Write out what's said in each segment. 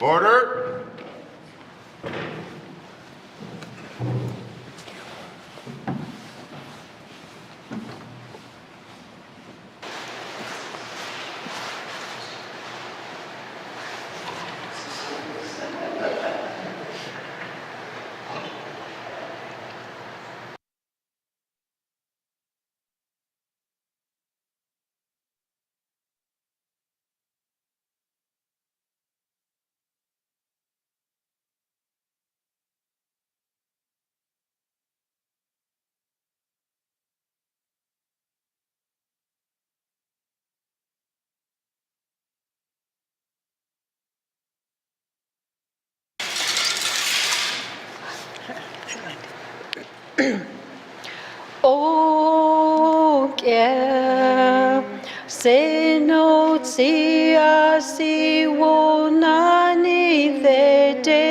Order. Se no tia si wonani vede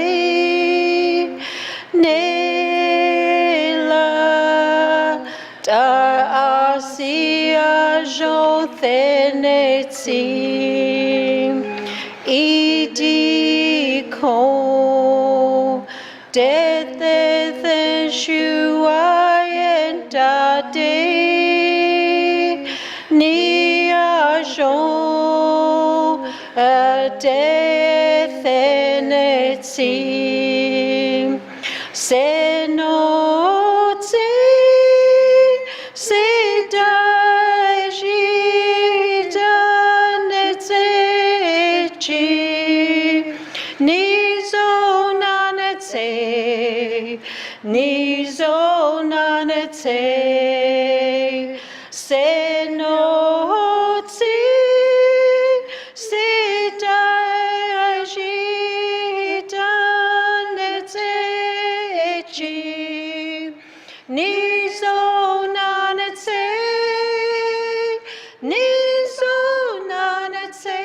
nela ta asia jo theneti idi ko de the shua enta de ni ajo de theneti se no ti se da ji ni zo nanete ni zo nanete se no ti se da ji ni zo nanete ni zo nanete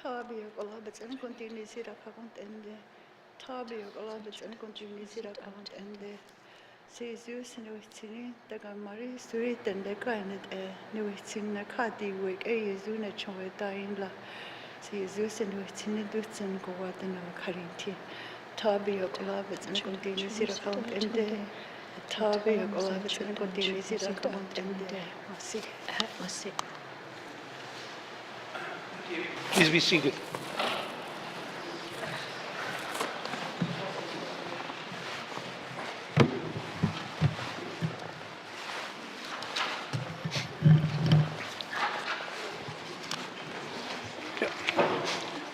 Tabi Allah betzen continue sira account ende. Tabi Allah betzen continue sira account ende. Se Zeus no tini daga mari suri tende kanet no tin kadi week Yesu na chowe dainla. Se Zeus no tini dutsen go waten karinti. Tabi Allah betzen continue sira account ende. Tabi Allah betzen continue sira account ende. Masi. Please be seated.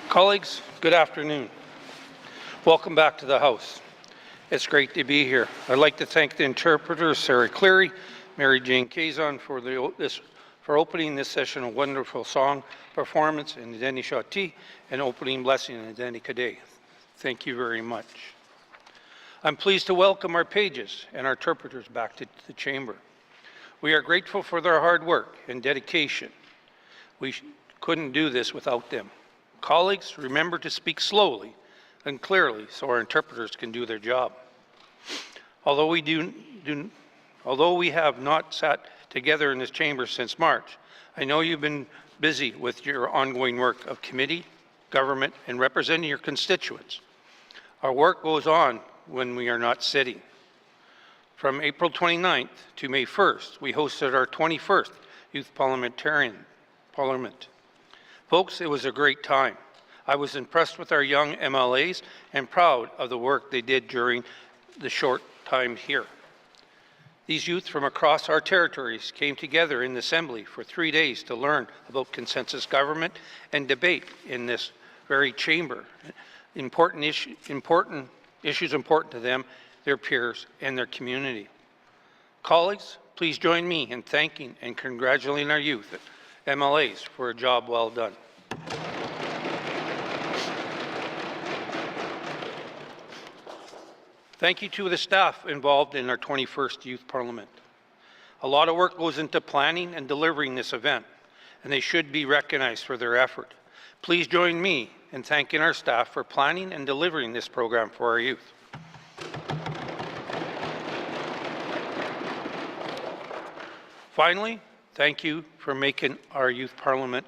Colleagues, good afternoon. Welcome back to the House. It's great to be here. I'd like to thank the interpreters, Sarah Cleary, Mary Jane Kazon, for opening this session, a wonderful song performance in the N.W.T and opening blessing in the N.W.T. Thank you very much. I'm pleased to welcome our pages and our interpreters back to the chamber. We are grateful for their hard work and dedication. We couldn't do this without them. Colleagues, remember to speak slowly and clearly so our interpreters can do their job. Although we have not sat together in this chamber since March, I know you've been busy with your ongoing work of committee, government, and representing your constituents. Our work goes on when we are not sitting. From April 29th to May 1st, we hosted our 21st Youth Parliament. Folks, it was a great time. I was impressed with our young MLAs and proud of the work they did during the short time here. These youth from across our territories came together in the Assembly for 3 days to learn about consensus government and debate in this very chamber. Important issues important to them, their peers, and their community. Colleagues, please join me in thanking and congratulating our youth MLAs for a job well done. Thank you to the staff involved in our 21st Youth Parliament. A lot of work goes into planning and delivering this event, and they should be recognized for their effort. Please join me in thanking our staff for planning and delivering this program for our youth. Finally, thank you for making our Youth Parliament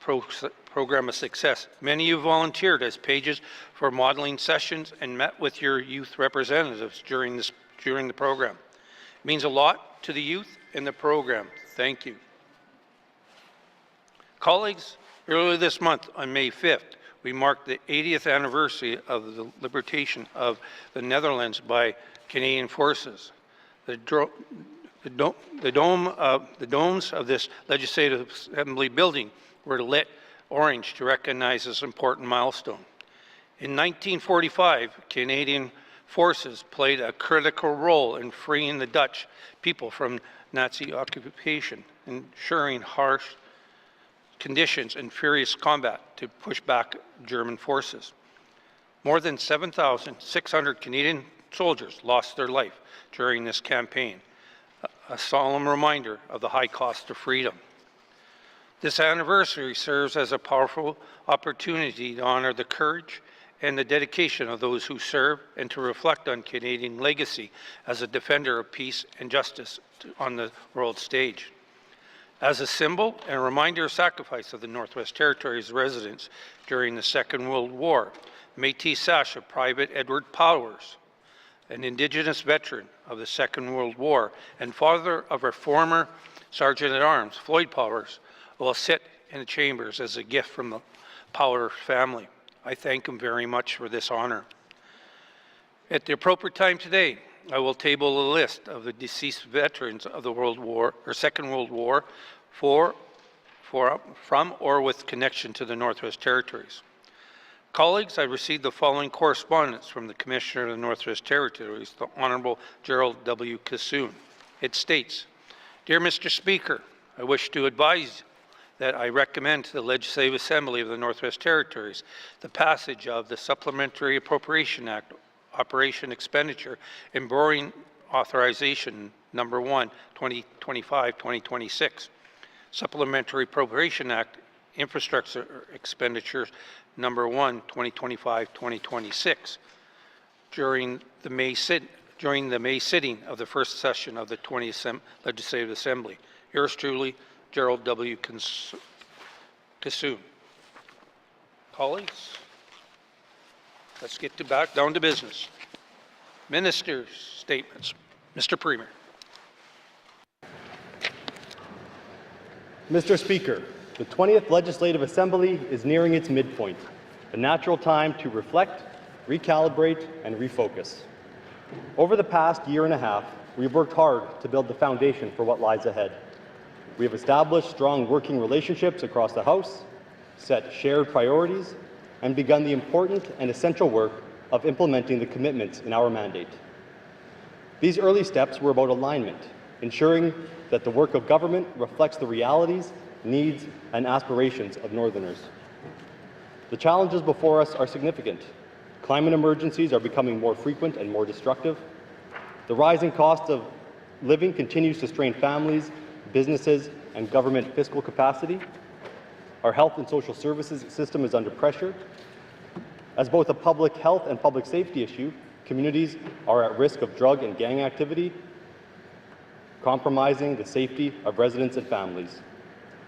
program a success. Many of you volunteered as pages for modeling sessions and met with your youth representatives during the program. It means a lot to the youth in the program. Thank you. Colleagues, earlier this month on May 5th, we marked the 80th anniversary of the liberation of the Netherlands by Canadian forces. The domes of this Legislative Assembly building were lit orange to recognize this important milestone. In 1945, Canadian forces played a critical role in freeing the Dutch people from Nazi occupation, ensuring harsh conditions and furious combat to push back German forces. More than 7,600 Canadian soldiers lost their life during this campaign, a solemn reminder of the high cost of freedom. This anniversary serves as a powerful opportunity to honor the courage and the dedication of those who serve and to reflect on Canadian legacy as a defender of peace and justice on the world stage. As a symbol and a reminder of sacrifice of the Northwest Territories residents during the Second World War, Métis sash of Private Edward Powers, an Indigenous veteran of the Second World War and father of our former Sergeant-at-Arms, Floyd Powers, will sit in the chambers as a gift from the Powers family. I thank him very much for this honor. At the appropriate time today, I will table a list of the deceased veterans of the World War or Second World War from or with connection to the Northwest Territories. Colleagues, I received the following correspondence from the Commissioner of the Northwest Territories, the Honourable Gerald W. Kissoon. It states, "Dear Mr. Speaker, I wish to advise that I recommend to the Legislative Assembly of the Northwest Territories the passage of the Supplementary Appropriation Act Operation Expenditure and Borrowing Authorization Number 1, 2025-2026, Supplementary Appropriation Act Infrastructure Expenditures Number 1, 2025-2026, during the May sitting of the first session of the 20th Legislative Assembly. Yours truly, Gerald W. Kissoon." Colleagues, let's get back down to business. Minister's statements. Mr. Premier. Mr. Speaker, the 20th Legislative Assembly is nearing its midpoint, a natural time to reflect, recalibrate, and refocus. Over the past year and a half, we've worked hard to build the foundation for what lies ahead. We have established strong working relationships across the House, set shared priorities, and begun the important and essential work of implementing the commitments in our mandate. These early steps were about alignment, ensuring that the work of government reflects the realities, needs, and aspirations of Northerners. The challenges before us are significant. Climate emergencies are becoming more frequent and more destructive. The rising cost of living continues to strain families, businesses, and government fiscal capacity. Our health and social services system is under pressure. As both a public health and public safety issue, communities are at risk of drug and gang activity, compromising the safety of residents and families.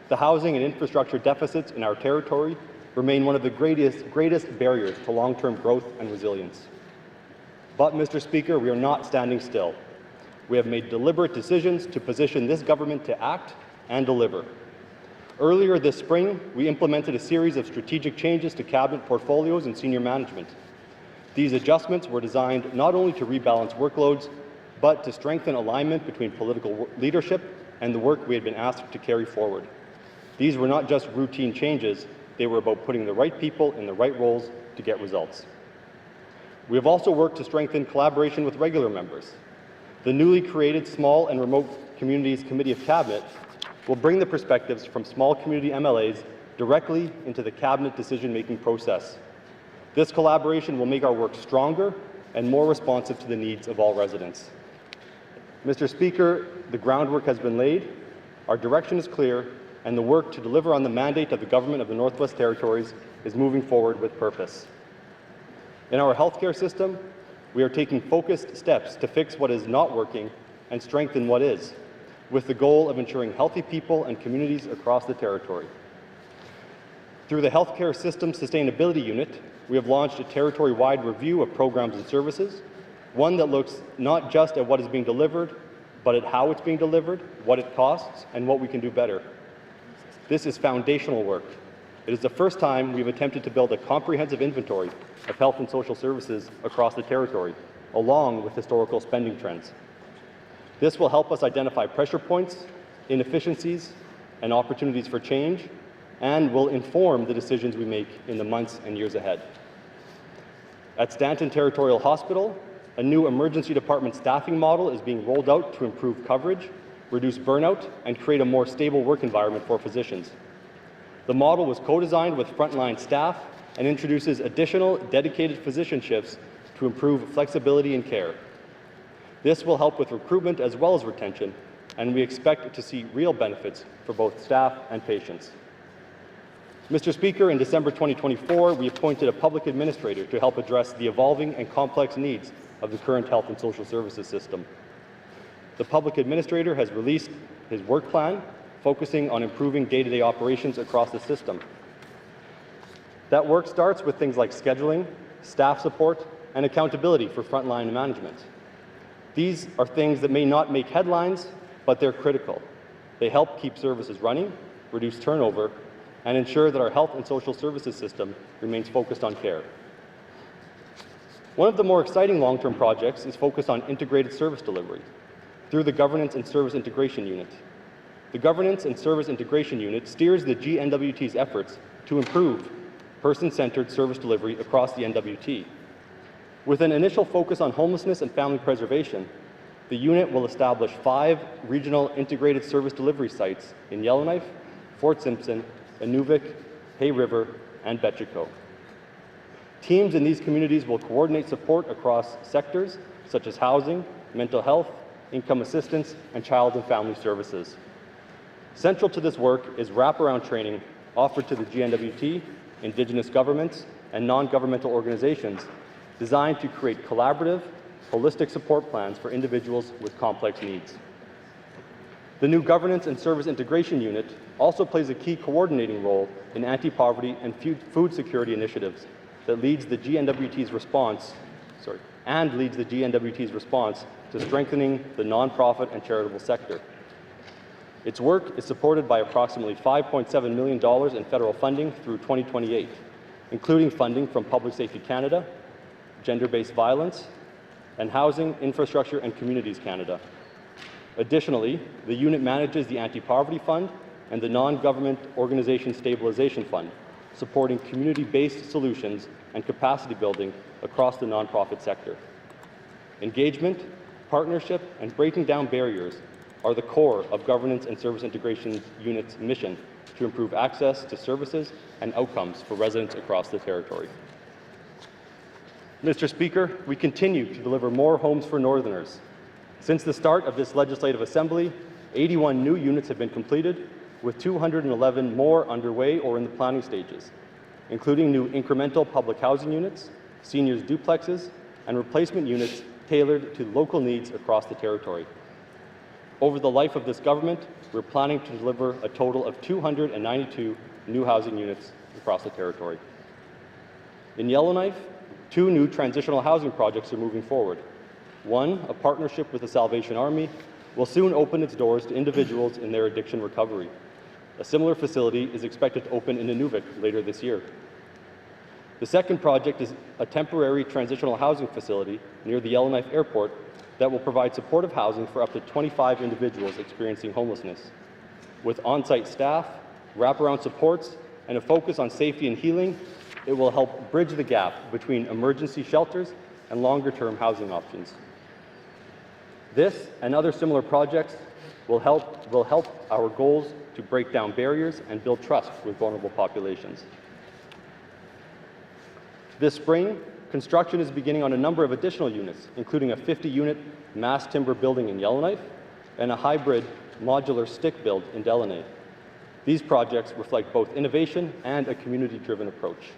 The housing and infrastructure deficits in our territory remain one of the greatest barriers to long-term growth and resilience. But, Mr. Speaker, we are not standing still. We have made deliberate decisions to position this government to act and deliver. Earlier this spring, we implemented a series of strategic changes to cabinet portfolios and senior management. These adjustments were designed not only to rebalance workloads, but to strengthen alignment between political leadership and the work we had been asked to carry forward. These were not just routine changes, they were about putting the right people in the right roles to get results. We have also worked to strengthen collaboration with regular members. The newly created Small and Remote Communities Committee of Cabinet will bring the perspectives from small community MLAs directly into the Cabinet decision-making process. This collaboration will make our work stronger and more responsive to the needs of all residents. Mr. Speaker, the groundwork has been laid, our direction is clear, and the work to deliver on the mandate of the Government of the Northwest Territories is moving forward with purpose. In our healthcare system, we are taking focused steps to fix what is not working and strengthen what is, with the goal of ensuring healthy people and communities across the territory. Through the Healthcare System Sustainability Unit, we have launched a territory-wide review of programs and services, one that looks not just at what is being delivered, but at how it's being delivered, what it costs, and what we can do better. This is foundational work. It is the first time we've attempted to build a comprehensive inventory of health and social services across the territory, along with historical spending trends. This will help us identify pressure points, inefficiencies, and opportunities for change, and will inform the decisions we make in the months and years ahead. At Stanton Territorial Hospital, a new emergency department staffing model is being rolled out to improve coverage, reduce burnout, and create a more stable work environment for physicians. The model was co-designed with frontline staff and introduces additional dedicated physician shifts to improve flexibility in care. This will help with recruitment as well as retention, and we expect to see real benefits for both staff and patients. Mr. Speaker, in December 2024, we appointed a public administrator to help address the evolving and complex needs of the current health and social services system. The public administrator has released his work plan, focusing on improving day-to-day operations across the system. That work starts with things like scheduling, staff support, and accountability for frontline management. These are things that may not make headlines, but they're critical. They help keep services running, reduce turnover, and ensure that our health and social services system remains focused on care. One of the more exciting long-term projects is focused on integrated service delivery through the Governance and Service Integration Unit. The Governance and Service Integration Unit steers the N.W.T's efforts to improve person-centered service delivery across the N.W.T. With an initial focus on homelessness and family preservation, the unit will establish 5 regional integrated service delivery sites in Yellowknife, Fort Simpson, Inuvik, Hay River, and Betchico. Teams in these communities will coordinate support across sectors such as housing, mental health, income assistance, and child and family services. Central to this work is wraparound training offered to the N.W.T, Indigenous governments, and non-governmental organizations designed to create collaborative, holistic support plans for individuals with complex needs. The new Governance and Service Integration Unit also plays a key coordinating role in anti-poverty and food security initiatives that leads the N.W.T's response to strengthening the nonprofit and charitable sector. Its work is supported by approximately $5.7 million in federal funding through 2028, including funding from Public Safety Canada, Gender-Based Violence, and Housing, Infrastructure and Communities Canada. Additionally, the unit manages the Anti-Poverty Fund and the Non-Government Organization Stabilization Fund, supporting community-based solutions and capacity building across the nonprofit sector. Engagement, partnership, and breaking down barriers are the core of Governance and Service Integration Unit's mission to improve access to services and outcomes for residents across the territory. Mr. Speaker, we continue to deliver more homes for Northerners. Since the start of this legislative assembly, 81 new units have been completed, with 211 more underway or in the planning stages, including new incremental public housing units, seniors duplexes, and replacement units tailored to local needs across the territory. Over the life of this government, we're planning to deliver a total of 292 new housing units across the territory. In Yellowknife, 2 new transitional housing projects are moving forward. One, a partnership with the Salvation Army, will soon open its doors to individuals in their addiction recovery. A similar facility is expected to open in Inuvik later this year. The second project is a temporary transitional housing facility near the Yellowknife Airport that will provide supportive housing for up to 25 individuals experiencing homelessness. With on-site staff, wraparound supports, and a focus on safety and healing, it will help bridge the gap between emergency shelters and longer-term housing options. This and other similar projects will help our goals to break down barriers and build trust with vulnerable populations. This spring, construction is beginning on a number of additional units, including a 50-unit mass timber building in Yellowknife and a hybrid modular stick build in Delaney. These projects reflect both innovation and a community-driven approach.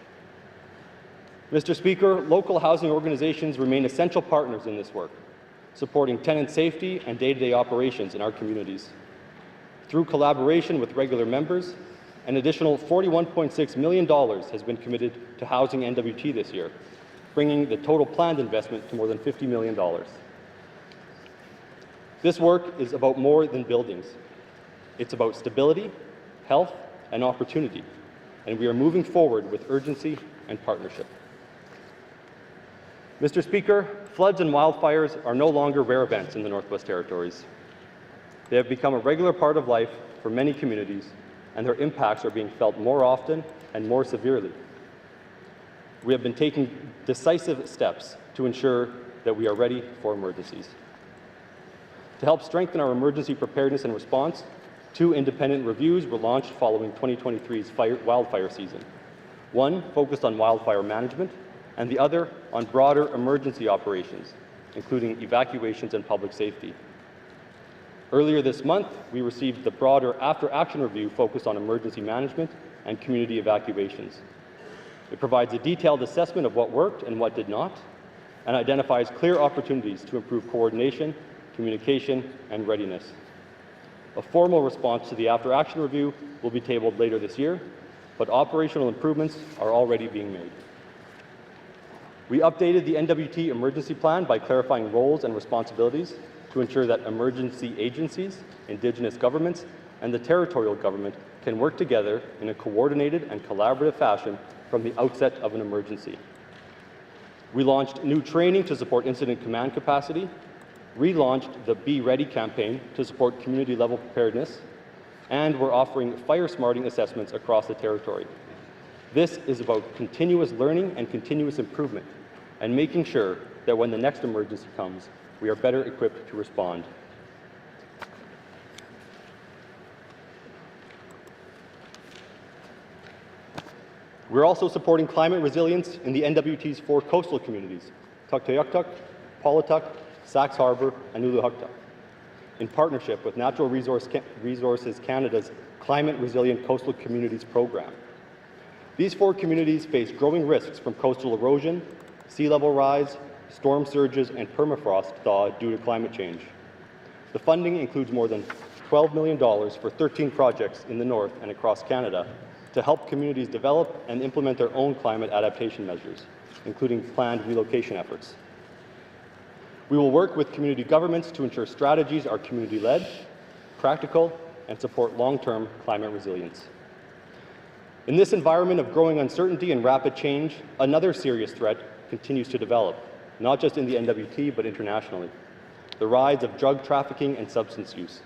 Mr. Speaker, local housing organizations remain essential partners in this work, supporting tenant safety and day-to-day operations in our communities. Through collaboration with regular members, An additional $41.6 million has been committed to housing N.W.T. this year, bringing the total planned investment to more than $50 million. This work is about more than buildings. It's about stability, health, and opportunity, and we are moving forward with urgency and partnership. Mr. Speaker, floods and wildfires are no longer rare events in the Northwest Territories. They have become a regular part of life for many communities, and their impacts are being felt more often and more severely. We have been taking decisive steps to ensure that we are ready for emergencies. To help strengthen our emergency preparedness and response, 2 independent reviews were launched following 2023's wildfire season. One focused on wildfire management, and the other on broader emergency operations, including evacuations and public safety. Earlier this month, we received the broader after-action review focused on emergency management and community evacuations. It provides a detailed assessment of what worked and what did not, and identifies clear opportunities to improve coordination, communication, and readiness. A formal response to the after-action review will be tabled later this year, but operational improvements are already being made. We updated the N.W.T. emergency plan by clarifying roles and responsibilities to ensure that emergency agencies, Indigenous governments, and the Territorial government can work together in a coordinated and collaborative fashion from the outset of an emergency. We launched new training to support incident command capacity, relaunched the Be Ready campaign to support community-level preparedness, and we're offering fire smarting assessments across the territory. This is about continuous learning and continuous improvement, and making sure that when the next emergency comes, we are better equipped to respond. We're also supporting climate resilience in the N.W.T's 4 coastal communities, Tuktoyaktuk, Paulatuk, Sax Harbour, and Uluhuktuk, in partnership with Natural Resources Canada's Climate Resilient Coastal Communities program. These 4 communities face growing risks from coastal erosion, sea level rise, storm surges, and permafrost thaw due to climate change. The funding includes more than $12 million for 13 projects in the north and across Canada to help communities develop and implement their own climate adaptation measures, including planned relocation efforts. We will work with community governments to ensure strategies are community-led, practical, and support long-term climate resilience. In this environment of growing uncertainty and rapid change, another serious threat continues to develop, not just in the N.W.T, but internationally: the rise of drug trafficking and substance use.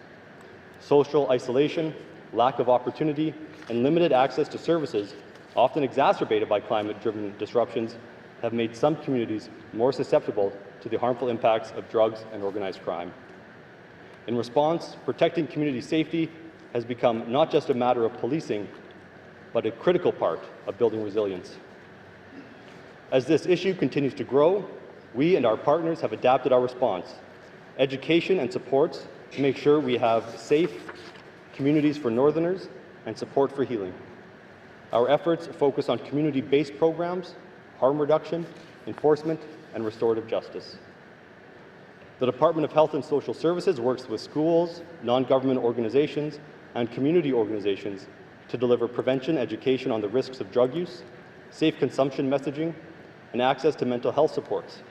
Social isolation, lack of opportunity, and limited access to services, often exacerbated by climate-driven disruptions, have made some communities more susceptible to the harmful impacts of drugs and organized crime. In response, protecting community safety has become not just a matter of policing, but a critical part of building resilience. As this issue continues to grow, we and our partners have adapted our response, education and supports to make sure we have safe communities for Northerners and support for healing. Our efforts focus on community-based programs, harm reduction, enforcement, and restorative justice. The Department of Health and Social Services works with schools, non-government organizations, and community organizations to deliver prevention education on the risks of drug use, safe consumption messaging, and access to mental health supports,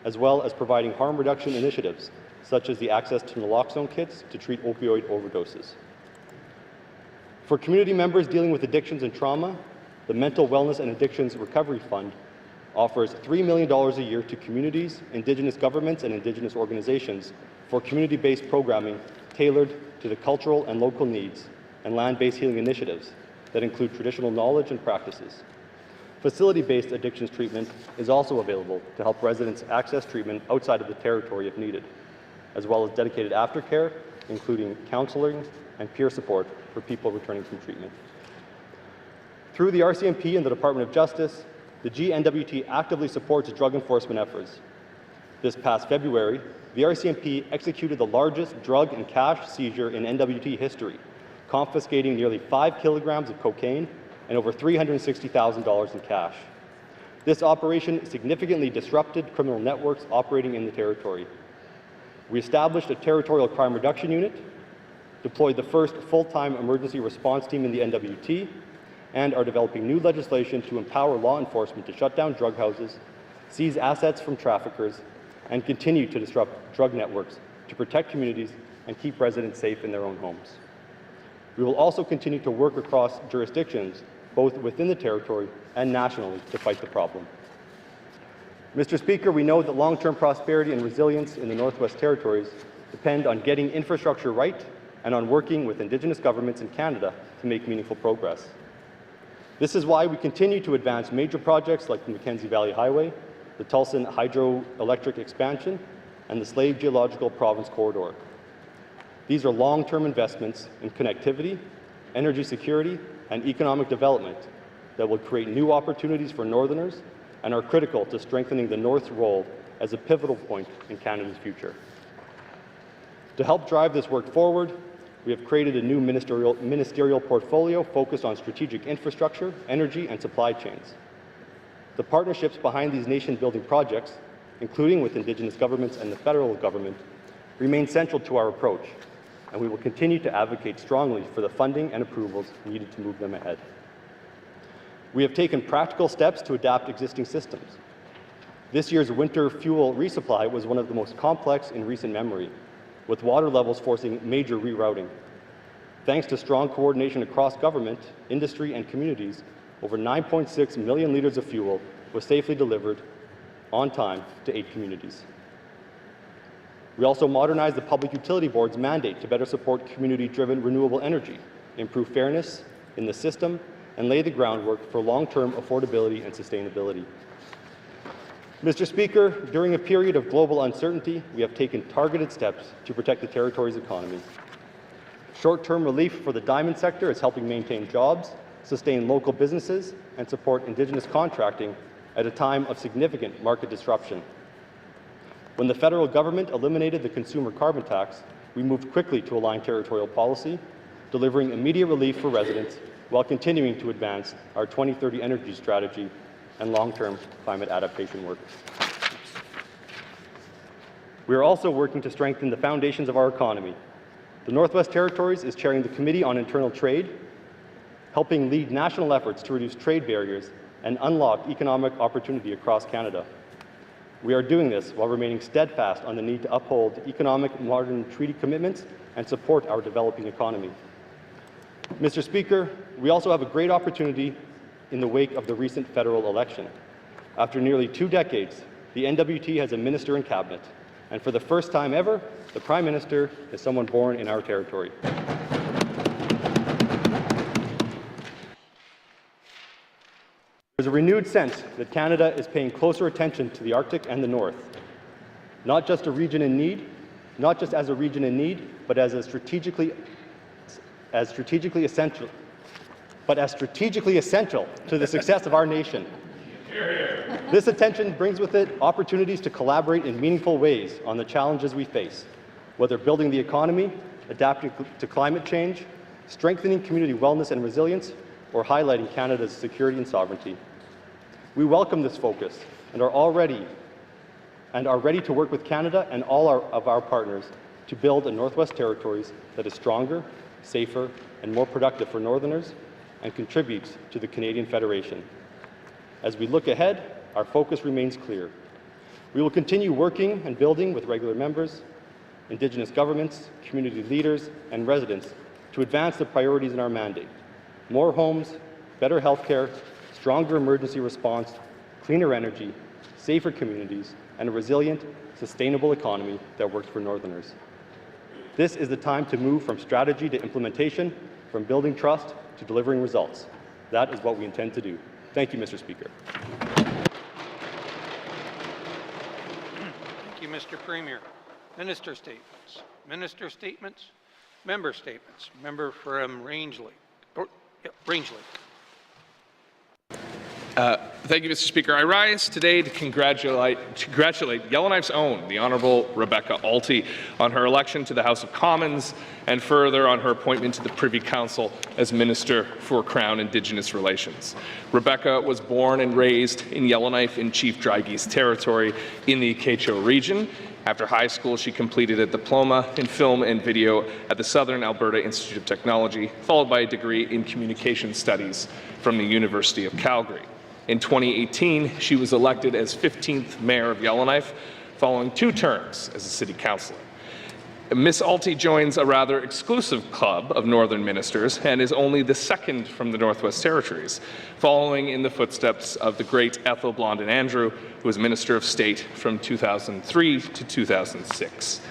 as well as providing harm reduction initiatives, such as the access to naloxone kits to treat opioid overdoses. For community members dealing with addictions and trauma, the Mental Wellness and Addictions Recovery Fund offers $3 million a year to communities, Indigenous governments, and Indigenous organizations for community-based programming tailored to the cultural and local needs and land-based healing initiatives that include traditional knowledge and practices. Facility-based addictions treatment is also available to help residents access treatment outside of the territory if needed, as well as dedicated aftercare, including counseling and peer support for people returning from treatment. Through the RCMP and the Department of Justice, the N.W.T. actively supports drug enforcement efforts. This past February, the RCMP executed the largest drug and cash seizure in N.W.T. history, confiscating nearly 5 kilograms of cocaine and over $360,000 in cash. This operation significantly disrupted criminal networks operating in the territory. We established a territorial crime reduction unit, deployed the first full-time emergency response team in the N.W.T, and are developing new legislation to empower law enforcement to shut down drug houses, seize assets from traffickers, and continue to disrupt drug networks to protect communities and keep residents safe in their own homes. We will also continue to work across jurisdictions, both within the territory and nationally, to fight the problem. Mr. Speaker, we know that long-term prosperity and resilience in the Northwest Territories depend on getting infrastructure right and on working with Indigenous governments in Canada to make meaningful progress. This is why we continue to advance major projects like the Mackenzie Valley Highway, the Tulsan hydroelectric expansion, and the Slave Geological Province Corridor. These are long-term investments in connectivity, energy security, and economic development that will create new opportunities for Northerners and are critical to strengthening the North's role as a pivotal point in Canada's future. To help drive this work forward, we have created a new ministerial portfolio focused on strategic infrastructure, energy, and supply chains. The partnerships behind these nation-building projects, including with Indigenous governments and the federal government, remain central to our approach, and we will continue to advocate strongly for the funding and approvals needed to move them ahead. We have taken practical steps to adapt existing systems. This year's winter fuel resupply was one of the most complex in recent memory, with water levels forcing major rerouting. Thanks to strong coordination across government, industry, and communities, over 9.6 million litres of fuel was safely delivered on time to 8 communities. We also modernized the Public Utility Board's mandate to better support community-driven renewable energy, improve fairness in the system, and lay the groundwork for long-term affordability and sustainability. Mr. Speaker, during a period of global uncertainty, we have taken targeted steps to protect the territory's economy. Short-term relief for the diamond sector is helping maintain jobs, sustain local businesses, and support Indigenous contracting at a time of significant market disruption. When the federal government eliminated the consumer carbon tax, we moved quickly to align territorial policy, delivering immediate relief for residents while continuing to advance our 2030 energy strategy and long-term climate adaptation work. We are also working to strengthen the foundations of our economy. The Northwest Territories is chairing the Committee on Internal Trade, helping lead national efforts to reduce trade barriers and unlock economic opportunity across Canada. We are doing this while remaining steadfast on the need to uphold economic modern treaty commitments and support our developing economy. Mr. Speaker, we also have a great opportunity in the wake of the recent federal election. After nearly 2 decades, the N.W.T has a minister in cabinet, and for the first time ever, the Prime Minister is someone born in our territory. There's a renewed sense that Canada is paying closer attention to the Arctic and the North, not just as a region in need, but as strategically essential to the success of our nation. This attention brings with it opportunities to collaborate in meaningful ways on the challenges we face, whether building the economy, adapting to climate change, strengthening community wellness and resilience, or highlighting Canada's security and sovereignty. We welcome this focus and are ready to work with Canada and all of our partners to build a Northwest Territories that is stronger, safer, and more productive for Northerners and contributes to the Canadian Federation. As we look ahead, our focus remains clear. We will continue working and building with regular members, Indigenous governments, community leaders, and residents to advance the priorities in our mandate: more homes, better health care, stronger emergency response, cleaner energy, safer communities, and a resilient, sustainable economy that works for Northerners. This is the time to move from strategy to implementation, from building trust to delivering results. That is what we intend to do. Thank you, Mr. Speaker. Thank you, Mr. Premier. Minister statements. Member statements. Member from Rangeley. Thank you, Mr. Speaker. I rise today to congratulate Yellowknife's own, the Honourable Rebecca Alty, on her election to the House of Commons and further on her appointment to the Privy Council as Minister for Crown Indigenous Relations. Rebecca was born and raised in Yellowknife in Chief Drygee's territory in the Acacho region After high school, she completed a diploma in film and video at the Southern Alberta Institute of Technology, followed by a degree in communication studies from the University of Calgary. In 2018, she was elected as 15th Mayor of Yellowknife, following 2 terms as a City Councillor. Ms. Alty joins a rather exclusive club of Northern ministers and is only the 2nd from the Northwest Territories, following in the footsteps of the great Ethel Blondin Andrew, who was Minister of State from 2003 to 2006.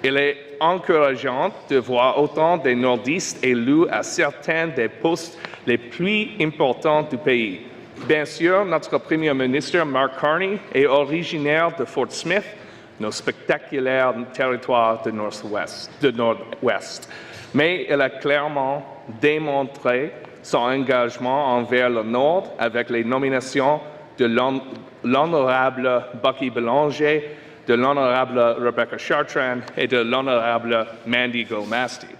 Il est encourageant de voir autant de nordistes élus à certains des postes les plus importants du pays. Bien sûr, notre Premier ministre Mark Carney est originaire de Fort Smith, nos spectaculaires territoires de Nord-Ouest. Mais il a clairement démontré son engagement envers le Nord avec les nominations de l'honorable Bucky Belanger, de l'honorable Rebecca Chartrand, et de l'honorable Mandy Go-Masty.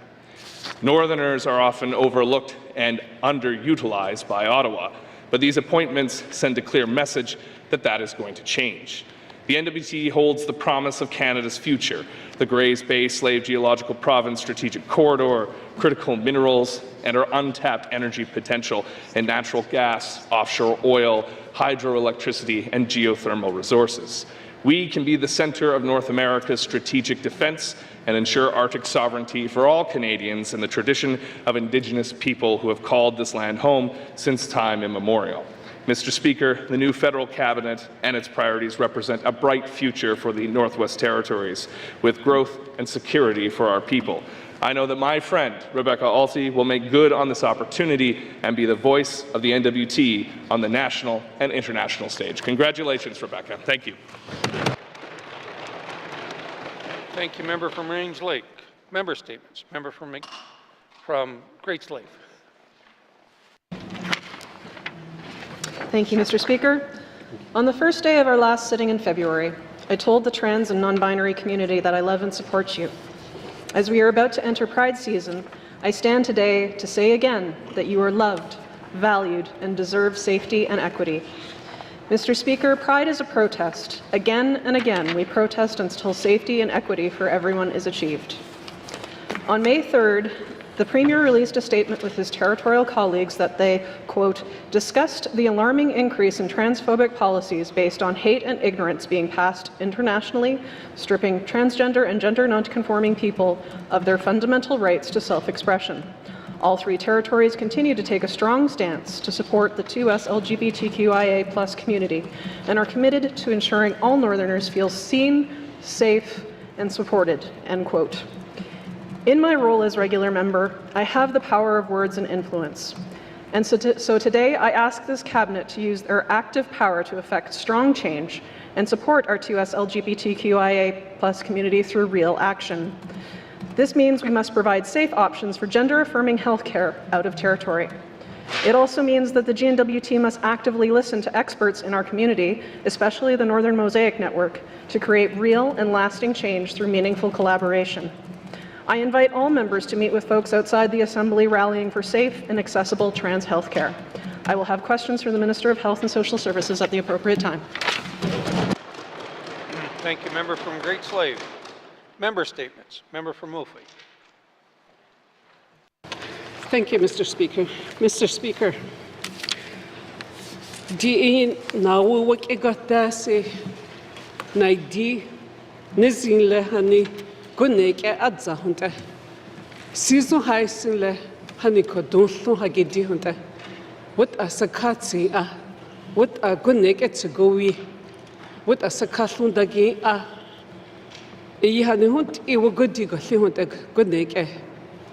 Northerners are often overlooked and underutilized by Ottawa, but these appointments send a clear message that that is going to change. The N.W.T holds the promise of Canada's future, the Grays Bay Slave Geological Province Strategic Corridor, critical minerals, and our untapped energy potential in natural gas, offshore oil, hydroelectricity, and geothermal resources. We can be the center of North America's strategic defense and ensure Arctic sovereignty for all Canadians in the tradition of Indigenous people who have called this land home since time immemorial. Mr. Speaker, the new federal cabinet and its priorities represent a bright future for the Northwest Territories, with growth and security for our people. I know that my friend, Rebecca Alty, will make good on this opportunity and be the voice of the N.W.T on the national and international stage. Congratulations, Rebecca. Thank you. Thank you, member from Range Lake. Member statements. Member from Great Slave. Thank you, Mr. Speaker. On the first day of our last sitting in February, I told the trans and non-binary community that I love and support you. As we are about to enter Pride season, I stand today to say again that you are loved, valued, and deserve safety and equity. Mr. Speaker, Pride is a protest. Again and again, we protest until safety and equity for everyone is achieved. On May 3rd, the Premier released a statement with his territorial colleagues that they, quote, discussed the alarming increase in transphobic policies based on hate and ignorance being passed internationally, stripping transgender and gender non-conforming people of their fundamental rights to self-expression. All 3 territories continue to take a strong stance to support the 2S LGBTQIA+ community and are committed to ensuring all Northerners feel seen, safe, and supported, end quote. In my role as regular member, I have the power of words and influence. And so today, I ask this cabinet to use their active power to effect strong change and support our 2S LGBTQIA+ community through real action. This means we must provide safe options for gender-affirming healthcare out of territory. It also means that the N.W.T must actively listen to experts in our community, especially the Northern Mosaic Network, to create real and lasting change through meaningful collaboration. I invite all members to meet with folks outside the Assembly rallying for safe and accessible trans health care. I will have questions for the Minister of Health and Social Services at the appropriate time. Thank you, member from Great Slave. Member statements. Member from Monfwi. Thank you, Mr. Speaker. Mr. Speaker, di nawawak igatasi naidi nizinle hani guneke adza hunte season haisinle hani kodunlu hagedi hunte what a sakatsi what a guneke tsugowi what a sakatlun dagi e hani hunt e wogodi gothi hunte guneke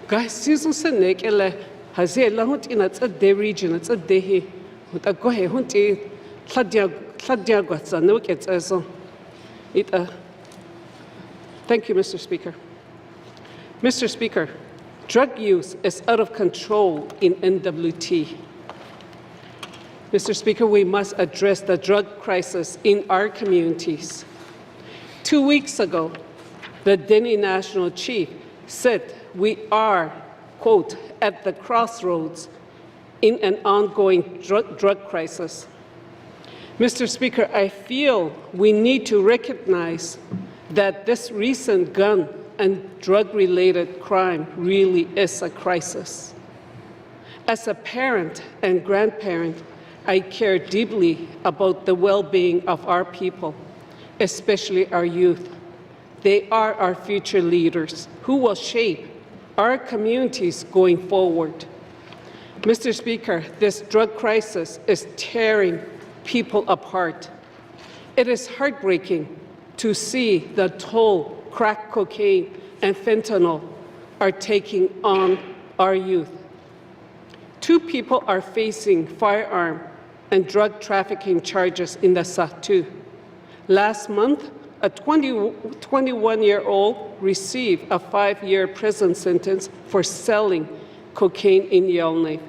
guys season seneke le hazela hunt in at the region at the hunt a gohe hunt e tladya gwatsa no ketsaso it Thank you, Mr. Speaker. Mr. Speaker, drug use is out of control in N.W.T. Mr. Speaker, we must address the drug crisis in our communities. 2 weeks ago, the Dene National Chief said we are, quote, at the crossroads in an ongoing drug crisis. Mr. Speaker, I feel we need to recognize that this recent gun and drug-related crime really is a crisis. As a parent and grandparent, I care deeply about the well-being of our people, especially our youth. They are our future leaders who will shape our communities going forward. Mr. Speaker, this drug crisis is tearing people apart. It is heartbreaking to see the toll crack cocaine and fentanyl are taking on our youth. 2 people are facing firearm and drug trafficking charges in the Sahtu. Last month, a 21-year-old received a 5-year prison sentence for selling cocaine in Yellowknife.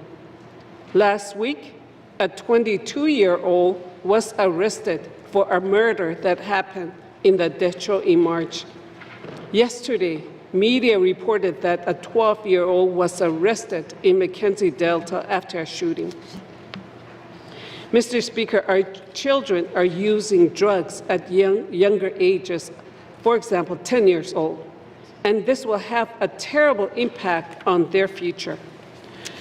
Last week, a 22-year-old was arrested for a murder that happened in the Detroit in March. Yesterday, media reported that a 12-year-old was arrested in Mackenzie Delta after a shooting. Mr. Speaker, our children are using drugs at younger ages, for example, 10 years old, and this will have a terrible impact on their future.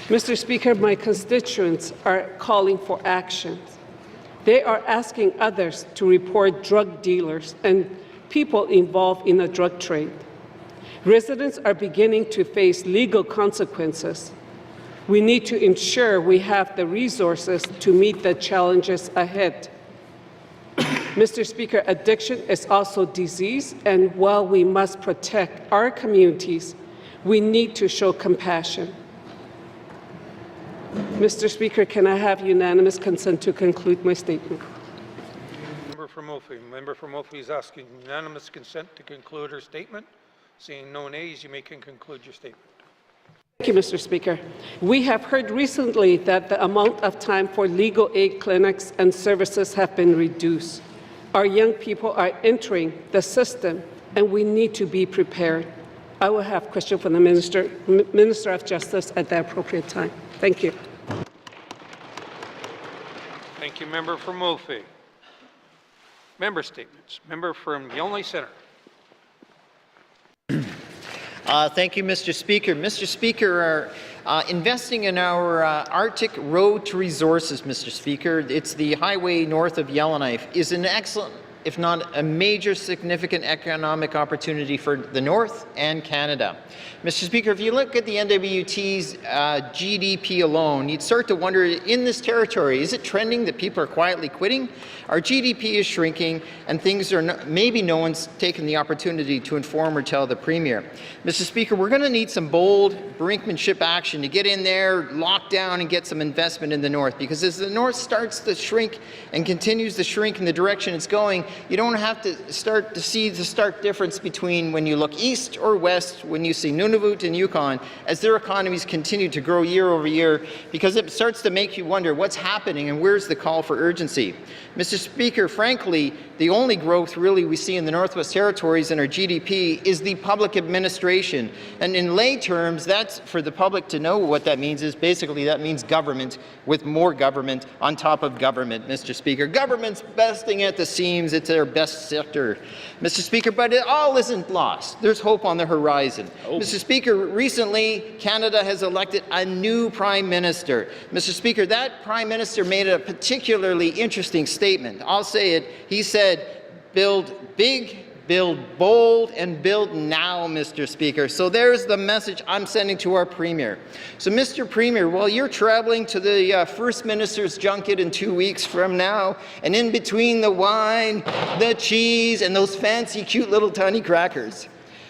Mr. Speaker, my constituents are calling for action. They are asking others to report drug dealers and people involved in the drug trade. Residents are beginning to face legal consequences. We need to ensure we have the resources to meet the challenges ahead. Mr. Speaker, addiction is also disease, and while we must protect our communities, we need to show compassion. Mr. Speaker, can I have unanimous consent to conclude my statement? Member for Monfwi. Member for Monfwi is asking unanimous consent to conclude her statement. Seeing no nays, you may conclude your statement. Thank you, Mr. Speaker. We have heard recently that the amount of time for legal aid clinics and services have been reduced. Our young people are entering the system, and we need to be prepared. I will have a question for the Minister of Justice at the appropriate time. Thank you. Thank you, Member for Monfwi. Member statements. Member from Yellowknife Centre. Thank you, Mr. Speaker. Mr. Speaker, investing in our Arctic road to resources, Mr. Speaker, it's the highway north of Yellowknife, is an excellent, if not a major significant economic opportunity for the North and Canada. Mr. Speaker, if you look at the N.W.T's GDP alone, you'd start to wonder, in this territory, is it trending that people are quietly quitting? Our GDP is shrinking, and things are maybe no one's taken the opportunity to inform or tell the Premier. Mr. Speaker, we're going to need some bold brinkmanship action to get in there, lock down, and get some investment in the North, because as the North starts to shrink and continues to shrink in the direction it's going, you don't have to start to see the stark difference between when you look east or west, when you see Nunavut and Yukon, as their economies continue to grow year over year, because it starts to make you wonder what's happening and where's the call for urgency. Mr. Speaker, frankly, the only growth really we see in the Northwest Territories in our GDP is the public administration. And in lay terms, that's for the public to know what that means is basically that means government with more government on top of government, Mr. Speaker. Government's busting at the seams. It's their best sector, Mr. Speaker, but it all isn't lost. There's hope on the horizon. Mr. Speaker, recently Canada has elected a new Prime Minister. Mr. Speaker, that Prime Minister made a particularly interesting statement. I'll say it. He said, build big, build bold, and build now, Mr. Speaker. So there's the message I'm sending to our Premier. So, Mr. Premier, while you're traveling to the First Minister's junket in 2 weeks from now, and in between the wine, the cheese, and those fancy, cute little tiny crackers,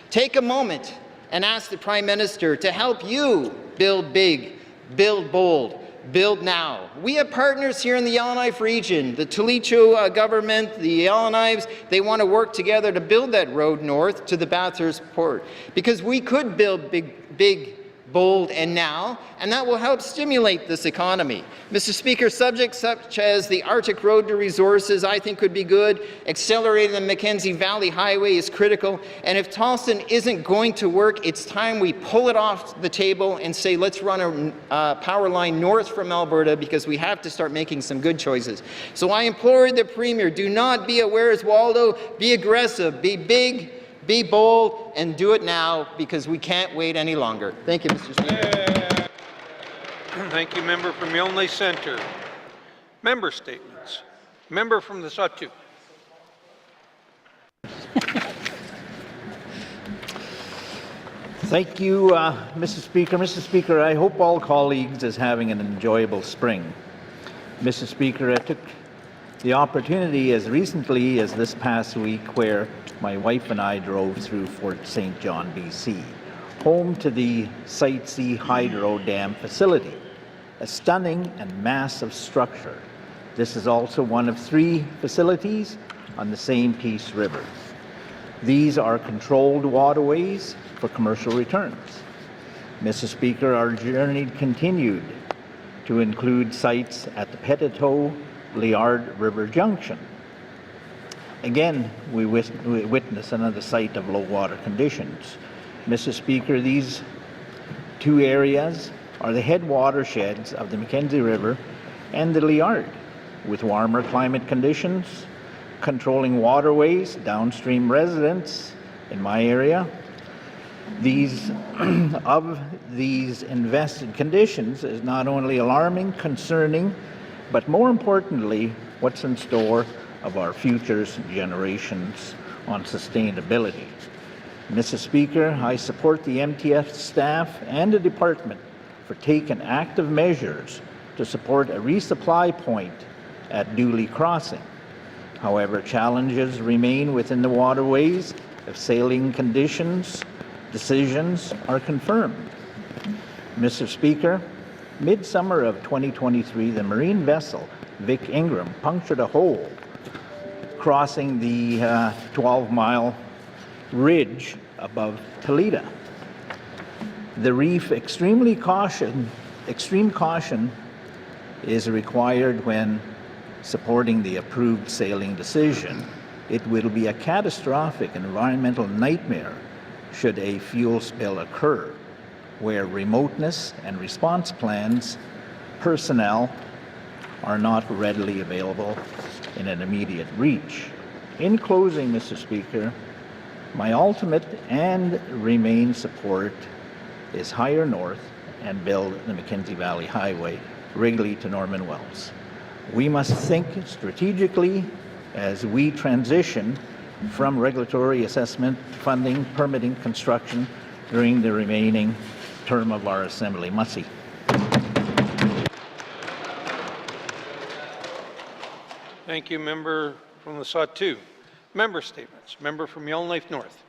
take a moment and ask the Prime Minister to help you build big, build bold, build now. We have partners here in the Yellowknife region. The Tulicho government, the Yellowknives, they want to work together to build that road north to the Bathurst port, because we could build big, bold, and now, and that will help stimulate this economy. Mr. Speaker, subjects such as the Arctic Road to Resources I think would be good. Accelerating the Mackenzie Valley Highway is critical, and if Tolston isn't going to work, it's time we pull it off the table and say let's run a power line north from Alberta, because we have to start making some good choices. So I implore the Premier, do not be a Where's Waldo, be aggressive, be big, be bold, and do it now, because we can't wait any longer. Thank you, Mr. Speaker. Thank you, member from Yellowknife Centre. Member statements. Member from the Sawtooth. Thank you, Mr. Speaker. Mr. Speaker, I hope all colleagues is having an enjoyable spring. Mr. Speaker, I took the opportunity as recently as this past week where my wife and I drove through Fort St. John, BC, home to the Site C Hydro Dam facility, a stunning and massive structure. This is also one of 3 facilities on the same Peace River. These are controlled waterways for commercial returns. Mr. Speaker, our journey continued to include sites at the Petito Liard River Junction. Again, we witness another site of low water conditions. Mr. Speaker, these 2 areas are the head watersheds of the Mackenzie River and the Liard, with warmer climate conditions, controlling waterways, downstream residents in my area. These invested conditions is not only alarming, concerning, but more importantly, what's in store of our future generations on sustainability. Mr. Speaker, I support the MTF staff and the department for taking active measures to support a resupply point at Dooley Crossing. However, challenges remain within the waterways if sailing conditions decisions are confirmed. Mr. Speaker, mid-summer of 2023, the marine vessel Vic Ingram punctured a hole crossing the 12-mile ridge above Toledo. The reef extreme caution is required when supporting the approved sailing decision. It will be a catastrophic environmental nightmare should a fuel spill occur, where remoteness and response plans personnel are not readily available in an immediate reach. In closing, Mr. Speaker, my ultimate and remain support is hire north and build the Mackenzie Valley Highway, Wrigley to Norman Wells. We must think strategically as we transition from regulatory assessment, funding, permitting, construction during the remaining term of our Assembly. Mussy. Thank you, member from the Sawtooth. Member statements. Member from Yellowknife North.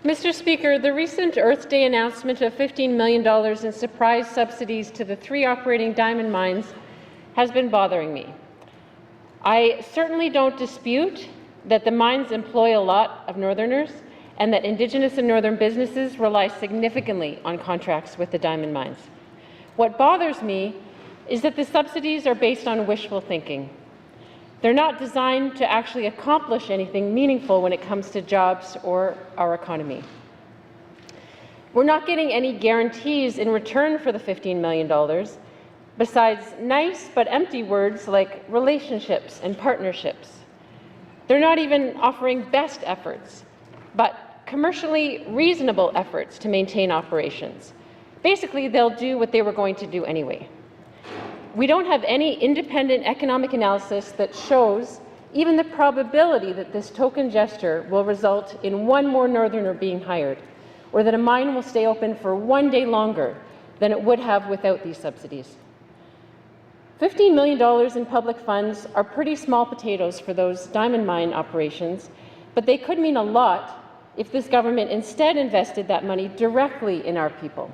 Mr. Speaker, the recent Earth Day announcement of $15 million in surprise subsidies to the 3 operating diamond mines has been bothering me. I certainly don't dispute that the mines employ a lot of Northerners and that Indigenous and Northern businesses rely significantly on contracts with the diamond mines. What bothers me is that the subsidies are based on wishful thinking. They're not designed to actually accomplish anything meaningful when it comes to jobs or our economy. We're not getting any guarantees in return for the $15 million, besides nice but empty words like relationships and partnerships. They're not even offering best efforts, but commercially reasonable efforts to maintain operations. Basically, they'll do what they were going to do anyway. We don't have any independent economic analysis that shows even the probability that this token gesture will result in 1 more Northerner being hired, or that a mine will stay open for 1 day longer than it would have without these subsidies. $15 million in public funds are pretty small potatoes for those diamond mine operations, but they could mean a lot if this government instead invested that money directly in our people,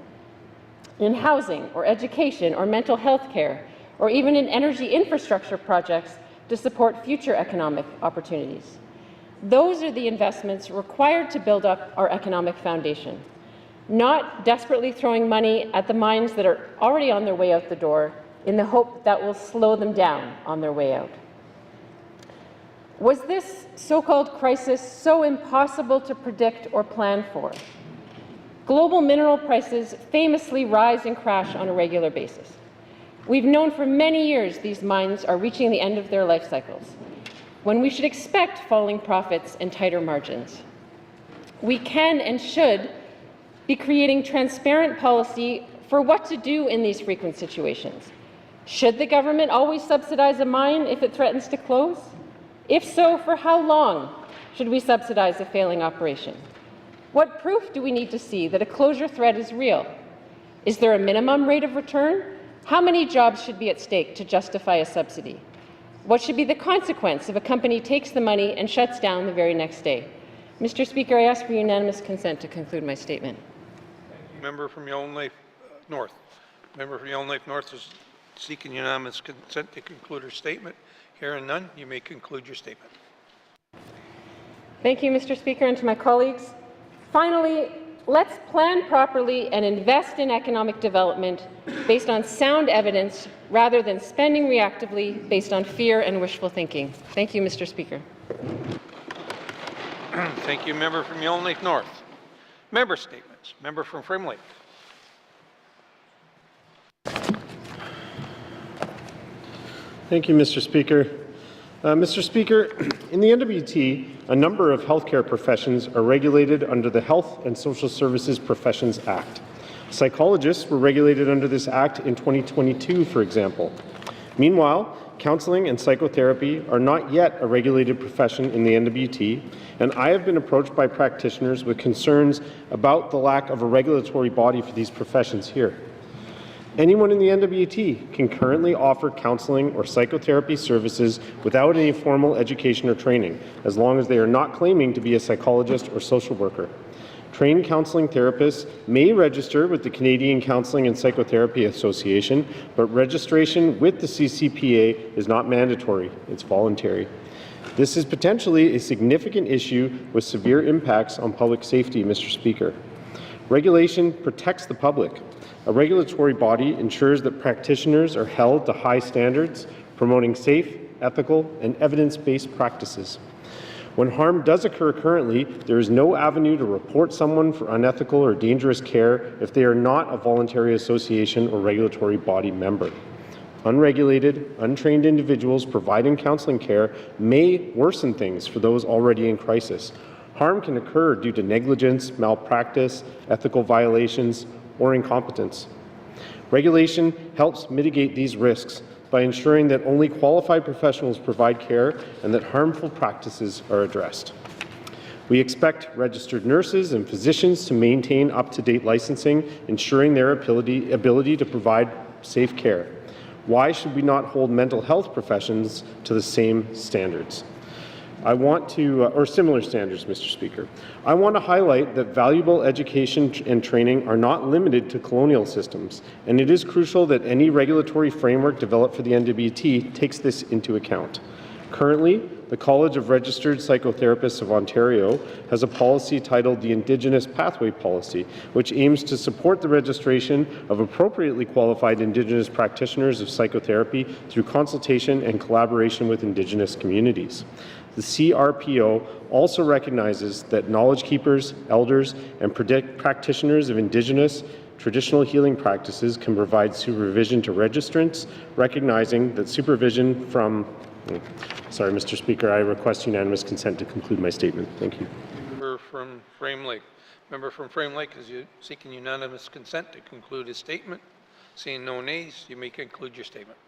in housing or education or mental health care, or even in energy infrastructure projects to support future economic opportunities. Those are the investments required to build up our economic foundation. not desperately throwing money at the mines that are already on their way out the door in the hope that will slow them down on their way out. Was this so-called crisis so impossible to predict or plan for? Global mineral prices famously rise and crash on a regular basis. We've known for many years these mines are reaching the end of their life cycles, when we should expect falling profits and tighter margins. We can and should be creating transparent policy for what to do in these frequent situations. Should the government always subsidize a mine if it threatens to close? If so, for how long should we subsidize a failing operation? What proof do we need to see that a closure threat is real? Is there a minimum rate of return? How many jobs should be at stake to justify a subsidy? What should be the consequence if a company takes the money and shuts down the very next day? Mr. Speaker, I ask for unanimous consent to conclude my statement. Member from Yellowknife North. Member from Yellowknife North is seeking unanimous consent to conclude her statement. Hearing none, you may conclude your statement. Thank you, Mr. Speaker, and to my colleagues. Finally, let's plan properly and invest in economic development based on sound evidence rather than spending reactively based on fear and wishful thinking. Thank you, Mr. Speaker. Thank you, member from Yellowknife North. Member statements. Member from Frimley. Thank you, Mr. Speaker. Mr. Speaker, in the N.W.T, a number of healthcare professions are regulated under the Health and Social Services Professions Act. Psychologists were regulated under this act in 2022, for example. Meanwhile, counseling and psychotherapy are not yet a regulated profession in the N.W.T, and I have been approached by practitioners with concerns about the lack of a regulatory body for these professions here. Anyone in the N.W.T can currently offer counseling or psychotherapy services without any formal education or training, as long as they are not claiming to be a psychologist or social worker. Trained counseling therapists may register with the Canadian Counseling and Psychotherapy Association, but registration with the CCPA is not mandatory, it's voluntary. This is potentially a significant issue with severe impacts on public safety, Mr. Speaker. Regulation protects the public. A regulatory body ensures that practitioners are held to high standards, promoting safe, ethical, and evidence-based practices. When harm does occur currently, there is no avenue to report someone for unethical or dangerous care if they are not a voluntary association or regulatory body member. Unregulated, untrained individuals providing counseling care may worsen things for those already in crisis. Harm can occur due to negligence, malpractice, ethical violations, or incompetence. Regulation helps mitigate these risks by ensuring that only qualified professionals provide care and that harmful practices are addressed. We expect registered nurses and physicians to maintain up-to-date licensing, ensuring their ability to provide safe care. Why should we not hold mental health professions to the same standards? or similar standards, Mr. Speaker. I want to highlight that valuable education and training are not limited to colonial systems, and it is crucial that any regulatory framework developed for the N.W.T takes this into account. Currently, the College of Registered Psychotherapists of Ontario has a policy titled the Indigenous Pathway Policy, which aims to support the registration of appropriately qualified Indigenous practitioners of psychotherapy through consultation and collaboration with Indigenous communities. The CRPO also recognizes that knowledge keepers, elders, and practitioners of Indigenous traditional healing practices can provide supervision to registrants, recognizing that supervision from Sorry, Mr. Speaker, I request unanimous consent to conclude my statement. Thank you. Member from Frame Lake. Member from Frame Lake is seeking unanimous consent to conclude his statement. Seeing no nays, you may conclude your statement.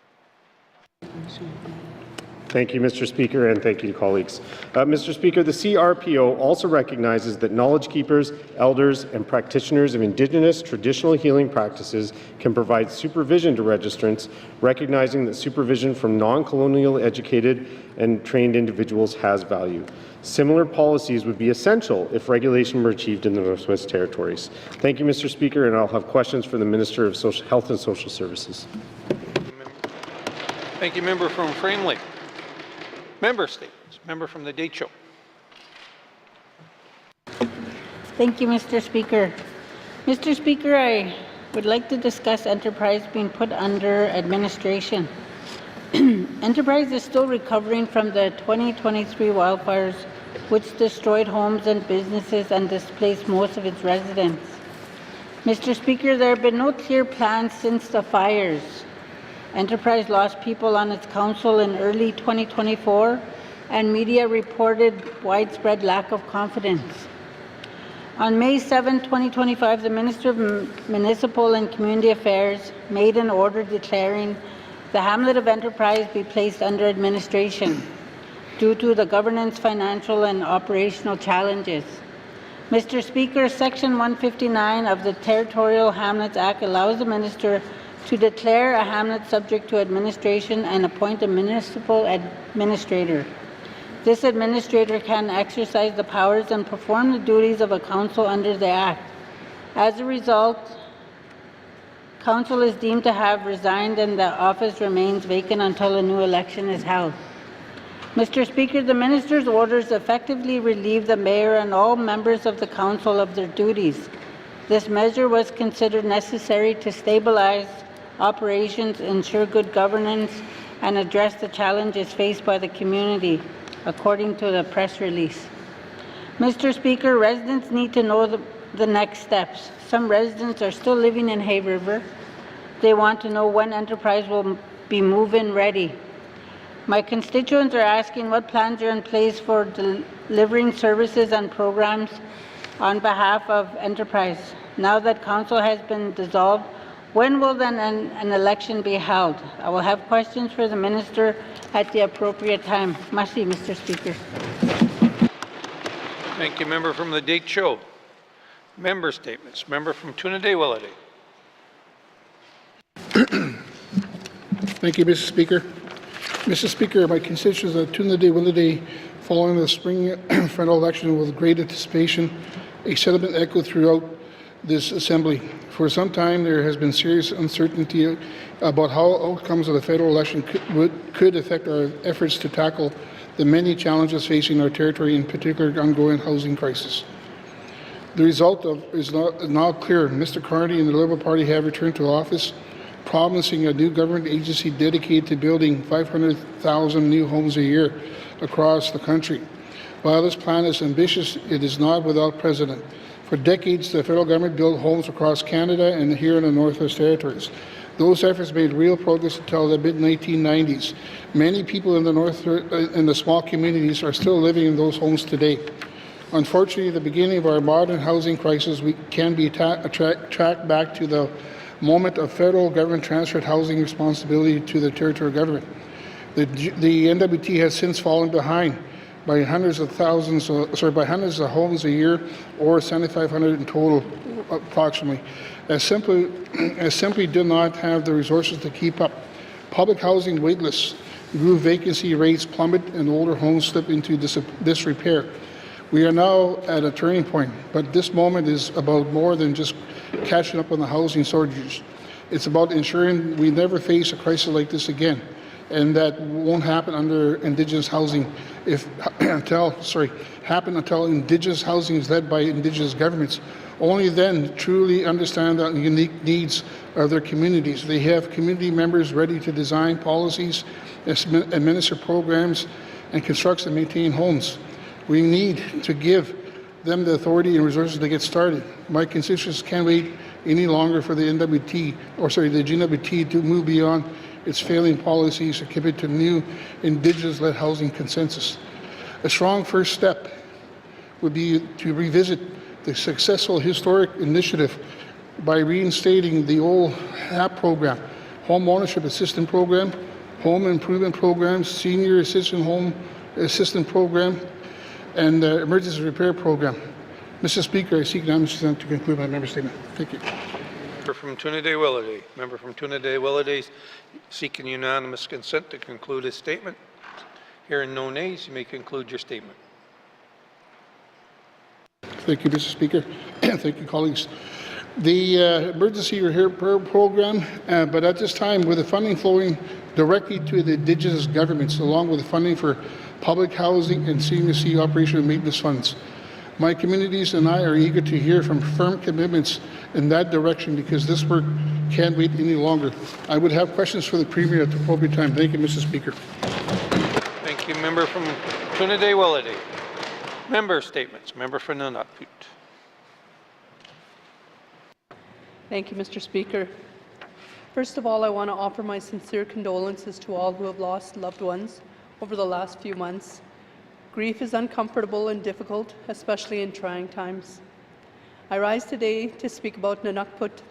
Thank you, Mr. Speaker, and thank you, colleagues. Mr. Speaker, the CRPO also recognizes that knowledge keepers, elders, and practitioners of Indigenous traditional healing practices can provide supervision to registrants, recognizing that supervision from non-colonial educated and trained individuals has value. Similar policies would be essential if regulation were achieved in the Northwest Territories. Thank you, Mr. Speaker, and I'll have questions for the Minister of Health and Social Services. Thank you, member from Frame Lake. Member statements. Member from the Decho. Thank you, Mr. Speaker. Mr. Speaker, I would like to discuss Enterprise being put under administration. Enterprise is still recovering from the 2023 wildfires, which destroyed homes and businesses and displaced most of its residents. Mr. Speaker, there have been no clear plans since the fires. Enterprise lost people on its council in early 2024, and media reported widespread lack of confidence. On May 7, 2025, the Minister of Municipal and Community Affairs made an order declaring the hamlet of Enterprise be placed under administration due to the governance, financial, and operational challenges. Mr. Speaker, Section 159 of the Territorial Hamlets Act allows the Minister to declare a hamlet subject to administration and appoint a municipal administrator. This administrator can exercise the powers and perform the duties of a council under the Act. As a result, council is deemed to have resigned and the office remains vacant until a new election is held. Mr. Speaker, the minister's orders effectively relieve the mayor and all members of the council of their duties. This measure was considered necessary to stabilize operations, ensure good governance, and address the challenges faced by the community, according to the press release. Mr. Speaker, residents need to know the next steps. Some residents are still living in Hay River. They want to know when Enterprise will be move-in ready. My constituents are asking what plans are in place for delivering services and programs on behalf of Enterprise. Now that council has been dissolved, when will then an election be held? I will have questions for the minister at the appropriate time. Merci, Mr. Speaker. Thank you. Member from the Date Show. Member statements. Member from Tuna-Day-Willowday. Thank you, Mr. Speaker. Mr. Speaker, my constituents of Tuna-Day-Willowday, following the spring federal election with great anticipation, a sentiment echoed throughout this assembly. For some time, there has been serious uncertainty about how outcomes of the federal election could affect our efforts to tackle the many challenges facing our territory, in particular ongoing housing crisis. The result is now clear. Mr. Carney and the Liberal Party have returned to office, promising a new government agency dedicated to building 500,000 new homes a year across the country. While this plan is ambitious, it is not without precedent. For decades, the federal government built homes across Canada and here in the Northwest Territories. Those efforts made real progress until the mid-1990s. Many people in the north, in the small communities, are still living in those homes today. Unfortunately, the beginning of our modern housing crisis can be tracked back to the moment of federal government transferred housing responsibility to the territorial government. The N.W.T has since fallen behind by hundreds of homes a year, or 7,500 in total, approximately, as simply do not have the resources to keep up. Public housing waitlists grew, vacancy rates plummet, and older homes slip into disrepair. We are now at a turning point, but this moment is about more than just catching up on the housing shortages. It's about ensuring we never face a crisis like this again, and that won't happen under Indigenous housing until Indigenous housing is led by Indigenous governments. Only then truly understand the unique needs of their communities. They have community members ready to design policies, administer programs, and construct and maintain homes. We need to give them the authority and resources to get started. My constituents can't wait any longer for the GNWT to move beyond its failing policies and commit to new Indigenous-led housing consensus. A strong first step would be to revisit the successful historic initiative by reinstating the old HAP program, Home Ownership Assistance Program, Home Improvement Programs, Senior Assistant Home Assistance Program, and Emergency Repair Program. Mr. Speaker, I seek unanimous consent to conclude my member statement. Thank you. Member from Tuna-Day-Willowday. Member from Tuna-Day-Willowday seeking unanimous consent to conclude his statement. Hearing no nays, you may conclude your statement. Thank you, Mr. Speaker. Thank you, colleagues. The Emergency Repair Program, but at this time, with the funding flowing directly to the Indigenous governments, along with the funding for public housing and CMC operation and maintenance funds. My communities and I are eager to hear from firm commitments in that direction because this work can't wait any longer. I would have questions for the Premier at the appropriate time. Thank you, Mr. Speaker. Thank you. Member from Trinidad-Willowdale. Member statements. Member from N.W.T. Thank you, Mr. Speaker. First of all, I want to offer my sincere condolences to all who have lost loved ones over the last few months. Grief is uncomfortable and difficult, especially in trying times. I rise today to speak about N.W.T,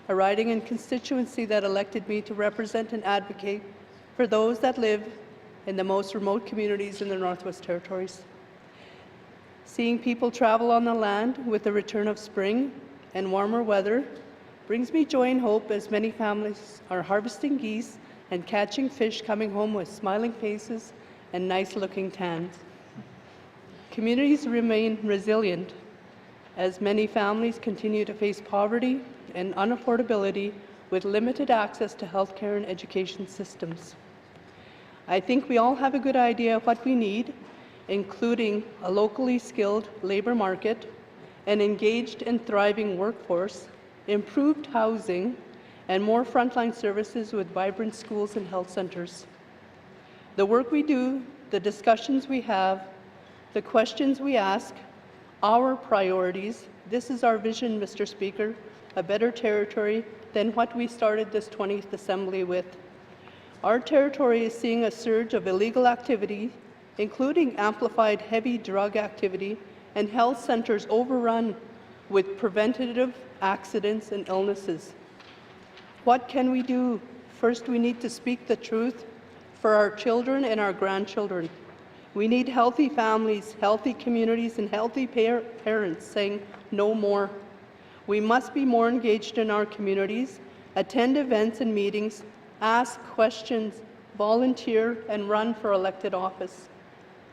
a riding and constituency that elected me to represent and advocate for those that live in the most remote communities in the Northwest Territories. Seeing people travel on the land with the return of spring and warmer weather brings me joy and hope as many families are harvesting geese and catching fish, coming home with smiling faces and nice-looking tans. Communities remain resilient as many families continue to face poverty and unaffordability with limited access to healthcare and education systems. I think we all have a good idea of what we need, including a locally skilled labor market, an engaged and thriving workforce, improved housing, and more frontline services with vibrant schools and health centers. The work we do, the discussions we have, the questions we ask, our priorities, this is our vision, Mr. Speaker, a better territory than what we started this 20th Assembly with. Our territory is seeing a surge of illegal activity, including amplified heavy drug activity, and health centers overrun with preventative accidents and illnesses. What can we do? First, we need to speak the truth for our children and our grandchildren. We need healthy families, healthy communities, and healthy parents saying no more. We must be more engaged in our communities, attend events and meetings, ask questions, volunteer, and run for elected office.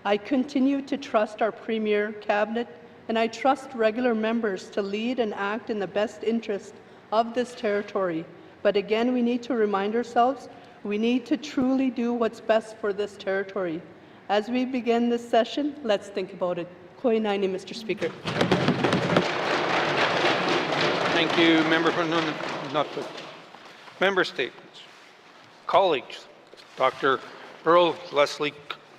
I continue to trust our Premier, Cabinet, and I trust regular members to lead and act in the best interest of this territory. But again, we need to remind ourselves, we need to truly do what's best for this territory. As we begin this session, let's think about it. Koe naini, Mr. Speaker. Thank you, Member from N.W.T. Member statements. Colleagues, Dr. Earl Leslie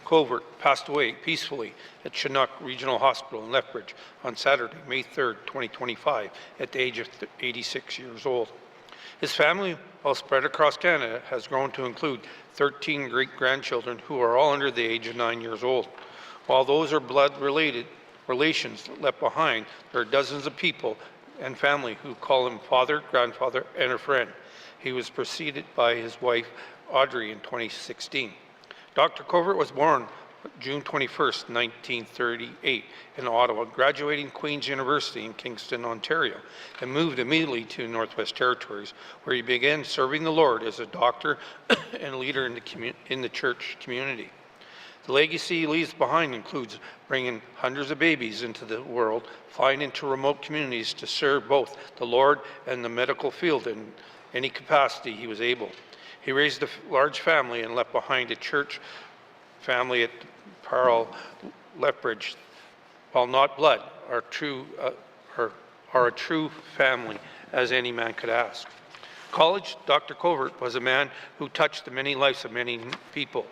Covert passed away peacefully at Chinook Regional Hospital in Lethbridge on Saturday, May 3rd, 2025, at the age of 86 years old. His family, while spread across Canada, has grown to include 13 great-grandchildren who are all under the age of 9 years old. While those are blood-related relations left behind, there are dozens of people and family who call him father, grandfather, and a friend. He was preceded by his wife, Audrey, in 2016. Dr. Covert was born June 21st, 1938 in Ottawa, graduating Queen's University in Kingston, Ontario, and moved immediately to Northwest Territories, where he began serving the Lord as a doctor and leader in the church community. The legacy he leaves behind includes bringing hundreds of babies into the world, flying into remote communities to serve both the Lord and the medical field in any capacity he was able. He raised a large family and left behind a church family at Parle, Lethbridge. While not blood, are a true family, as any man could ask. College, Dr. Covert was a man who touched the many lives of many people.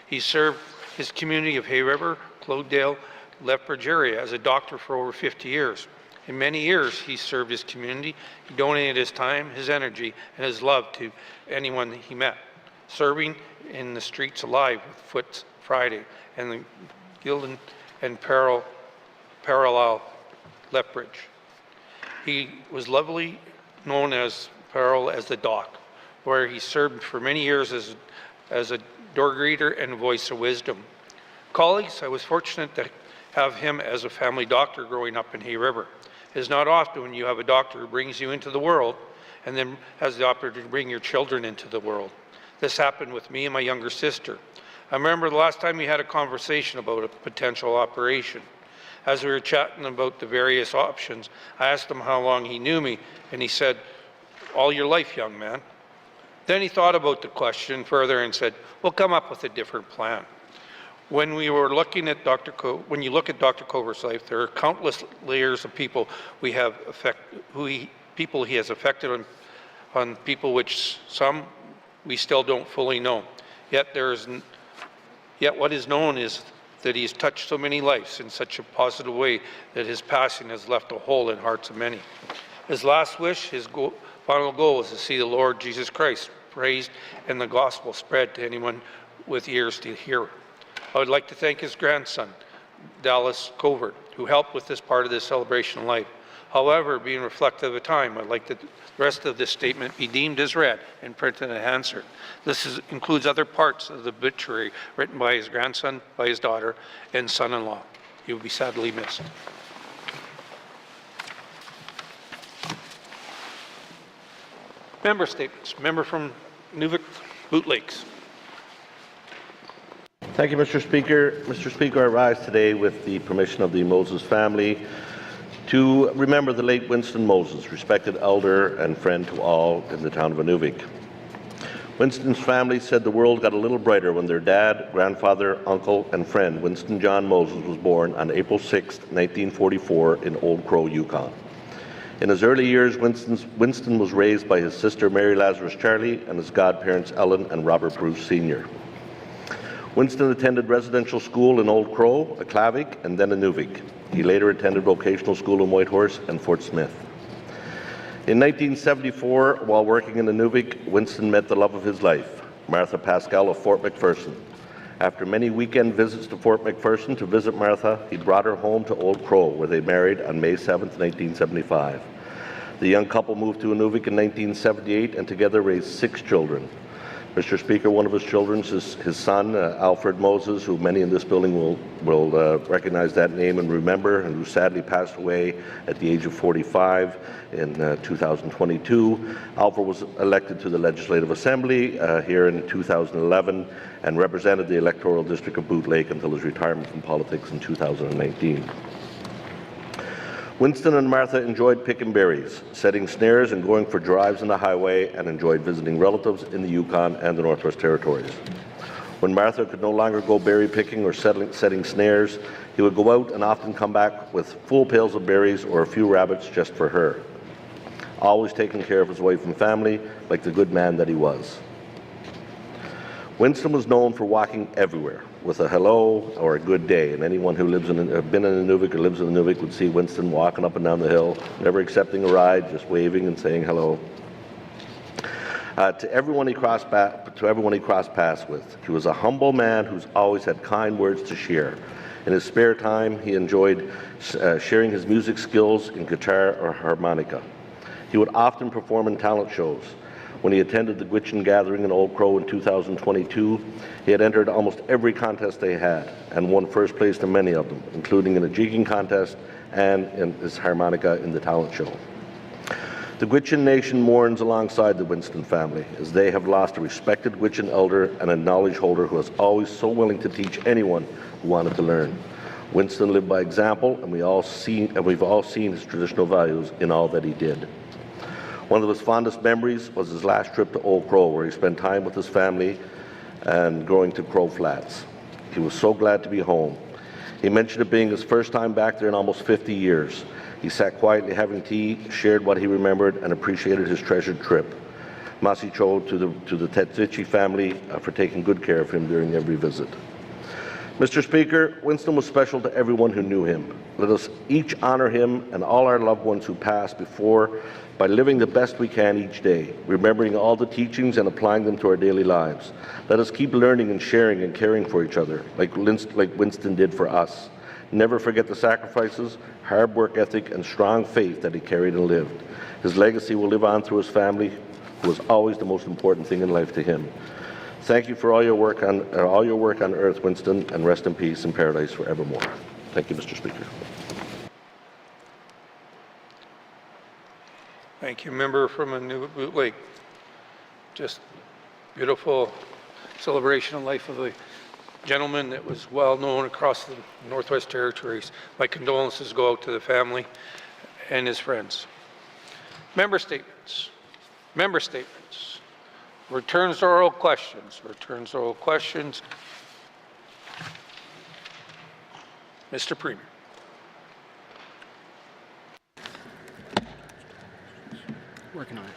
He served his community of Hay River, Clodedale, Lethbridge area as a doctor for over 50 years. In many years, he served his community. He donated his time, his energy, and his love to anyone that he met, serving in the streets alive with Foot Friday and the Gildan and Parallel Lethbridge. He was lovingly known as Parallel as the Doc, where he served for many years as a door greeter and voice of wisdom. Colleagues, I was fortunate to have him as a family doctor growing up in Hay River. It is not often when you have a doctor who brings you into the world and then has the opportunity to bring your children into the world. This happened with me and my younger sister. I remember the last time we had a conversation about a potential operation. As we were chatting about the various options, I asked him how long he knew me, and he said, "All your life, young man." Then he thought about the question further and said, "We'll come up with a different plan." When we were looking at when you look at Dr. Cover's life, there are countless layers of people we have people he has affected on people which some we still don't fully know. Yet what is known is that he's touched so many lives in such a positive way that his passing has left a hole in hearts of many. His last wish, his final goal is to see the Lord Jesus Christ praised and the gospel spread to anyone with ears to hear. I would like to thank his grandson, Dallas Covert, who helped with this part of this celebration of life. However, being reflective of time, I'd like the rest of this statement be deemed as read and printed and answered. This includes other parts of the obituary written by his grandson, by his daughter, and son-in-law. He will be sadly missed. Member statements. Member from Nunavut-Boot Lakes. Thank you, Mr. Speaker. Mr. Speaker, I rise today with the permission of the Moses family to remember the late Winston Moses, respected elder and friend to all in the town of Inuvik. Winston's family said the world got a little brighter when their dad, grandfather, uncle, and friend, Winston John Moses, was born on April 6, 1944 in Old Crow, Yukon. In his early years, Winston was raised by his sister Mary Lazarus Charlie and his godparents Ellen and Robert Bruce Sr. Winston attended residential school in Old Crow, Aklavik, and then Inuvik. He later attended vocational school in Whitehorse and Fort Smith. In 1974, while working in Inuvik, Winston met the love of his life, Martha Pascal of Fort McPherson. After many weekend visits to Fort McPherson to visit Martha, he brought her home to Old Crow, where they married on May 7, 1975. The young couple moved to Inuvik in 1978 and together raised 6 children. Mr. Speaker, one of his children is his son, Alfred Moses, who many in this building will recognize that name and remember, and who sadly passed away at the age of 45 in 2022. Alfred was elected to the Legislative Assembly here in 2011 and represented the electoral district of Boot Lake until his retirement from politics in 2019. Winston and Martha enjoyed picking berries, setting snares and going for drives on the highway, and enjoyed visiting relatives in the Yukon and the Northwest Territories. When Martha could no longer go berry picking or setting snares, he would go out and often come back with full pails of berries or a few rabbits just for her. Always taking care of his wife and family like the good man that he was. Winston was known for walking everywhere with a hello or a good day, and anyone who been in Inuvik or lives in Inuvik would see Winston walking up and down the hill, never accepting a ride, just waving and saying hello. To everyone he crossed paths with, he was a humble man who's always had kind words to share. In his spare time, he enjoyed sharing his music skills in guitar or harmonica. He would often perform in talent shows. When he attended the Gwich'in Gathering in Old Crow in 2022, he had entered almost every contest they had and won first place in many of them, including in a jigging contest and in his harmonica in the talent show. The Gwich'in Nation mourns alongside the Winston family, as they have lost a respected Gwich'in elder and a knowledge holder who was always so willing to teach anyone who wanted to learn. Winston lived by example, and we've all seen his traditional values in all that he did. One of his fondest memories was his last trip to Old Crow, where he spent time with his family and going to Crow Flats. He was so glad to be home. He mentioned it being his first time back there in almost 50 years. He sat quietly having tea, shared what he remembered, and appreciated his treasured trip. Masi Cho to the Tetvichi family for taking good care of him during every visit. Mr. Speaker, Winston was special to everyone who knew him. Let us each honor him and all our loved ones who passed before by living the best we can each day, remembering all the teachings and applying them to our daily lives. Let us keep learning and sharing and caring for each other, like Winston did for us. Never forget the sacrifices, hard work ethic, and strong faith that he carried and lived. His legacy will live on through his family, who was always the most important thing in life to him. Thank you for all your work on earth, Winston, and rest in peace in paradise forevermore. Thank you, Mr. Speaker. Thank you, member from Nunavut Lake. Just beautiful celebration of life of a gentleman that was well known across the Northwest Territories. My condolences go out to the family and his friends. Member statements. Member statements. Returns to oral questions. Returns to oral questions. Mr. Premier. Working on it.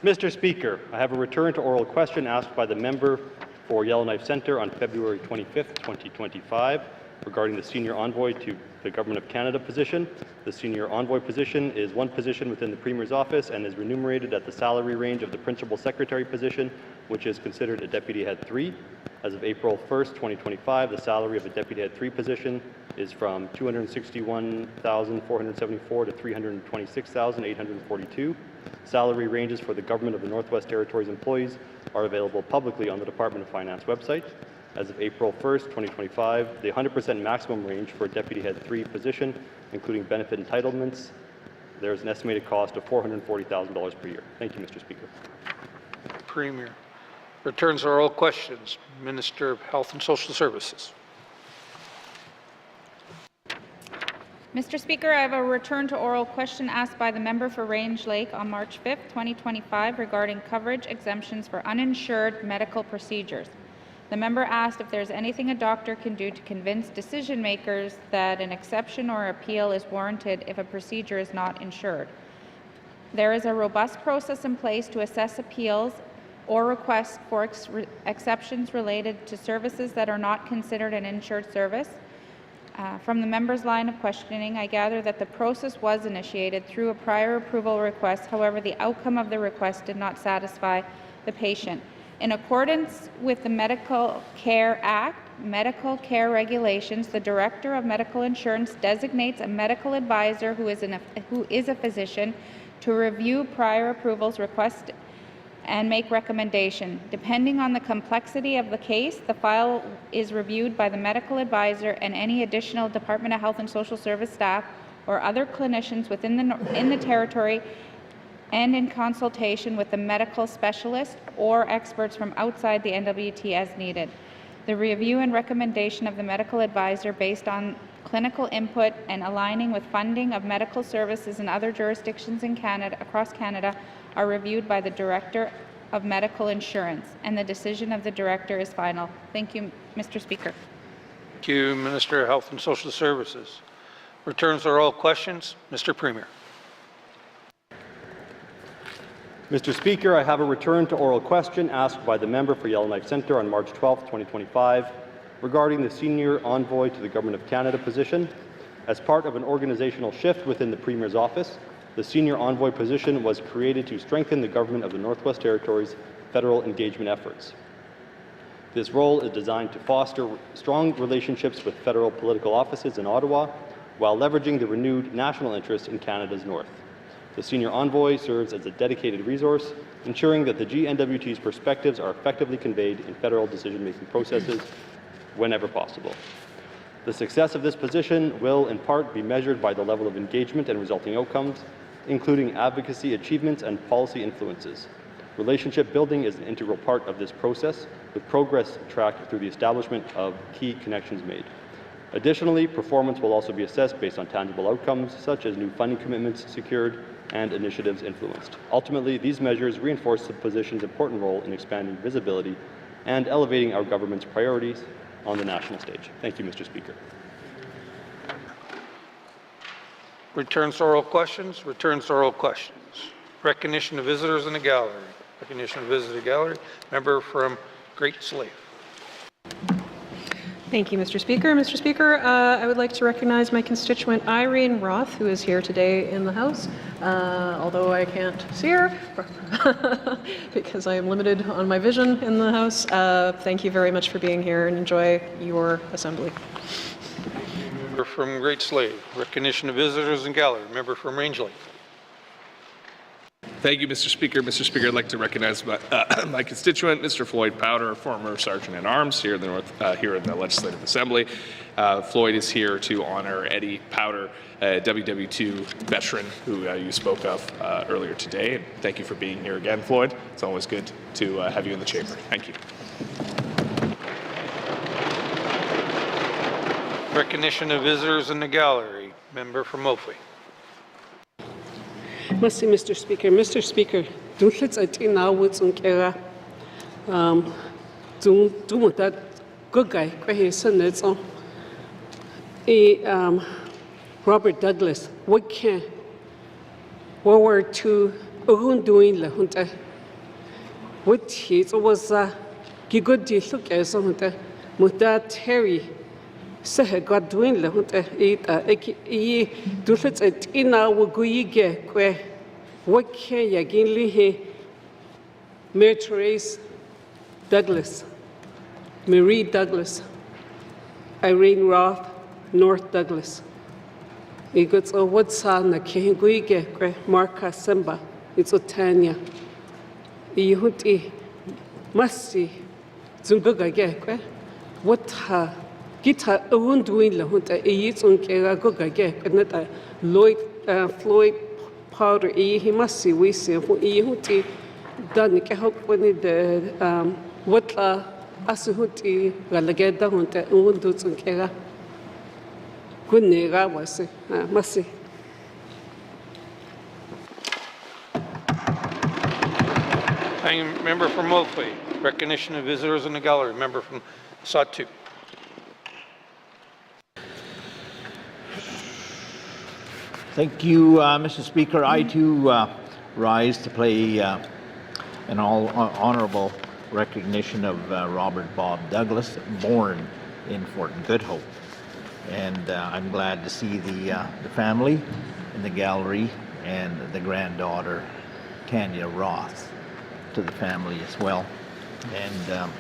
Mr. Speaker, I have a return to oral question asked by the member for Yellowknife Centre on February 25th, 2025, regarding the Senior Envoy to the Government of Canada position. The Senior Envoy position is one position within the Premier's office and is remunerated at the salary range of the Principal Secretary position, which is considered a Deputy Head 3. As of April 1st, 2025, the salary of a Deputy Head 3 position is from $261,474 to $326,842. Salary ranges for the Government of the Northwest Territories employees are available publicly on the Department of Finance website. As of April 1st, 2025, the 100% maximum range for a Deputy Head 3 position, including benefit entitlements, there is an estimated cost of $440,000 per year. Thank you, Mr. Speaker. Premier. Returns are all questions. Minister of Health and Social Services. Mr. Speaker, I have a return to oral question asked by the member for Range Lake on March 5th, 2025, regarding coverage exemptions for uninsured medical procedures. The member asked if there's anything a doctor can do to convince decision makers that an exception or appeal is warranted if a procedure is not insured. There is a robust process in place to assess appeals or requests for exceptions related to services that are not considered an insured service. From the member's line of questioning, I gather that the process was initiated through a prior approval request. However, the outcome of the request did not satisfy the patient. In accordance with the Medical Care Act, medical care regulations, the Director of Medical Insurance designates a medical advisor who is a physician to review prior approvals request and make recommendation. Depending on the complexity of the case, the file is reviewed by the medical advisor and any additional Department of Health and Social Service staff or other clinicians within the territory, and in consultation with the medical specialist or experts from outside the N.W.T. as needed. The review and recommendation of the medical advisor based on clinical input and aligning with funding of medical services in other jurisdictions in Canada, across Canada, are reviewed by the Director of Medical Insurance, and the decision of the Director is final. Thank you, Mr. Speaker. Thank you, Minister of Health and Social Services. Returns are all questions. Mr. Premier. Mr. Speaker, I have a return to oral question asked by the member for Yellowknife Centre on March 12, 2025, regarding the Senior Envoy to the Government of Canada position. As part of an organizational shift within the Premier's office, the Senior Envoy position was created to strengthen the Government of the Northwest Territories' federal engagement efforts. This role is designed to foster strong relationships with federal political offices in Ottawa while leveraging the renewed national interest in Canada's North. The Senior Envoy serves as a dedicated resource, ensuring that the N.W.T's perspectives are effectively conveyed in federal decision-making processes whenever possible. The success of this position will, in part, be measured by the level of engagement and resulting outcomes, including advocacy achievements and policy influences. Relationship building is an integral part of this process, with progress tracked through the establishment of key connections made. Additionally, performance will also be assessed based on tangible outcomes, such as new funding commitments secured and initiatives influenced. Ultimately, these measures reinforce the position's important role in expanding visibility and elevating our government's priorities on the national stage. Thank you, Mr. Speaker. Returns to oral questions. Returns to oral questions. Recognition of visitors in the gallery. Recognition of visitors in the gallery. Member from Great Slave. Thank you, Mr. Speaker. Mr. Speaker, I would like to recognize my constituent Irene Roth, who is here today in the House, although I can't see her because I am limited on my vision in the House. Thank you very much for being here and enjoy your assembly. Member from Great Slave. Recognition of visitors in gallery. Member from Range Lake. Thank you, Mr. Speaker. Mr. Speaker, I'd like to recognize my constituent, Mr. Floyd Powder, former Sergeant-at-Arms here in the Legislative Assembly. Floyd is here to honor Eddie Powder, a W.W.T. veteran who you spoke of earlier today. And thank you for being here again, Floyd. It's always good to have you in the chamber. Thank you. Recognition of visitors in the gallery. Member from Monfwi. Merci, Mr. Speaker. Mr. Speaker, Dunhlitz at in our woods on Kera. Do that good guy, Quahason, it's on. Robert Douglas, what can World War II, doing La Hunter? What he was a good deal look as on the Mutta Terry. Say, God doing La Hunter, do it at in our Guige, where what can Yaginli Mary Therese Douglas, Marie Douglas, Irene Roth, North Douglas. It's a what's on the King Guige, Marka Simba, it's a Tanya. Ihuti Masti Zunguga, what her guitar own doing La Hunta, eats on Kera Guga, and not a Lloyd Floyd powder, he must see we see for Ihuti done help when it what Asuhuti Galageda Hunta, own dudes on Kera. Good nega was it, must see. Member from Monfwi, recognition of visitors in the gallery. Member from Sawtooth. Thank you, Mr. Speaker. I too rise to play an honorable recognition of Robert Bob Douglas, born in Fort Good Hope. And I'm glad to see the family in the gallery and the granddaughter, Tanya Roth, to the family as well. And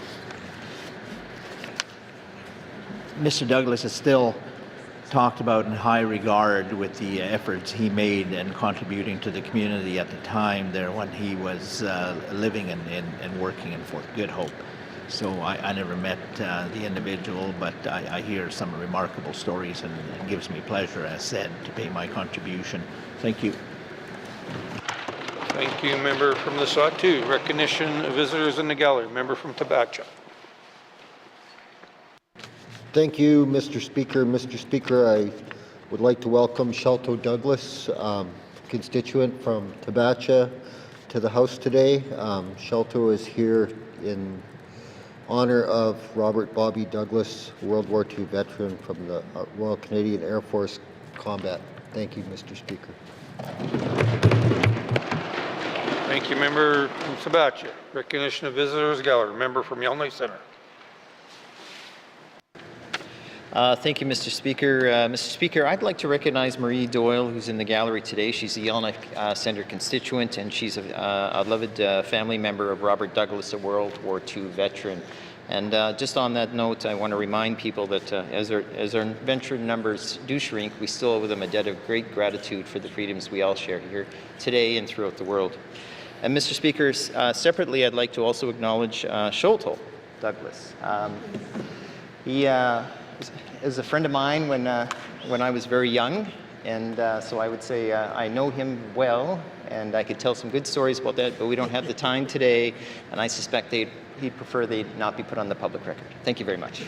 Mr. Douglas is still talked about in high regard with the efforts he made and contributing to the community at the time there when he was living and working in Fort Good Hope. So I never met the individual, but I hear some remarkable stories, and it gives me pleasure, as said, to pay my contribution. Thank you. Thank you, member from the Sawtooth. Recognition of visitors in the gallery. Member from Tabacha. Thank you, Mr. Speaker. Mr. Speaker, I would like to welcome Shelto Douglas, constituent from Tabacha, to the House today. Shelto is here in honor of Robert Bobby Douglas, World War II veteran from the Royal Canadian Air Force combat. Thank you, Mr. Speaker. Thank you, member from Tabacha. Recognition of visitors gallery. Member from Yellowknife Centre. Thank you, Mr. Speaker. Mr. Speaker, I'd like to recognize Marie Doyle, who's in the gallery today. She's a Yellowknife Centre constituent, and she's a beloved family member of Robert Douglas, a World War II veteran. And just on that note, I want to remind people that as our venture numbers do shrink, we still owe them a debt of great gratitude for the freedoms we all share here today and throughout the world. And Mr. Speaker, separately, I'd like to also acknowledge Shelto Douglas. He is a friend of mine when I was very young, and so I would say I know him well, and I could tell some good stories about that, but we don't have the time today, and I suspect he'd prefer they not be put on the public record. Thank you very much.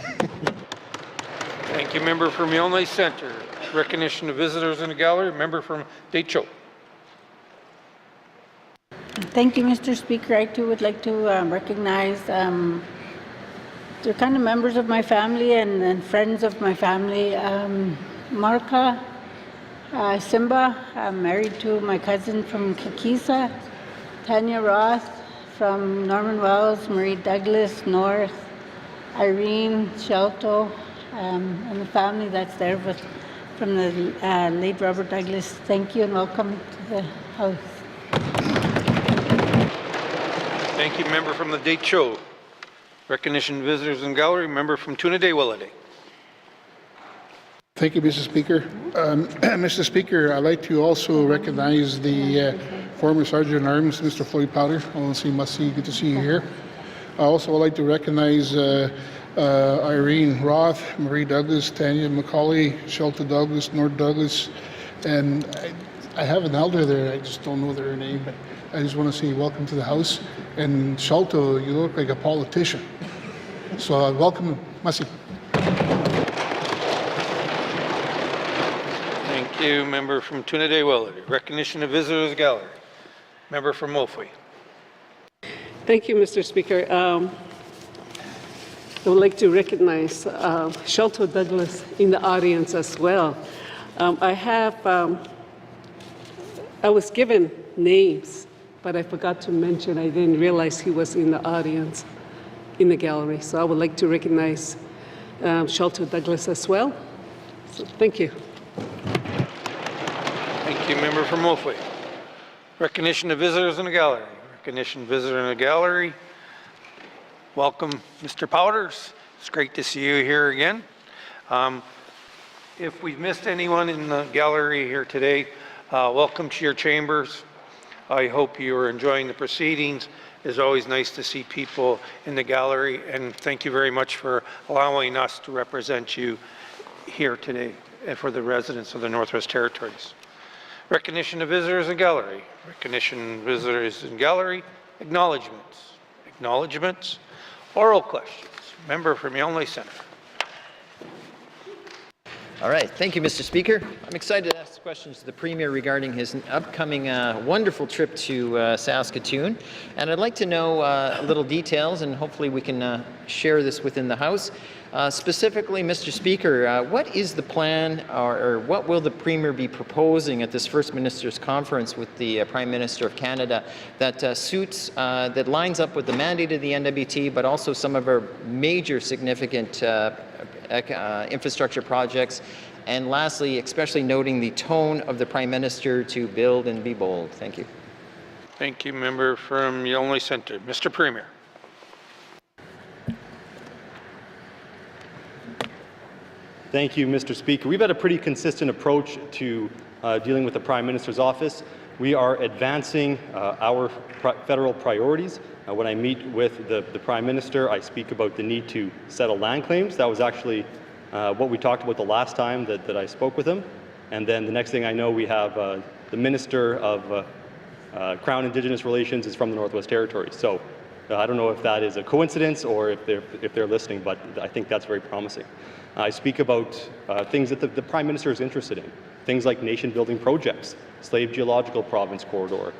Thank you, member from Yellowknife Centre. Recognition of visitors in the gallery. Member from Decho. Thank you, Mr. Speaker. I too would like to recognize they're kind of members of my family and friends of my family. Marka Simba, I'm married to my cousin from Kikisa. Tanya Roth from Norman Wells, Marie Douglas, North, Irene Shelto, and the family that's there from the late Robert Douglas. Thank you and welcome to the House. Thank you, member from the Decho. Recognition of visitors in gallery. Member from Tuna-Day-Willowknife. Thank you, Mr. Speaker. Mr. Speaker, I'd like to also recognize the former Sergeant at Arms, Mr. Floyd Powder. Good to see you here. I also would like to recognize Irene Roth, Marie Douglas, Tanya McCauley, Shelton Douglas, North Douglas, and I have an elder there. I just don't know their name, but I just want to say welcome to the House. And Shelto, you look like a politician. So welcome, Masi. Thank you, member from Tuna-Day-Willowknife. Recognition of visitors gallery. Member from Monfwi. Thank you, Mr. Speaker. I would like to recognize Shelto Douglas in the audience as well. I was given names, but I forgot to mention, I didn't realize he was in the audience, in the gallery. So I would like to recognize Shelto Douglas as well. So thank you. Thank you, member from Monfwi. Recognition of visitors in the gallery. Recognition visitor in the gallery. Welcome, Mr. Powders. It's great to see you here again. If we've missed anyone in the gallery here today, welcome to your chambers. I hope you are enjoying the proceedings. It's always nice to see people in the gallery, and thank you very much for allowing us to represent you here today and for the residents of the Northwest Territories. Recognition of visitors in gallery. Recognition of visitors in gallery. Acknowledgements. Acknowledgements. Oral questions. Member from Yonley Centre. All right. Thank you, Mr. Speaker. I'm excited to ask questions to the Premier regarding his upcoming wonderful trip to Saskatoon. And I'd like to know little details, and hopefully we can share this within the House. Specifically, Mr. Speaker, what is the plan, or what will the Premier be proposing at this First Ministers' Conference with the Prime Minister of Canada that that lines up with the mandate of the N.W.T, but also some of our major significant infrastructure projects? And lastly, especially noting the tone of the Prime Minister to build and be bold. Thank you. Thank you, member from Yonley Centre. Mr. Premier. Thank you, Mr. Speaker. We've had a pretty consistent approach to dealing with the Prime Minister's office. We are advancing our federal priorities. When I meet with the Prime Minister, I speak about the need to settle land claims. That was actually what we talked about the last time that I spoke with him. And then the next thing I know, we have the Minister of Crown Indigenous Relations is from the Northwest Territories. So I don't know if that is a coincidence or if they're listening, but I think that's very promising. I speak about things that the Prime Minister is interested in, things like nation-building projects, Slave Geological Province Corridor,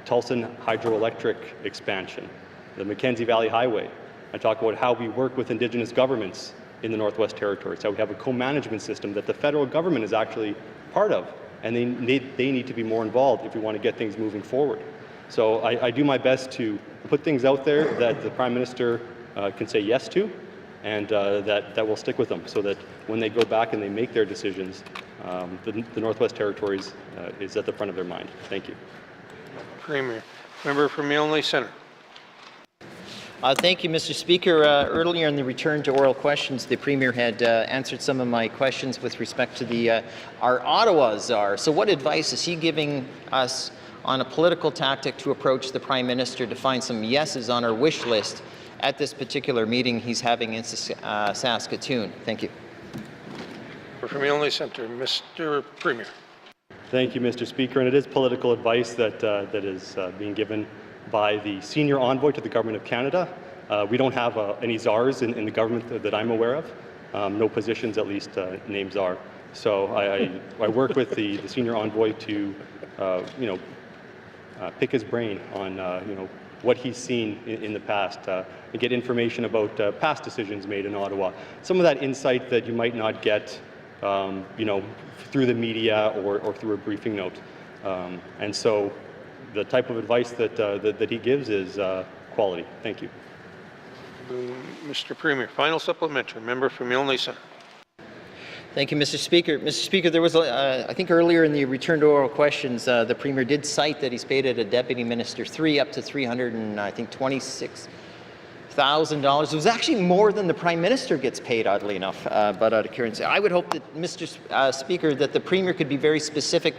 Tulsan Hydroelectric expansion, the Mackenzie Valley Highway. I talk about how we work with Indigenous governments in the Northwest Territories, how we have a co-management system that the federal government is actually part of, and they need to be more involved if we want to get things moving forward. So I do my best to put things out there that the Prime Minister can say yes to, and that will stick with them, so that when they go back and they make their decisions, the Northwest Territories is at the front of their mind. Thank you. Premier. Member from Yonley Centre. Thank you, Mr. Speaker. Earlier in the return to oral questions, the Premier had answered some of my questions with respect to our Ottawa czar. So what advice is he giving us on a political tactic to approach the Prime Minister to find some yeses on our wish list at this particular meeting he's having in Saskatoon? Thank you. From Yonley Centre, Mr. Premier. Thank you, Mr. Speaker. And it is political advice that is being given by the senior envoy to the Government of Canada. We don't have any czars in the government that I'm aware of. No positions, at least, named czar. So I work with the senior envoy to, pick his brain on, what he's seen in the past, and get information about past decisions made in Ottawa. Some of that insight that you might not get, through the media or through a briefing note. And so the type of advice that he gives is quality. Thank you. Mr. Premier, final supplementary. Member from Yonley Centre. Thank you, Mr. Speaker. Mr. Speaker, there was, I think earlier in the return to oral questions, the Premier did cite that he's paid at a Deputy Minister up to $326,000. It was actually more than the Prime Minister gets paid, oddly enough, but out of curiosity. I would hope that, Mr. Speaker, that the Premier could be very specific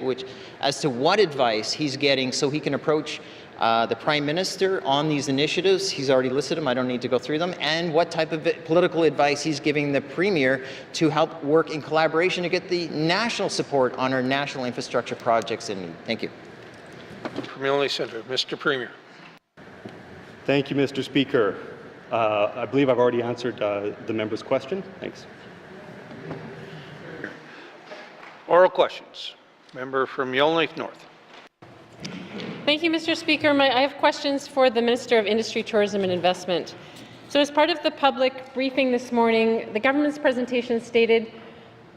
as to what advice he's getting so he can approach the Prime Minister on these initiatives. He's already listed them. I don't need to go through them. And what type of political advice he's giving the Premier to help work in collaboration to get the national support on our national infrastructure projects in need. Thank you. From Yonley Centre, Mr. Premier. Thank you, Mr. Speaker. I believe I've already answered the member's question. Thanks. Oral questions. Member from Yellowknife North. Thank you, Mr. Speaker. I have questions for the Minister of Industry, Tourism and Investment. So as part of the public briefing this morning, the government's presentation stated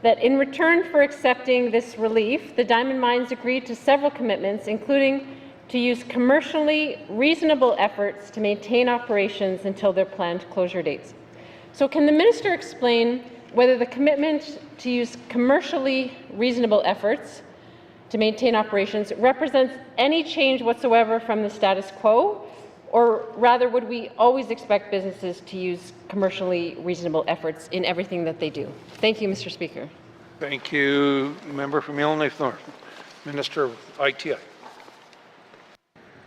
that in return for accepting this relief, the diamond mines agreed to several commitments, including to use commercially reasonable efforts to maintain operations until their planned closure dates. So can the minister explain whether the commitment to use commercially reasonable efforts to maintain operations represents any change whatsoever from the status quo, or rather would we always expect businesses to use commercially reasonable efforts in everything that they do? Thank you, Mr. Speaker. Thank you. Member from Yellowknife North, Minister of ITI.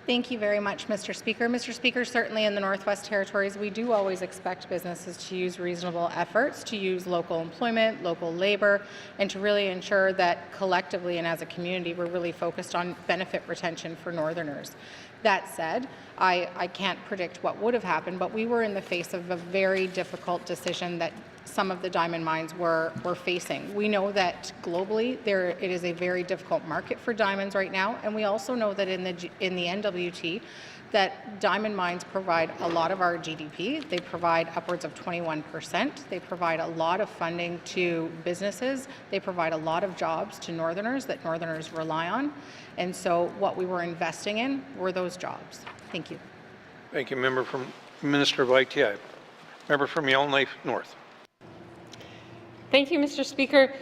Thank you very much, Mr. Speaker. Mr. Speaker, certainly in the Northwest Territories, we do always expect businesses to use reasonable efforts, to use local employment, local labor, and to really ensure that collectively and as a community, we're really focused on benefit retention for Northerners. That said, I can't predict what would have happened, but we were in the face of a very difficult decision that some of the diamond mines were facing. We know that globally it is a very difficult market for diamonds right now, and we also know that in the N.W.T. that diamond mines provide a lot of our GDP. They provide upwards of 21%. They provide a lot of funding to businesses. They provide a lot of jobs to Northerners that Northerners rely on. And so what we were investing in were those jobs. Thank you. Thank you, Member from Minister of ITI. Member from Yellowknife North. Thank you, Mr. Speaker.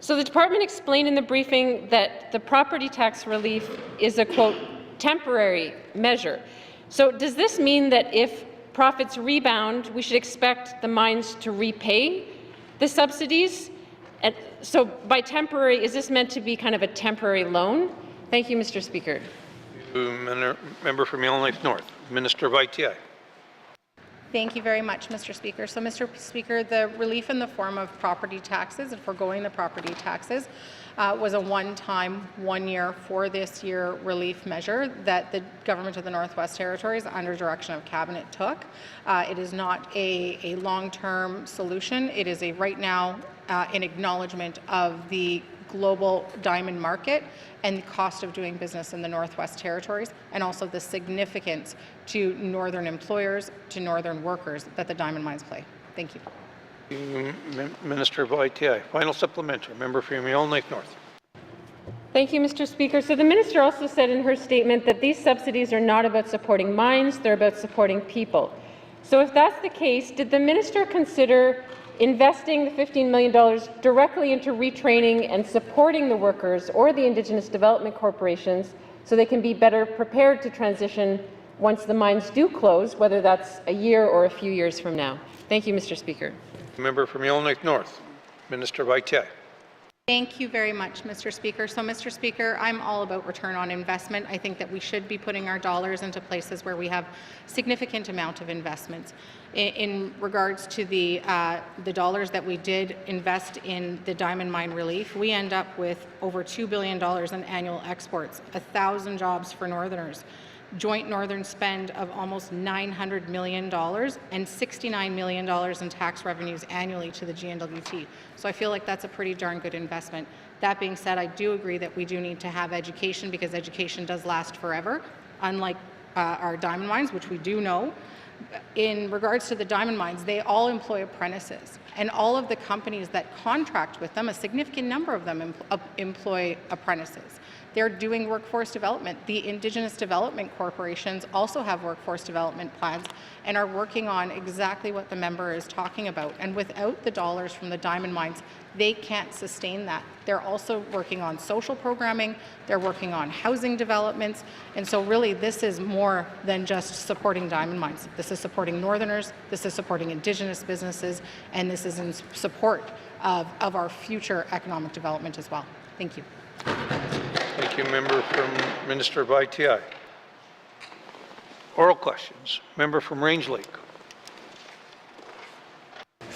So the department explained in the briefing that the property tax relief is a, quote, temporary measure. So does this mean that if profits rebound, we should expect the mines to repay the subsidies? And so by temporary, is this meant to be kind of a temporary loan? Thank you, Mr. Speaker. Member from Yellowknife North, Minister of ITI. Thank you very much, Mr. Speaker. So, Mr. Speaker, the relief in the form of property taxes and foregoing the property taxes was a one-time, one-year for this year relief measure that the Government of the Northwest Territories, under direction of Cabinet, took. It is not a long-term solution. It is a right now an acknowledgement of the global diamond market and the cost of doing business in the Northwest Territories, and also the significance to Northern employers, to Northern workers that the diamond mines play. Thank you. Minister of ITI. Final supplementary. Member from Yellowknife North. Thank you, Mr. Speaker. So the minister also said in her statement that these subsidies are not about supporting mines, they're about supporting people. So if that's the case, did the minister consider investing the $15 million directly into retraining and supporting the workers or the Indigenous development corporations so they can be better prepared to transition once the mines do close, whether that's a year or a few years from now? Thank you, Mr. Speaker. Member from Yellowknife North, Minister of ITI. Thank you very much, Mr. Speaker. So, Mr. Speaker, I'm all about return on investment. I think that we should be putting our dollars into places where we have significant amount of investments. In regards to the dollars that we did invest in the diamond mine relief, we end up with over $2 billion in annual exports, 1,000 jobs for Northerners, joint Northern spend of almost $900 million and $69 million in tax revenues annually to the N.W.T. So I feel like that's a pretty darn good investment. That being said, I do agree that we do need to have education, because education does last forever, unlike our diamond mines, which we do know. In regards to the diamond mines, they all employ apprentices, and all of the companies that contract with them, a significant number of them employ apprentices. They're doing workforce development. The Indigenous development corporations also have workforce development plans and are working on exactly what the member is talking about. And without the dollars from the diamond mines, they can't sustain that. They're also working on social programming, they're working on housing developments, and so really this is more than just supporting diamond mines. This is supporting Northerners, this is supporting Indigenous businesses, and this is in support of our future economic development as well. Thank you. Thank you, Member from Minister of ITI. Oral questions. Member from Range Lake.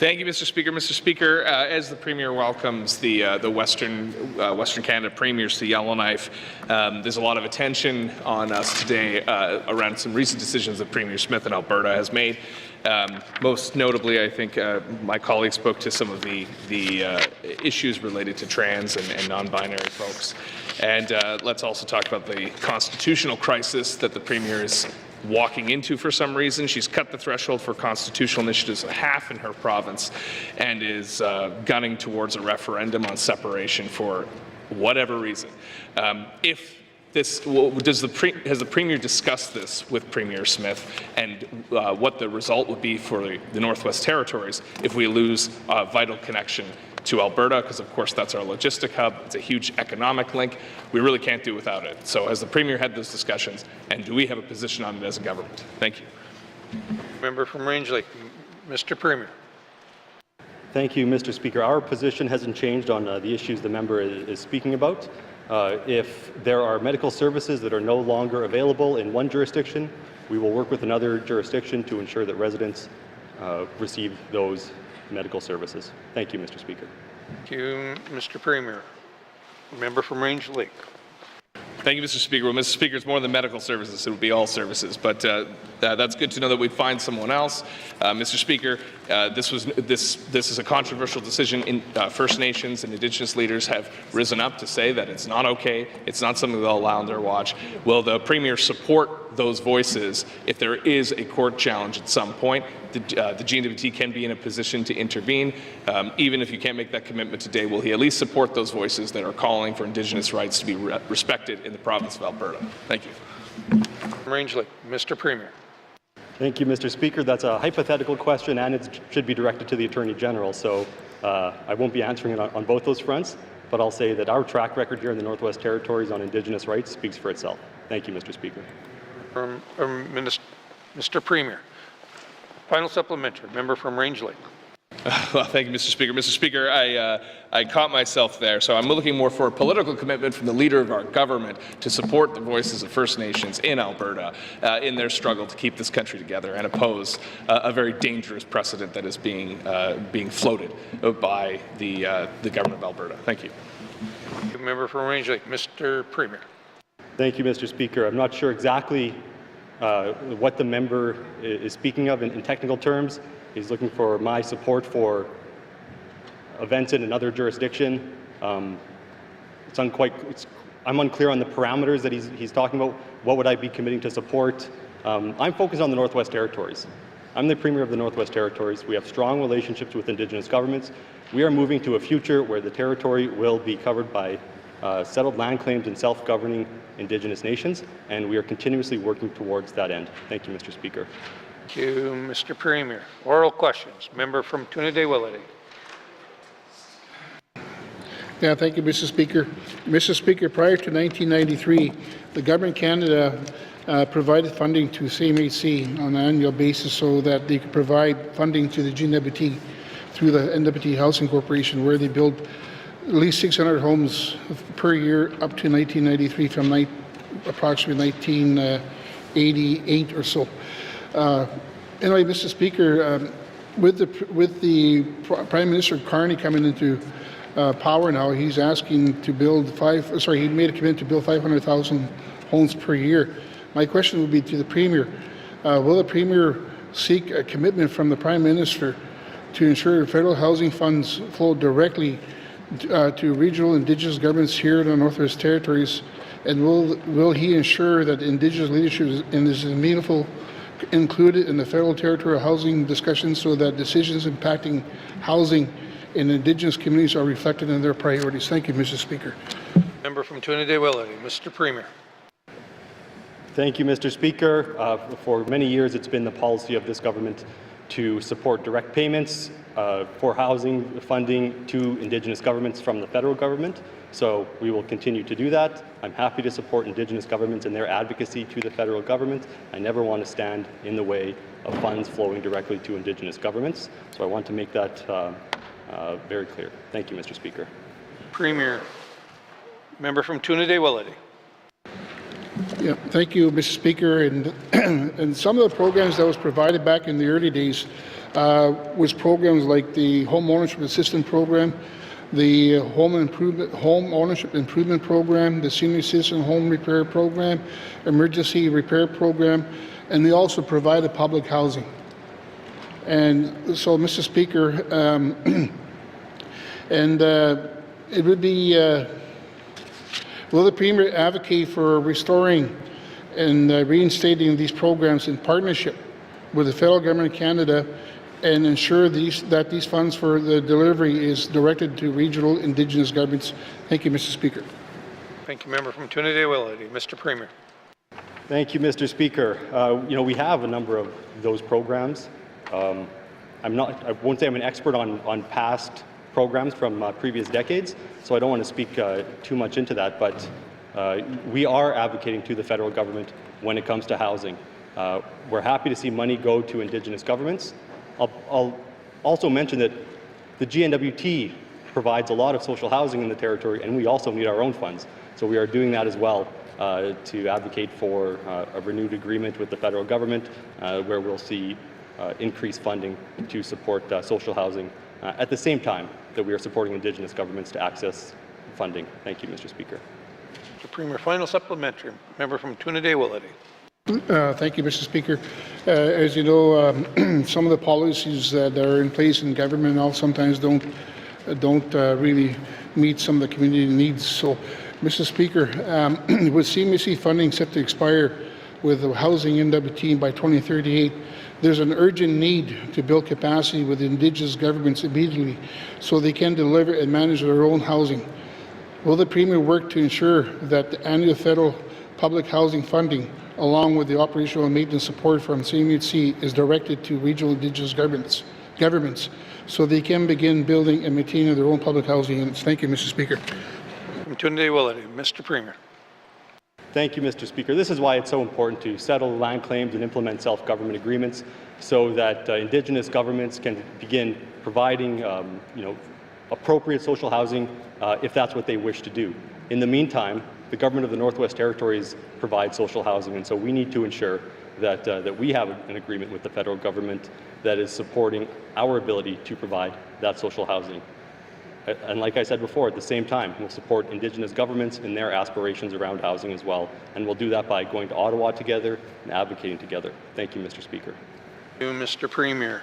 Thank you, Mr. Speaker. Mr. Speaker, as the Premier welcomes the Western Canada Premiers to Yellowknife, there's a lot of attention on us today around some recent decisions that Premier Smith in Alberta has made. Most notably, I think my colleague spoke to some of the issues related to trans and non-binary folks. And let's also talk about the constitutional crisis that the Premier is walking into for some reason. She's cut the threshold for constitutional initiatives a half in her province and is gunning towards a referendum on separation for whatever reason. Has the Premier discussed this with Premier Smith and what the result would be for the Northwest Territories if we lose a vital connection to Alberta, because of course that's our logistic hub. It's a huge economic link. We really can't do without it. So has the Premier had those discussions, and do we have a position on it as a government? Thank you. Member from Range Lake, Mr. Premier. Thank you, Mr. Speaker. Our position hasn't changed on the issues the member is speaking about. If there are medical services that are no longer available in one jurisdiction, we will work with another jurisdiction to ensure that residents receive those medical services. Thank you, Mr. Speaker. Thank you, Mr. Premier. Member from Range Lake. Thank you, Mr. Speaker. Well, Mr. Speaker, it's more than medical services. It would be all services, but that's good to know that we'd find someone else. Mr. Speaker, this is a controversial decision. First Nations and Indigenous leaders have risen up to say that it's not okay. It's not something they'll allow on their watch. Will the Premier support those voices if there is a court challenge at some point? The N.W.T can be in a position to intervene. Even if you can't make that commitment today, will he at least support those voices that are calling for Indigenous rights to be respected in the province of Alberta? Thank you. Range Lake, Mr. Premier. Thank you, Mr. Speaker. That's a hypothetical question, and it should be directed to the Attorney General. So I won't be answering it on both those fronts, but I'll say that our track record here in the Northwest Territories on Indigenous rights speaks for itself. Thank you, Mr. Speaker. Mr. Premier. Final supplementary. Member from Range Lake. Well, thank you, Mr. Speaker. Mr. Speaker, I caught myself there. So I'm looking more for a political commitment from the leader of our government to support the voices of First Nations in Alberta in their struggle to keep this country together and oppose a very dangerous precedent that is being floated by the government of Alberta. Thank you. Member from Range Lake, Mr. Premier. Thank you, Mr. Speaker. I'm not sure exactly what the member is speaking of in technical terms. He's looking for my support for events in another jurisdiction. I'm unclear on the parameters that he's talking about. What would I be committing to support? I'm focused on the Northwest Territories. I'm the Premier of the Northwest Territories. We have strong relationships with Indigenous governments. We are moving to a future where the territory will be covered by settled land claims and self-governing Indigenous nations, and we are continuously working towards that end. Thank you, Mr. Speaker. Thank you, Mr. Premier. Oral questions. Member from Trinidad-Willity. Yeah, thank you, Mr. Speaker. Mr. Speaker, prior to 1993, the Government of Canada provided funding to CMHC on an annual basis so that they could provide funding to the N.W.T through the N.W.T Housing Corporation, where they built at least 600 homes per year up to 1993 from approximately 1988 or so. Anyway, Mr. Speaker, with the Prime Minister Carney coming into power now, he's asking to build he made a commitment to build 500,000 homes per year. My question would be to the Premier, will the Premier seek a commitment from the Prime Minister to ensure federal housing funds flow directly to regional Indigenous governments here in the Northwest Territories, and will he ensure that Indigenous leadership is meaningful included in the federal territorial housing discussions so that decisions impacting housing in Indigenous communities are reflected in their priorities? Thank you, Mr. Speaker. Member from Trinidad-Willity, Mr. Premier. Thank you, Mr. Speaker. For many years, it's been the policy of this government to support direct payments for housing funding to Indigenous governments from the federal government. So we will continue to do that. I'm happy to support Indigenous governments in their advocacy to the federal government. I never want to stand in the way of funds flowing directly to Indigenous governments. So I want to make that very clear. Thank you, Mr. Speaker. Premier. Member from Trinidad-Willity. Yeah, Yeah, thank you, Mr. Speaker. And, and some of the programs that was provided back in the early days was programs like the Home Ownership Assistance Program, the Home Ownership Improvement Program, the Senior Citizen Home Repair Program, Emergency Repair Program, and they also provided public housing. And so, Mr. Speaker, it would be, will the Premier advocate for restoring and reinstating these programs in partnership with the federal government of Canada and ensure that these funds for the delivery is directed to regional Indigenous governments? Thank you, Mr. Speaker. Thank you, member from Trinity-Willity. Mr. Premier. Thank you, Mr. Speaker. We have a number of those programs. I won't say I'm an expert on past programs from previous decades, so I don't want to speak too much into that, but we are advocating to the federal government when it comes to housing. We're happy to see money go to Indigenous governments. I'll also mention that the N.W.T provides a lot of social housing in the territory, and we also need our own funds. So we are doing that as well to advocate for a renewed agreement with the federal government where we'll see increased funding to support social housing at the same time that we are supporting Indigenous governments to access funding. Thank you, Mr. Speaker. Mr. Premier, final supplementary. Member from Trinity-Willity. Thank you, Mr. Speaker. As you know, some of the policies that are in place in government now sometimes don't really meet some of the community needs. So, Mr. Speaker, with CMHC funding set to expire with the housing N.W.T by 2038, there's an urgent need to build capacity with Indigenous governments immediately so they can deliver and manage their own housing. Will the Premier work to ensure that the annual federal public housing funding, along with the operational and maintenance support from CMHC, is directed to regional Indigenous governments so they can begin building and maintaining their own public housing units? Thank you, Mr. Speaker. From Trinity-Willity. Mr. Premier. Thank you, Mr. Speaker. This is why it's so important to settle land claims and implement self-government agreements so that Indigenous governments can begin providing appropriate social housing if that's what they wish to do. In the meantime, the government of the Northwest Territories provides social housing, and so we need to ensure that we have an agreement with the federal government that is supporting our ability to provide that social housing. And like I said before, at the same time, we'll support Indigenous governments in their aspirations around housing as well, and we'll do that by going to Ottawa together and advocating together. Thank you, Mr. Speaker. Thank you, Mr. Premier.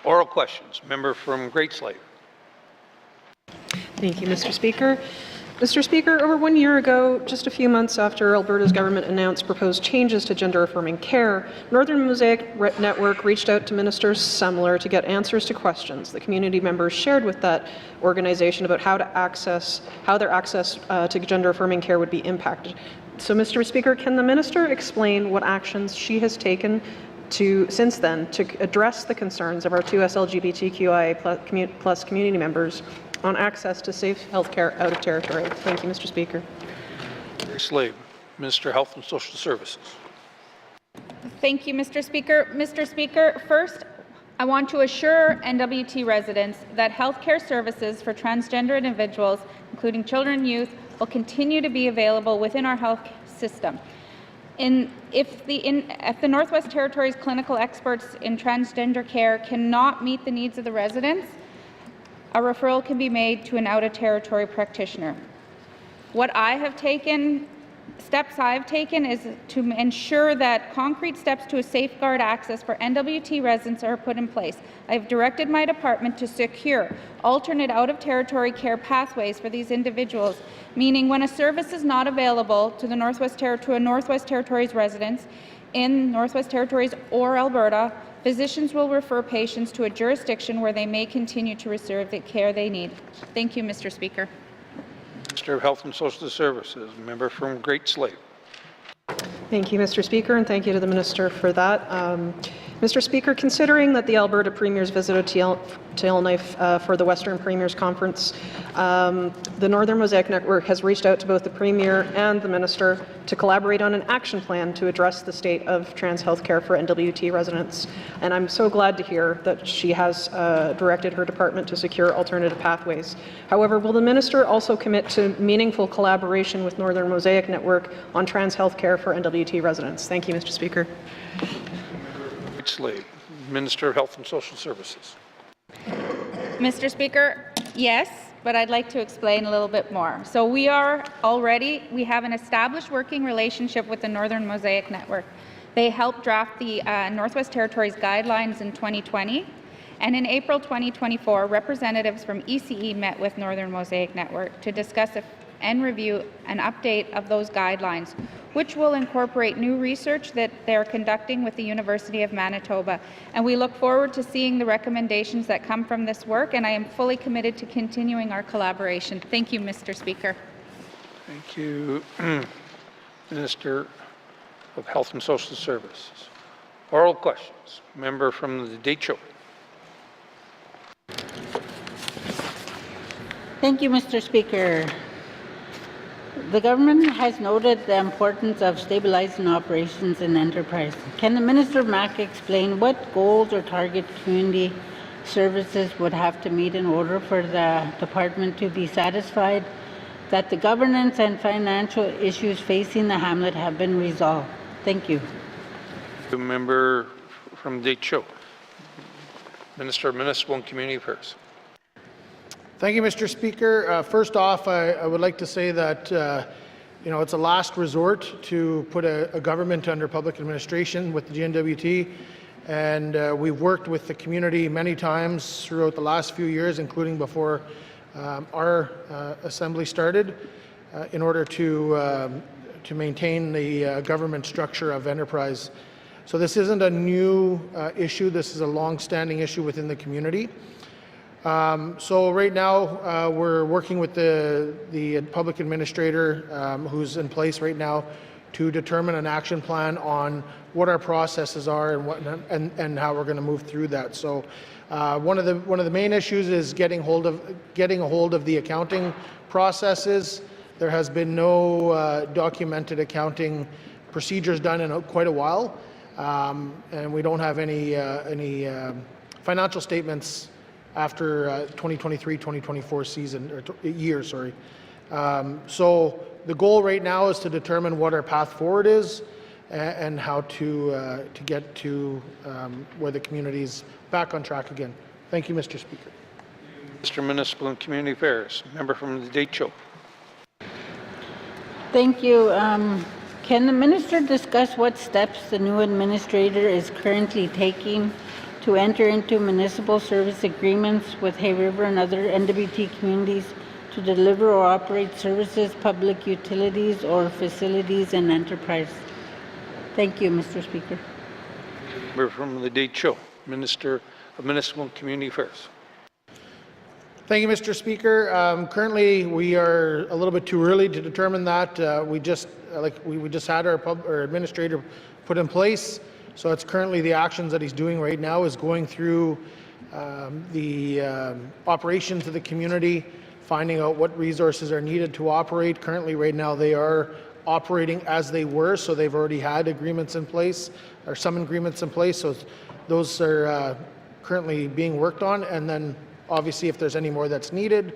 Oral questions. Member from Great Slave. Thank you, Mr. Speaker. Mr. Speaker, over 1 year ago, just a few months after Alberta's government announced proposed changes to gender-affirming care, Northern Mosaic Network reached out to Minister Semler to get answers to questions that community members shared with that organization about how their access to gender-affirming care would be impacted. So, Mr. Speaker, can the minister explain what actions she has taken since then to address the concerns of our 2 LGBTQIA plus community members on access to safe health care out of territory? Thank you, Mr. Speaker. Slave, Minister of Health and Social Services. Thank you, Mr. Speaker. Mr. Speaker, first, I want to assure N.W.T residents that healthcare services for transgender individuals, including children and youth, will continue to be available within our health system. If the Northwest Territories clinical experts in transgender care cannot meet the needs of the residents, a referral can be made to an out-of-territory practitioner. Steps I've taken is to ensure that concrete steps to safeguard access for N.W.T residents are put in place. I've directed my department to secure alternate out-of-territory care pathways for these individuals, meaning when a service is not available to a Northwest Territories residents in Northwest Territories or Alberta, physicians will refer patients to a jurisdiction where they may continue to receive the care they need. Thank you, Mr. Speaker. Minister of Health and Social Services, member from Great Slave. Thank you, Mr. Speaker, and thank you to the Minister for that. Mr. Speaker, considering that the Alberta Premier's visited to Yellowknife for the Western Premiers Conference, the Northern Mosaic Network has reached out to both the Premier and the Minister to collaborate on an action plan to address the state of trans health care for N.W.T residents. And I'm so glad to hear that she has directed her department to secure alternative pathways. However, will the Minister also commit to meaningful collaboration with Northern Mosaic Network on trans health care for N.W.T residents? Thank you, Mr. Speaker. Slade, Minister of Health and Social Services. Mr. Speaker, yes, but I'd like to explain a little bit more. So we have an established working relationship with the Northern Mosaic Network. They helped draft the Northwest Territories guidelines in 2020, and in April 2024, representatives from ECE met with Northern Mosaic Network to discuss and review an update of those guidelines, which will incorporate new research that they're conducting with the University of Manitoba. And we look forward to seeing the recommendations that come from this work, and I am fully committed to continuing our collaboration. Thank you, Mr. Speaker. Thank you, Minister of Health and Social Services. Oral questions. Member from the Decho. Thank you, Mr. Speaker. The government has noted the importance of stabilizing operations in enterprise. Can the Minister of MAC explain what goals or target community services would have to meet in order for the department to be satisfied that the governance and financial issues facing the hamlet have been resolved? Thank you. The member from Decho, Minister of Municipal and Community Affairs. Thank you, Mr. Speaker. First off, I would like to say that it's a last resort to put a government under public administration with the N.W.T, and we've worked with the community many times throughout the last few years, including before our assembly started, in order to maintain the government structure of enterprise. So this isn't a new issue. This is a long-standing issue within the community. So right now, we're working with the public administrator who's in place right now to determine an action plan on what our processes are and how we're going to move through that. So one of the main issues is getting a hold of the accounting processes. There has been no documented accounting procedures done in quite a while, and we don't have any financial statements after 2023-2024 season or year, sorry. So the goal right now is to determine what our path forward is and how to get to where the community is back on track again. Thank you, Mr. Speaker. Mr. Municipal and Community Affairs, member from the Decho. Thank you. Can the Minister discuss what steps the new administrator is currently taking to enter into municipal service agreements with Hay River and other N.W.T communities to deliver or operate services, public utilities, or facilities and enterprise? Thank you, Mr. Speaker. Member from the Decho, Minister of Municipal and Community Affairs. Thank you, Mr. Speaker. Currently, we are a little bit too early to determine that. We just had our administrator put in place. So it's currently the actions that he's doing right now is going through the operations of the community, finding out what resources are needed to operate. Currently, right now, they are operating as they were, so they've already had agreements in place, or some agreements in place. So those are currently being worked on, and then obviously, if there's any more that's needed,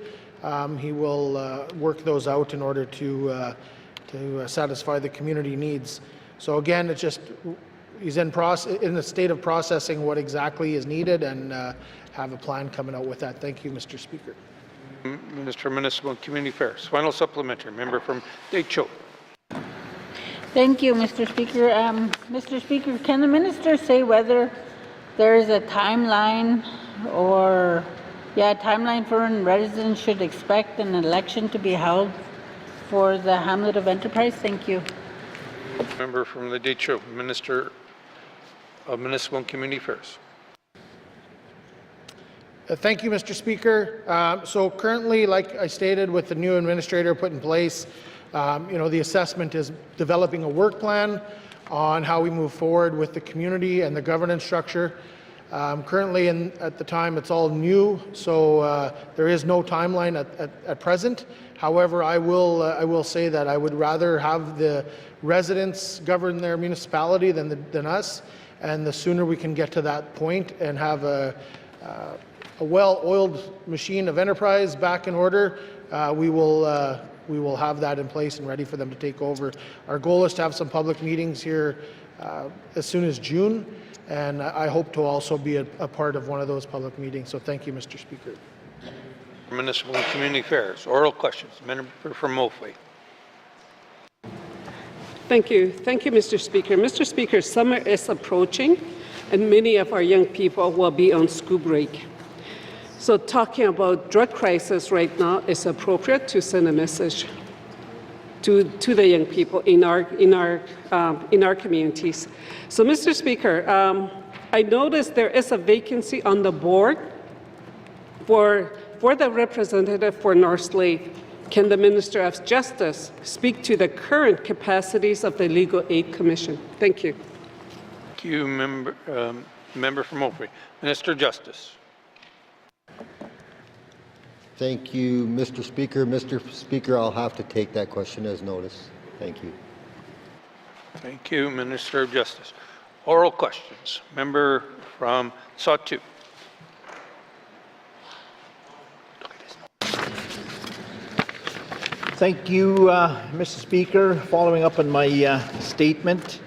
he will work those out in order to satisfy the community needs. So again, it's just he's in the state of processing what exactly is needed and have a plan coming out with that. Thank you, Mr. Speaker. Minister of Municipal and Community Affairs. Final supplementary. Member from Decho. Thank you, Mr. Speaker. Mr. Speaker, can the Minister say whether there is a timeline or timeline for when residents should expect an election to be held for the hamlet of Enterprise? Thank you. Member from the Decho, Minister of Municipal and Community Affairs. Thank you, Mr. Speaker. So currently, like I stated, with the new administrator put in place, the assessment is developing a work plan on how we move forward with the community and the governance structure. Currently, at the time, it's all new, so there is no timeline at present. However, I will say that I would rather have the residents govern their municipality than us, and the sooner we can get to that point and have a well-oiled machine of enterprise back in order, we will have that in place and ready for them to take over. Our goal is to have some public meetings here as soon as June, and I hope to also be a part of one of those public meetings. So thank you, Mr. Speaker. Municipal and Community Affairs. Oral questions. Member from Monfwi. Thank you, Mr. Speaker. Mr. Speaker, summer is approaching, and many of our young people will be on school break. So talking about drug crisis right now is appropriate to send a message to the young people in our communities. So, Mr. Speaker, I noticed there is a vacancy on the board for the representative for North Lake. Can the Minister of Justice speak to the current capacities of the Legal Aid Commission? Thank you. Thank you, member from Monfwi. Minister of Justice. Thank you, Mr. Speaker. Mr. Speaker, I'll have to take that question as notice. Thank you. Thank you, Minister of Justice. Oral questions. Member from Sawtooth. Thank you, Mr. Speaker. Following up on my statement,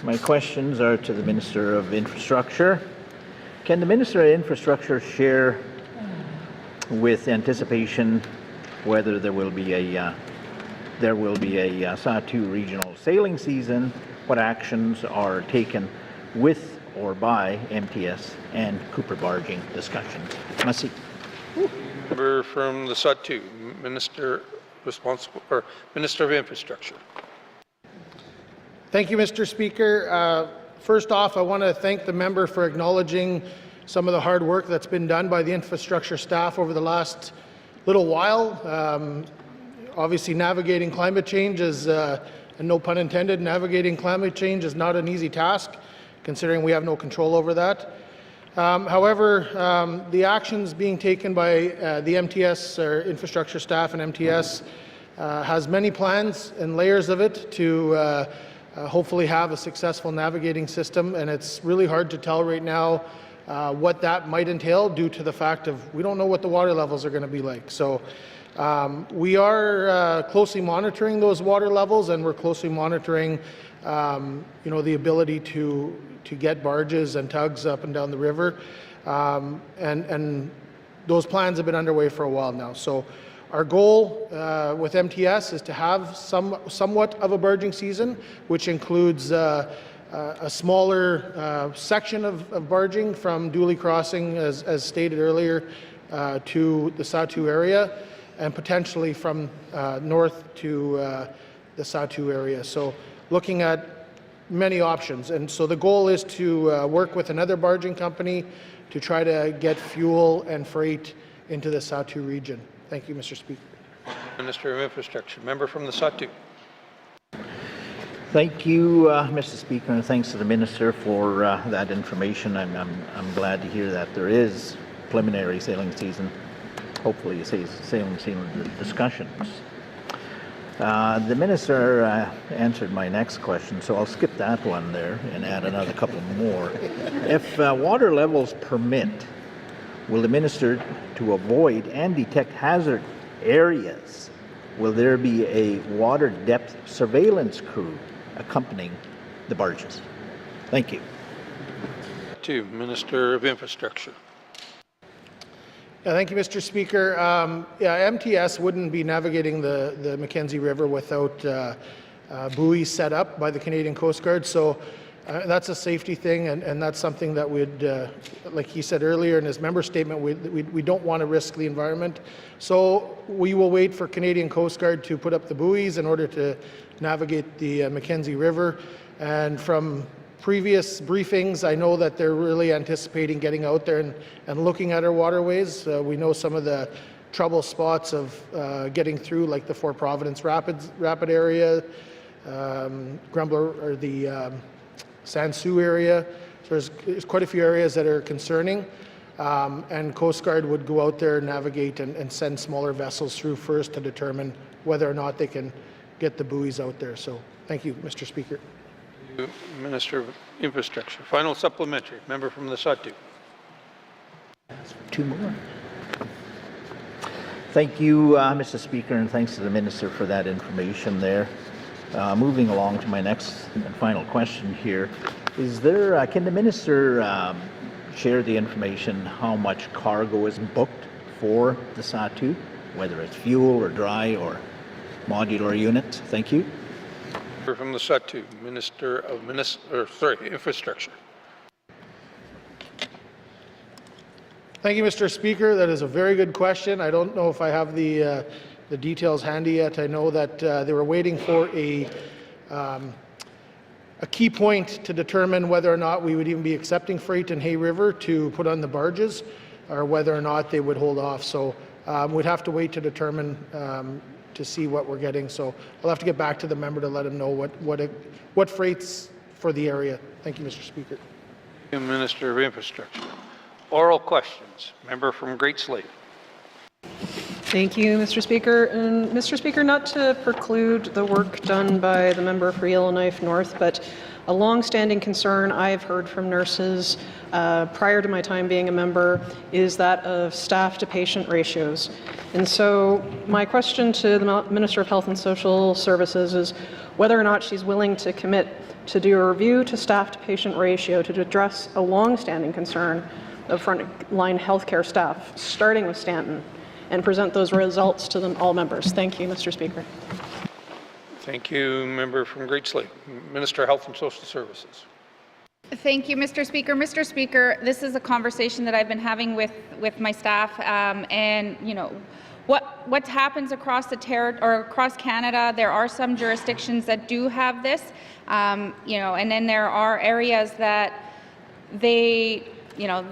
my questions are to the Minister of Infrastructure. Can the Minister of Infrastructure share with anticipation whether there will be a Sawtooth regional sailing season, what actions are taken with or by MTS and Cooper barging discussions? Merci. Member from the Sawtooth, Minister responsible, or Minister of Infrastructure. Thank you, Mr. Speaker. First off, I want to thank the member for acknowledging some of the hard work that's been done by the infrastructure staff over the last little while. Obviously, navigating climate change is, and no pun intended, navigating climate change is not an easy task, considering we have no control over that. However, the actions being taken by the MTS, or infrastructure staff and MTS, has many plans and layers of it to hopefully have a successful navigating system, and it's really hard to tell right now what that might entail due to the fact of we don't know what the water levels are going to be like. So we are closely monitoring those water levels, and we're closely monitoring the ability to get barges and tugs up and down the river, and those plans have been underway for a while now. So our goal with MTS is to have somewhat of a barging season, which includes a smaller section of barging from Dooley Crossing, as stated earlier, to the Sawtooth area, and potentially from north to the Sawtooth area. So looking at many options. And so the goal is to work with another barging company to try to get fuel and freight into the Sawtooth region. Thank you, Mr. Speaker. Minister of Infrastructure. Member from the Sawtooth. Thank you, Mr. Speaker, and thanks to the Minister for that information. I'm glad to hear that there is preliminary sailing season, hopefully a sailing season discussions. The Minister answered my next question, so I'll skip that one there and add another couple more. If water levels permit, will the Minister, to avoid and detect hazard areas, will there be a water depth surveillance crew accompanying the barges? Thank you. To Minister of Infrastructure. Yeah, thank you, Mr. Speaker. MTS wouldn't be navigating the Mackenzie River without buoys set up by the Canadian Coast Guard. So that's a safety thing, and that's something that we'd, like he said earlier in his member statement, we don't want to risk the environment. So we will wait for Canadian Coast Guard to put up the buoys in order to navigate the Mackenzie River. And from previous briefings, I know that they're really anticipating getting out there and looking at our waterways. We know some of the trouble spots of getting through, like the Fort Providence Rapid area, Grumbler or the Sansu area. So there's quite a few areas that are concerning. And Coast Guard would go out there, navigate, and send smaller vessels through first to determine whether or not they can get the buoys out there. So thank you, Mr. Speaker. Thank you, Minister of Infrastructure. Final supplementary. Member from the Satu. Two more. Thank you, Mr. Speaker, and thanks to the Minister for that information there. Moving along to my next and final question here. Is there, can the Minister share the information how much cargo is booked for the Satu, whether it's fuel or dry or modular units? Thank you. From the Satu, Minister of Infrastructure. Thank you, Mr. Speaker. That is a very good question. I don't know if I have the details handy yet. I know that they were waiting for a key point to determine whether or not we would even be accepting freight in Hay River to put on the barges, or whether or not they would hold off. So we'd have to wait to determine to see what we're getting. So I'll have to get back to the member to let him know what freight's for the area. Thank you, Mr. Speaker. Thank you, Minister of Infrastructure. Oral questions. Member from Great Slave. Thank you, Mr. Speaker. And Mr. Speaker, not to preclude the work done by the member for Yellowknife North, but a long-standing concern I've heard from nurses prior to my time being a member is that of staff-to-patient ratios. And so my question to the Minister of Health and Social Services is whether or not she's willing to commit to do a review to staff-to-patient ratio to address a long-standing concern of frontline healthcare staff, starting with Stanton, and present those results to them all members. Thank you, Mr. Speaker. Thank you, member from Great Slave. Minister of Health and Social Services. Thank you, Mr. Speaker. Mr. Speaker, this is a conversation that I've been having with my staff, and you know, what happens across the across Canada. There are some jurisdictions that do have this, you know, and then there are areas that they, you know,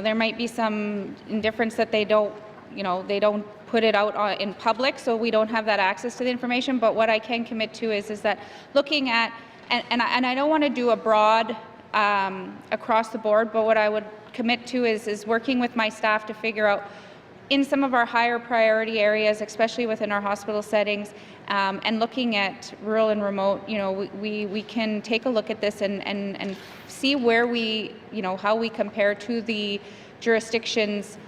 there might be some indifference that they don't, you know, they don't put it out in public, so we don't have that access to the information. But what I can commit to is that looking at, and I don't want to do a broad across the board, but what I would commit to is working with my staff to figure out in some of our higher priority areas, especially within our hospital settings, and looking at rural and remote, you know, we can take a look at this and see where we, you know, how we compare to the jurisdictions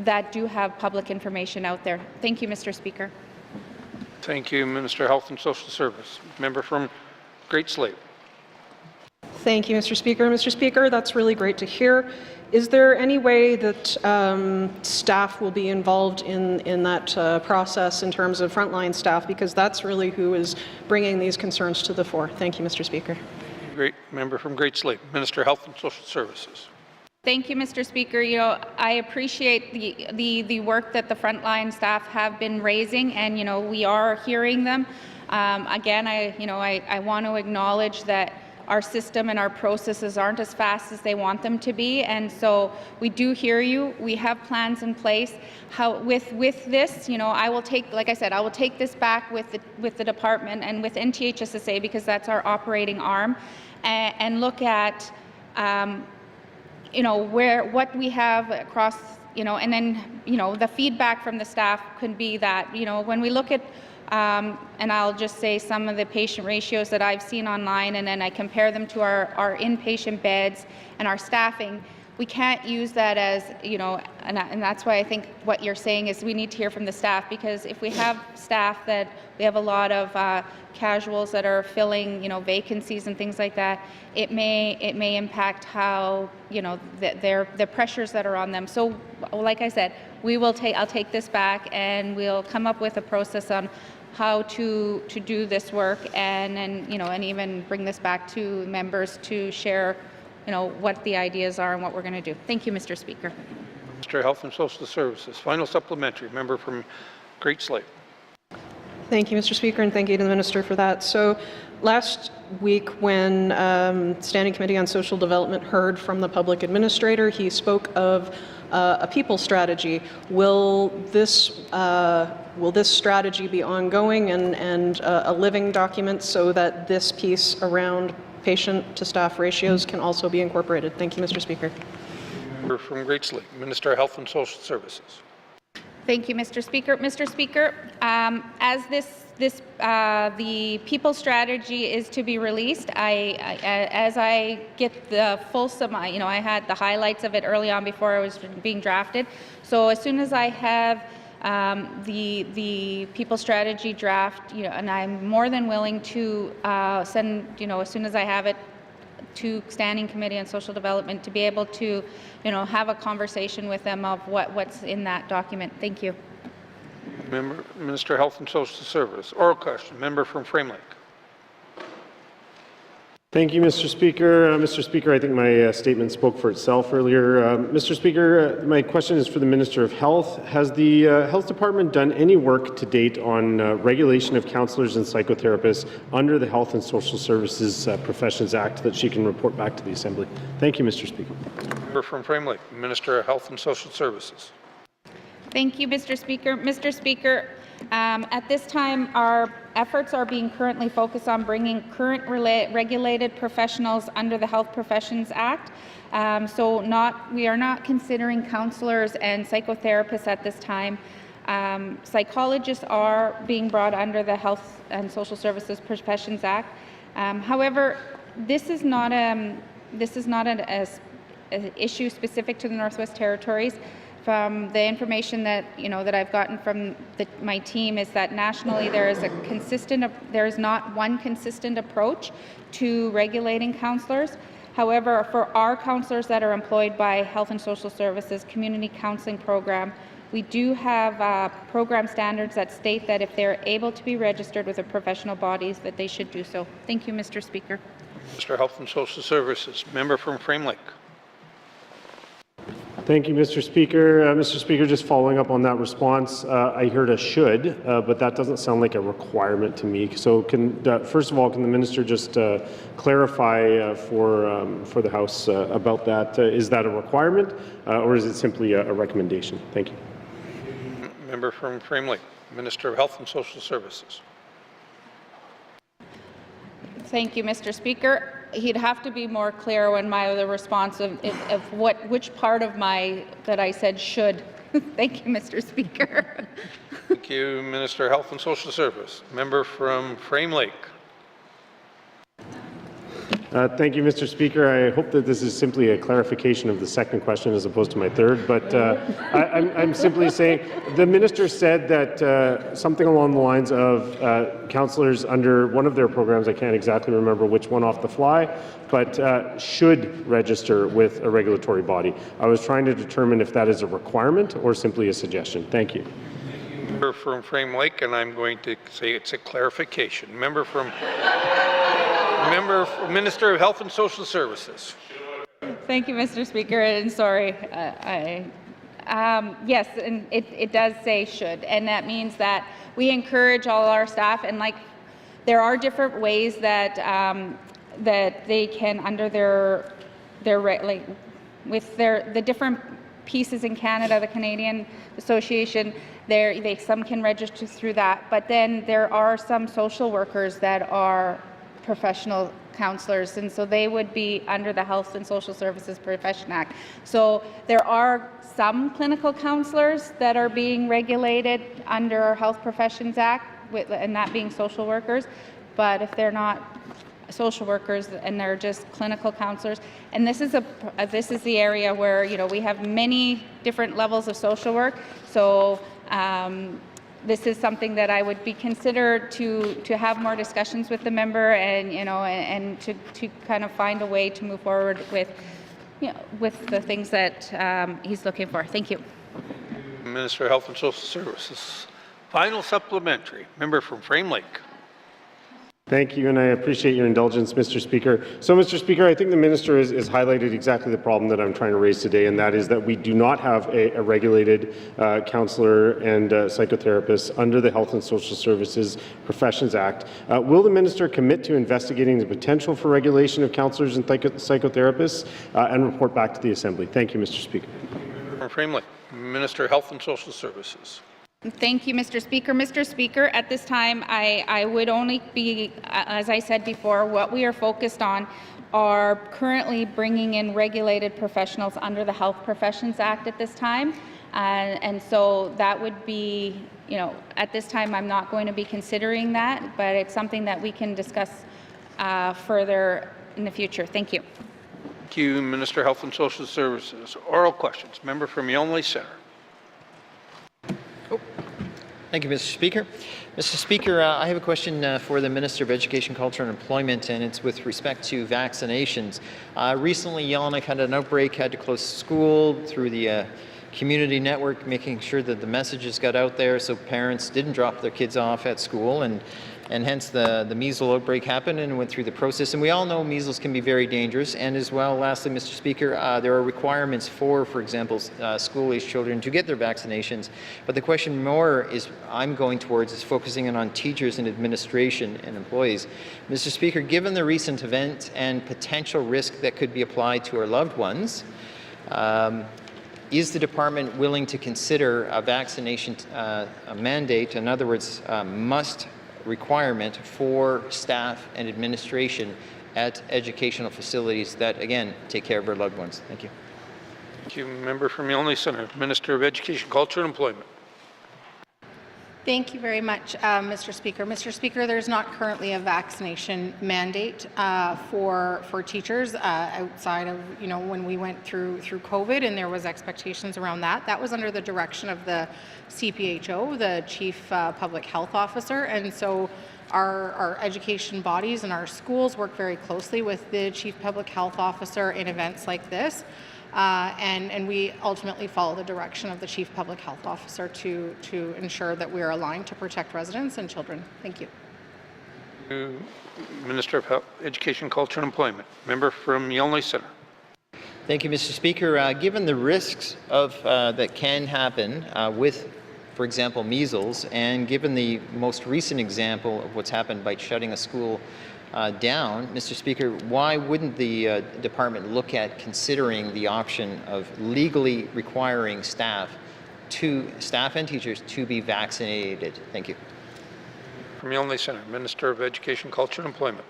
that do have public information out there. Thank you, Mr. Speaker. Thank you, Minister of Health and Social Service. Member from Great Slave. Thank you, Mr. Speaker. Mr. Speaker, that's really great to hear. Is there any way that staff will be involved in that process in terms of frontline staff? Because that's really who is bringing these concerns to the fore. Thank you, Mr. Speaker. Great member from Great Slave. Minister of Health and Social Services. Thank you, Mr. Speaker. You know, I appreciate the work that the frontline staff have been raising, and you know, we are hearing them. Again, I want to acknowledge that our system and our processes aren't as fast as they want them to be, and so we do hear you. We have plans in place. How with this, you know, I will take, like I said, I will take this back with the department and with NTHSSA, because that's our operating arm, and look at you know, what we have across, you know, and then, you know, the feedback from the staff could be that, you know, when we look at, and I'll just say some of the patient ratios that I've seen online, and then I compare them to our inpatient beds and our staffing, we can't use that as, you know, and that's why I think what you're saying is we need to hear from the staff, because if we have staff that we have a lot of casuals that are filling, you know, vacancies and things like that, it may impact how, you know, the pressures that are on them. So, like I said, I'll take this back, and we'll come up with a process on how to do this work, and you know, and even bring this back to members to share, you know, what the ideas are and what we're going to do. Thank you, Mr. Speaker. Minister of Health and Social Services. Final supplementary. Member from Great Slave. Thank you, Mr. Speaker, and thank you to the Minister for that. So last week, when Standing Committee on Social Development heard from the Public Administrator, he spoke of a people strategy. Will this strategy be ongoing and a living document so that this piece around patient-to-staff ratios can also be incorporated? Thank you, Mr. Speaker. From Great Lake, Minister of Health and Social Services. Thank you, Mr. Speaker. Mr. Speaker, as the people strategy is to be released, as I get the fulsome, I had the highlights of it early on before it was being drafted. So as soon as I have the people strategy draft, and I'm more than willing to send, as soon as I have it, to Standing Committee on Social Development to be able to, have a conversation with them of what's in that document. Thank you. Minister of Health and Social Service. Oral question. Member from Frame Lake. Thank you, Mr. Speaker. Mr. Speaker, I think my statement spoke for itself earlier. Mr. Speaker, my question is for the Minister of Health. Has the Health Department done any work to date on regulation of counsellors and psychotherapists under the Health and Social Services Professions Act that she can report back to the Assembly? Thank you, Mr. Speaker. Member from Frame Lake, Minister of Health and Social Services. Thank you, Mr. Speaker. Mr. Speaker, at this time, our efforts are being currently focused on bringing current regulated professionals under the Health Professions Act. We are not considering counselors and psychotherapists at this time. Psychologists are being brought under the Health and Social Services Professions Act. However, this is not an issue specific to the Northwest Territories. From the information that that I've gotten from my team is that nationally there is not one consistent approach to regulating counselors. However, for our counselors that are employed by Health and Social Services Community Counseling Program, we do have program standards that state that if they're able to be registered with the professional bodies, that they should do so. Thank you, Mr. Speaker. Minister of Health and Social Services. Member from Frame Lake. Thank you, Mr. Speaker. Mr. Speaker, just following up on that response, I heard a should, but that doesn't sound like a requirement to me. So first of all, can the minister just clarify for the House about that? Is that a requirement or is it simply a recommendation? Thank you. Member from Frame Lake, Minister of Health and Social Services. Thank you, Mr. Speaker. He'd have to be more clear when the response of which part of that I said should. Thank you, Mr. Speaker. Thank you, Minister of Health and Social Service. Member from Frame Lake. Thank you, Mr. Speaker. I hope that this is simply a clarification of the second question as opposed to my third, but I'm simply saying the minister said that something along the lines of councillors under one of their programs, I can't exactly remember which one off the fly, but should register with a regulatory body. I was trying to determine if that is a requirement or simply a suggestion. Thank you. Member from Frame Lake, and I'm going to say it's a clarification. Minister of Health and Social Services. Thank you, Mr. Speaker, and sorry. Yes, and it does say should, and that means that we encourage all our staff, and there are different ways that that they can under the different pieces in Canada, the Canadian Association. Some can register through that, but then there are some social workers that are professional counselors, and so they would be under the Health and Social Services Profession Act. So there are some clinical counselors that are being regulated under our Health Professions Act, and that being social workers, but if they're not social workers and they're just clinical counselors, and this is the area where we have many different levels of social work. So this is something that I would be considered to have more discussions with the member, and and to kind of find a way to move forward with the things that he's looking for. Thank you. Minister of Health and Social Services. Final supplementary. Member from Frame Lake. Thank you, and I appreciate your indulgence, Mr. Speaker. So, Mr. Speaker, I think the minister has highlighted exactly the problem that I'm trying to raise today, and that is that we do not have a regulated counsellor and psychotherapist under the Health and Social Services Professions Act. Will the minister commit to investigating the potential for regulation of counsellors and psychotherapists and report back to the Assembly? Thank you, Mr. Speaker. From Framley, Minister of Health and Social Services. Thank you, Mr. Speaker. Mr. Speaker, at this time, I would only be, as I said before, what we are focused on are currently bringing in regulated professionals under the Health Professions Act at this time. And so that would be, at this time, I'm not going to be considering that, but it's something that we can discuss further in the future. Thank you. Thank you, Minister of Health and Social Services. Oral questions. Member from Yonley Centre. Thank you, Mr. Speaker. Mr. Speaker, I have a question for the Minister of Education, Culture and Employment, and it's with respect to vaccinations. Recently, Yellowknife had an outbreak, had to close school through the community network, making sure that the messages got out there so parents didn't drop their kids off at school, and hence the measles outbreak happened and went through the process. And we all know measles can be very dangerous. And as well, lastly, Mr. Speaker, there are requirements for example, school-age children to get their vaccinations. But the question more I'm going towards is focusing on teachers and administration and employees. Mr. Speaker, given the recent event and potential risk that could be applied to our loved ones, is the department willing to consider a vaccination mandate, in other words, must requirement for staff and administration at educational facilities that, again, take care of our loved ones? Thank you. Thank you. Member from Yonley Centre, Minister of Education, Culture and Employment. Thank you very much, Mr. Speaker. Mr. Speaker, there's not currently a vaccination mandate for teachers outside of when we went through COVID, and there was expectations around that. That was under the direction of the CPHO, the Chief Public Health Officer, and so our education bodies and our schools work very closely with the Chief Public Health Officer in events like this. And we ultimately follow the direction of the Chief Public Health Officer to ensure that we are aligned to protect residents and children. Thank you. Minister of Health, Education, Culture and Employment. Member from Yonley Centre. Thank you, Mr. Speaker. Given the risks that can happen with, for example, measles, and given the most recent example of what's happened by shutting a school down, Mr. Speaker, why wouldn't the department look at considering the option of legally requiring staff and teachers to be vaccinated? Thank you. From Yonley Centre, Minister of Education, Culture and Employment.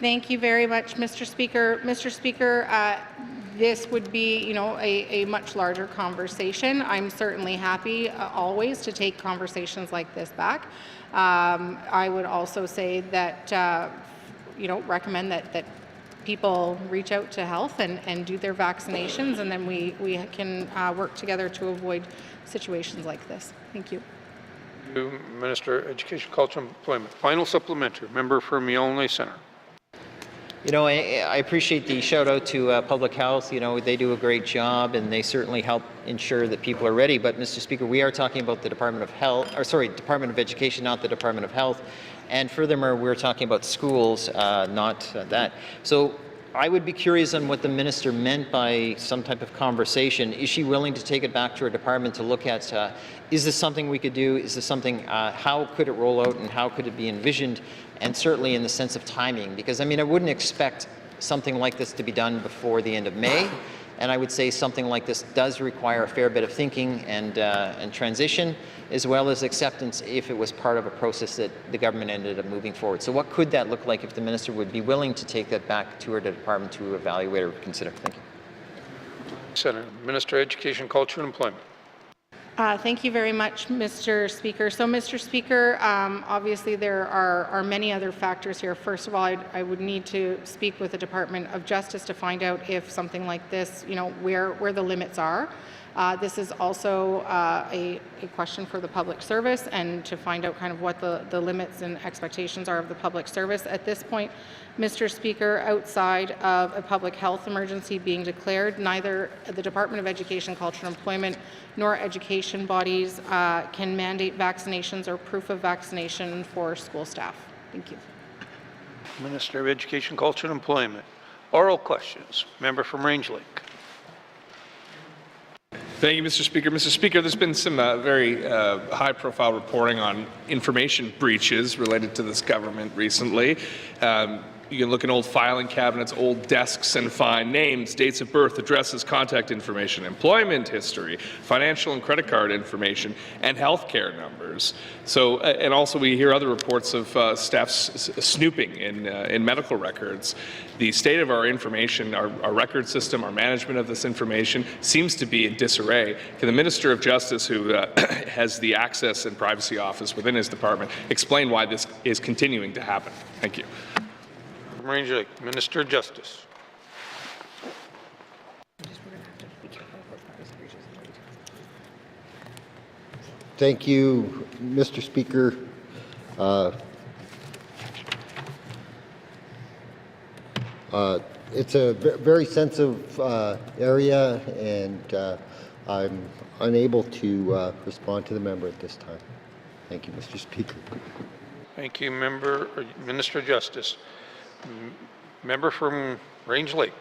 Thank you very much, Mr. Speaker. Mr. Speaker, this would be, a much larger conversation. I'm certainly happy always to take conversations like this back. I would also say that, recommend that people reach out to health and do their vaccinations, and then we can work together to avoid situations like this. Thank you. Thank you, Minister of Education, Culture and Employment. Final supplementary. Member from Yonley Centre. I appreciate the shout out to public health. They do a great job and they certainly help ensure that people are ready. But Mr. Speaker, we are talking about the Department of Education, not the Department of Health. And furthermore, we're talking about schools, not that. So I would be curious on what the minister meant by some type of conversation. Is she willing to take it back to her department to look at, is this something we could do? Is this something, how could it roll out and how could it be envisioned? And certainly in the sense of timing, because I wouldn't expect something like this to be done before the end of May. And I would say something like this does require a fair bit of thinking and transition, as well as acceptance if it was part of a process that the government ended up moving forward. So what could that look like if the minister would be willing to take that back to her department to evaluate or consider? Thank you. Senator, Minister of Education, Culture and Employment. Thank you very much, Mr. Speaker. So, Mr. Speaker, obviously there are many other factors here. First of all, I would need to speak with the Department of Justice to find out if something like this, where the limits are. This is also a question for the public service, and to find out kind of what the limits and expectations are of the public service. At this point, Mr. Speaker, outside of a public health emergency being declared, neither the Department of Education, Culture and Employment nor education bodies can mandate vaccinations or proof of vaccination for school staff. Thank you. Minister of Education, Culture and Employment. Oral questions. Member from Range Lake. Thank you, Mr. Speaker. Mr. Speaker, there's been some very high-profile reporting on information breaches related to this government recently. You can look in old filing cabinets, old desks, and find names, dates of birth, addresses, contact information, employment history, financial and credit card information, and healthcare numbers. So, and also we hear other reports of staff snooping in medical records. The state of our information, our record system, our management of this information seems to be in disarray. Can the Minister of Justice, who has the Access and Privacy Office within his department, explain why this is continuing to happen? Thank you. From Range Lake, Minister of Justice. Thank you, Mr. Speaker. It's a very sensitive area, and I'm unable to respond to the member at this time. Thank you, Mr. Speaker. Thank you, Minister of Justice. Member from Range Lake.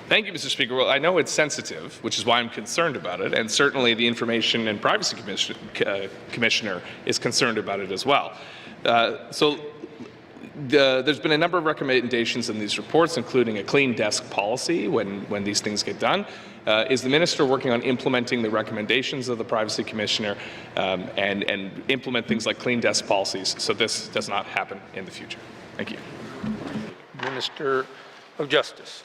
Thank you, Mr. Speaker. Well, I know it's sensitive, which is why I'm concerned about it, and certainly the Information and Privacy Commissioner is concerned about it as well. There's been a number of recommendations in these reports, including a clean desk policy when these things get done. Is the minister working on implementing the recommendations of the Privacy Commissioner and implement things like clean desk policies so this does not happen in the future? Thank you. Minister of Justice.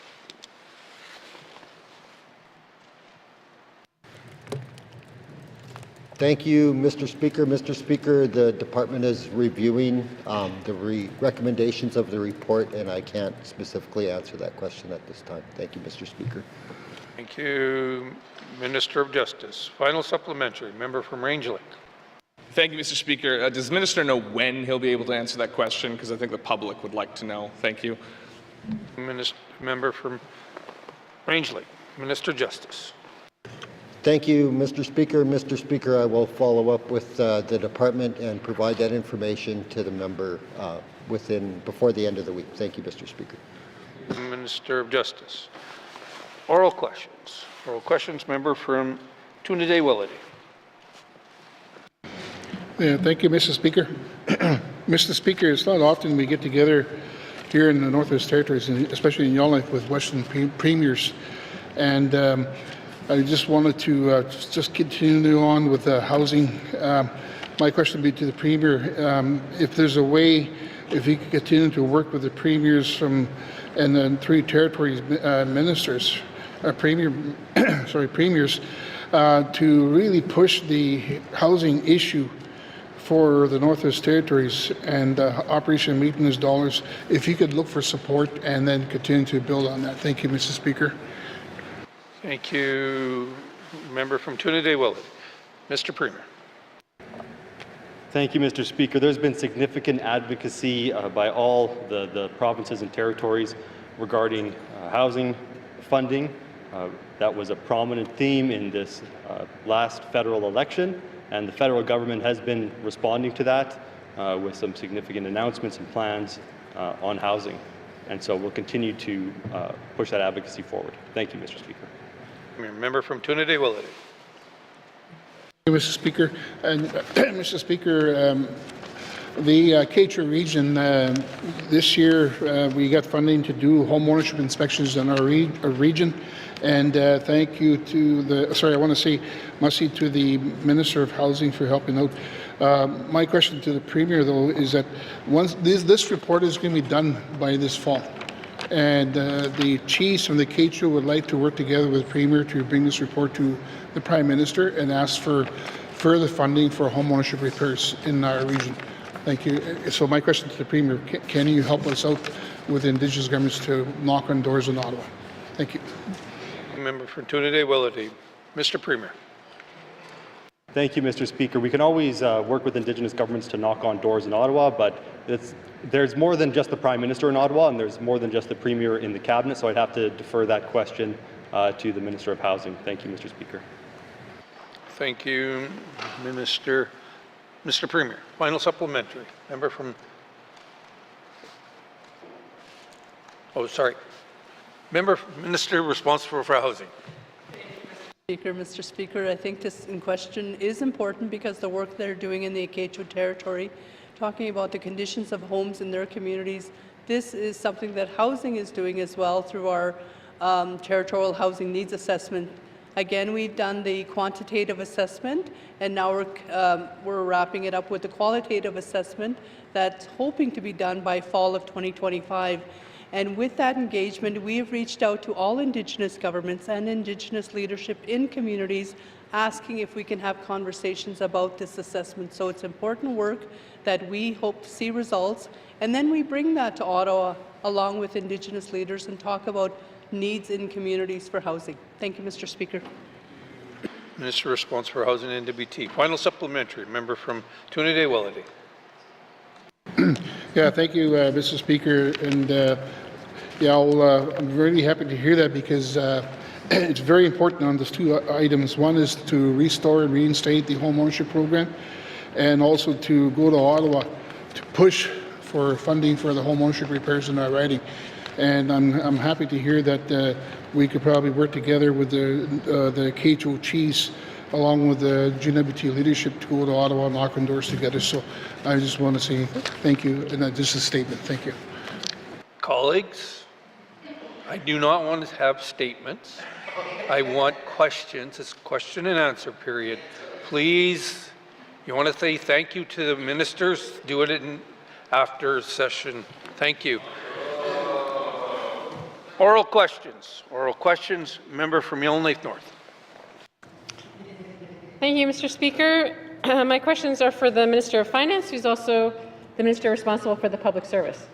Thank you, Mr. Speaker. Mr. Speaker, the department is reviewing the recommendations of the report, and I can't specifically answer that question at this time. Thank you, Mr. Speaker. Thank you, Minister of Justice. Final supplementary, member from Range Lake. Thank you, Mr. Speaker. Does the minister know when he'll be able to answer that question? Because I think the public would like to know. Thank you. Member from Range Lake, Minister of Justice. Thank you, Mr. Speaker. Mr. Speaker, I will follow up with the department and provide that information to the member before the end of the week. Thank you, Mr. Speaker. Minister of Justice. Oral questions. Oral questions, member from Tune-a-Day-Willity. Yeah, thank you, Mr. Speaker. Mr. Speaker, it's not often we get together here in the Northwest Territories, and especially in Yellowknife, with Western premiers. And I just wanted to just continue on with housing. My question would be to the Premier, if there's a way, if he could continue to work with the premiers and the three territories ministers, premiers, to really push the housing issue for the Northwest Territories and Operation Maintenance dollars, if you could look for support and then continue to build on that. Thank you, Mr. Speaker. Thank you, member from Tune-a-Day-Willity. Mr. Premier. Thank you, Mr. Speaker. There's been significant advocacy by all the provinces and territories regarding housing funding. That was a prominent theme in this last federal election, and the federal government has been responding to that with some significant announcements and plans on housing. And so we'll continue to push that advocacy forward. Thank you, Mr. Speaker. Member from Tune-a-Day-Willity. Mr. Speaker, and Mr. Speaker, the K-2 region, this year we got funding to do home ownership inspections in our region, and thank you to I want to say merci to the Minister of Housing for helping out. My question to the Premier, though, is that once this report is going to be done by this fall, and the chiefs from the K-2 would like to work together with the Premier to bring this report to the Prime Minister and ask for further funding for home ownership repairs in our region. Thank you. So my question to the Premier, can you help us out with Indigenous governments to knock on doors in Ottawa? Thank you. Member from Tune-a-Day-Willity. Mr. Premier. Thank you, Mr. Speaker. We can always work with Indigenous governments to knock on doors in Ottawa, but there's more than just the Prime Minister in Ottawa, and there's more than just the Premier in the Cabinet, so I'd have to defer that question to the Minister of Housing. Thank you, Mr. Speaker. Thank you, Minister. Mr. Premier, final supplementary. Member from... Oh, sorry. Minister responsible for housing. Mr. Speaker, I think this in question is important because the work they're doing in the K-2 territory talking about the conditions of homes in their communities. This is something that housing is doing as well through our Territorial Housing Needs Assessment. Again, we've done the quantitative assessment, and now we're wrapping it up with the qualitative assessment that's hoping to be done by fall of 2025. And with that engagement, we have reached out to all Indigenous governments and Indigenous leadership in communities, asking if we can have conversations about this assessment. So it's important work that we hope to see results, and then we bring that to Ottawa along with Indigenous leaders and talk about needs in communities for housing. Thank you, Mr. Speaker. Minister response for Housing and N.W.T. Final supplementary, member from Tune-a-Day-Willity. Yeah, thank you, Mr. Speaker. And I'm really happy to hear that because it's very important on those two items. One is to restore and reinstate the home ownership program, and also to go to Ottawa to push for funding for the home ownership repairs in our riding. And I'm happy to hear that we could probably work together with the KHO chiefs along with the N.W.T leadership to go to Ottawa and knock on doors together. So I just want to say thank you, and just a statement. Thank you. Colleagues, I do not want to have statements. I want questions. It's question and answer period. Please, you want to say thank you to the ministers, do it after session. Thank you. Oral questions. Oral questions. Member from Yellowknife North. Thank you, Mr. Speaker. My questions are for the Minister of Finance, who's also the Minister responsible for the public service.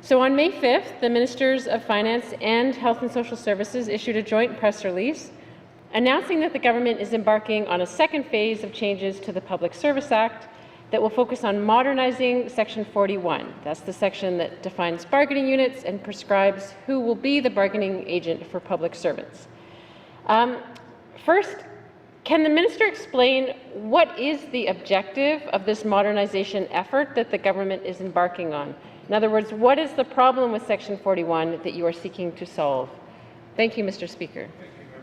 So on May 5th, the Ministers of Finance and Health and Social Services issued a joint press release announcing that the government is embarking on a second phase of changes to the Public Service Act that will focus on modernizing Section 41. That's the section that defines bargaining units and prescribes who will be the bargaining agent for public servants. First, can the minister explain what is the objective of this modernization effort that the government is embarking on? In other words, what is the problem with Section 41 that you are seeking to solve? Thank you, Mr. Speaker.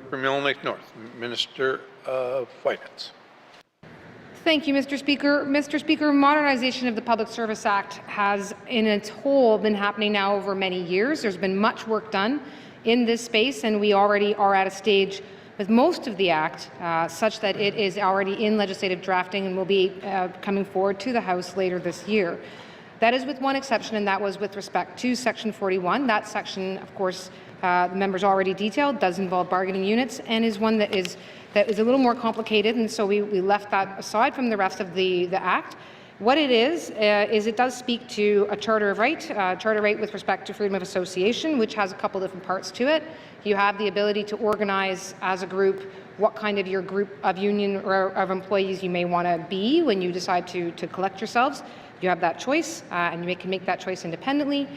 From Yellowknife North, Minister of Finance. Thank you, Mr. Speaker. Mr. Speaker, modernization of the Public Service Act has, in its whole, been happening now over many years. There's been much work done in this space, and we already are at a stage with most of the Act such that it is already in legislative drafting and will be coming forward to the House later this year. That is with one exception, and that was with respect to Section 41. That section, of course, the members already detailed, does involve bargaining units and is one that is a little more complicated, and so we left that aside from the rest of the Act. What it is it does speak to a charter of right, with respect to freedom of association, which has a couple different parts to it. You have the ability to organize as a group what kind of your group of union or of employees you may want to be when you decide to collect yourselves. You have that choice, and you can make that choice independently.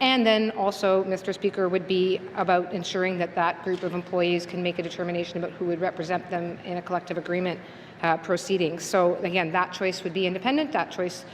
And then also, Mr. Speaker, would be about ensuring that that group of employees can make a determination about who would represent them in a collective agreement proceeding. So again, that choice would be independent. That choice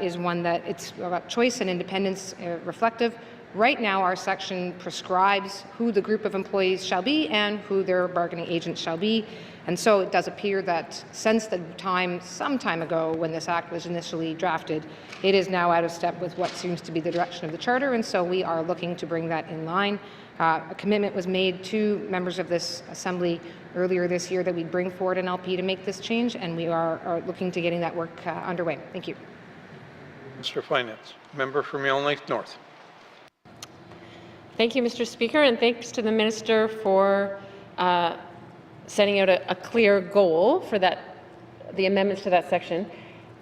is one that it's about choice and independence reflective. Right now, our section prescribes who the group of employees shall be and who their bargaining agents shall be. And so it does appear that since the time, some time ago, when this Act was initially drafted, it is now out of step with what seems to be the direction of the Charter, and so we are looking to bring that in line. A commitment was made to members of this Assembly earlier this year that we'd bring forward an LP to make this change, and we are looking to getting that work underway. Thank you. Mr. Finance. Member from Yellowknife North. Thank you, Mr. Speaker, and thanks to the Minister for setting out a clear goal for the amendments to that section.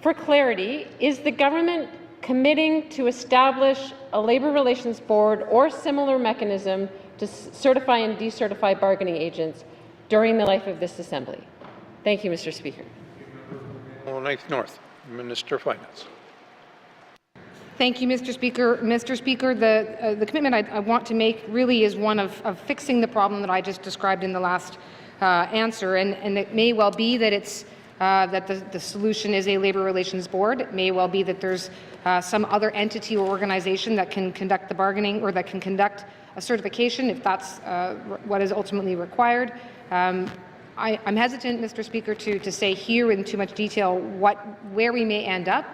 For clarity, is the government committing to establish a Labour Relations Board or similar mechanism to certify and decertify bargaining agents during the life of this Assembly? Thank you, Mr. Speaker. Yellowknife North, Minister of Finance. Thank you, Mr. Speaker. Mr. Speaker, the commitment I want to make really is one of fixing the problem that I just described in the last answer, and it may well be that it's that the solution is a Labour Relations Board. It may well be that there's some other entity or organization that can conduct the bargaining or that can conduct a certification if that's what is ultimately required. I'm hesitant, Mr. Speaker, to say here in too much detail where we may end up.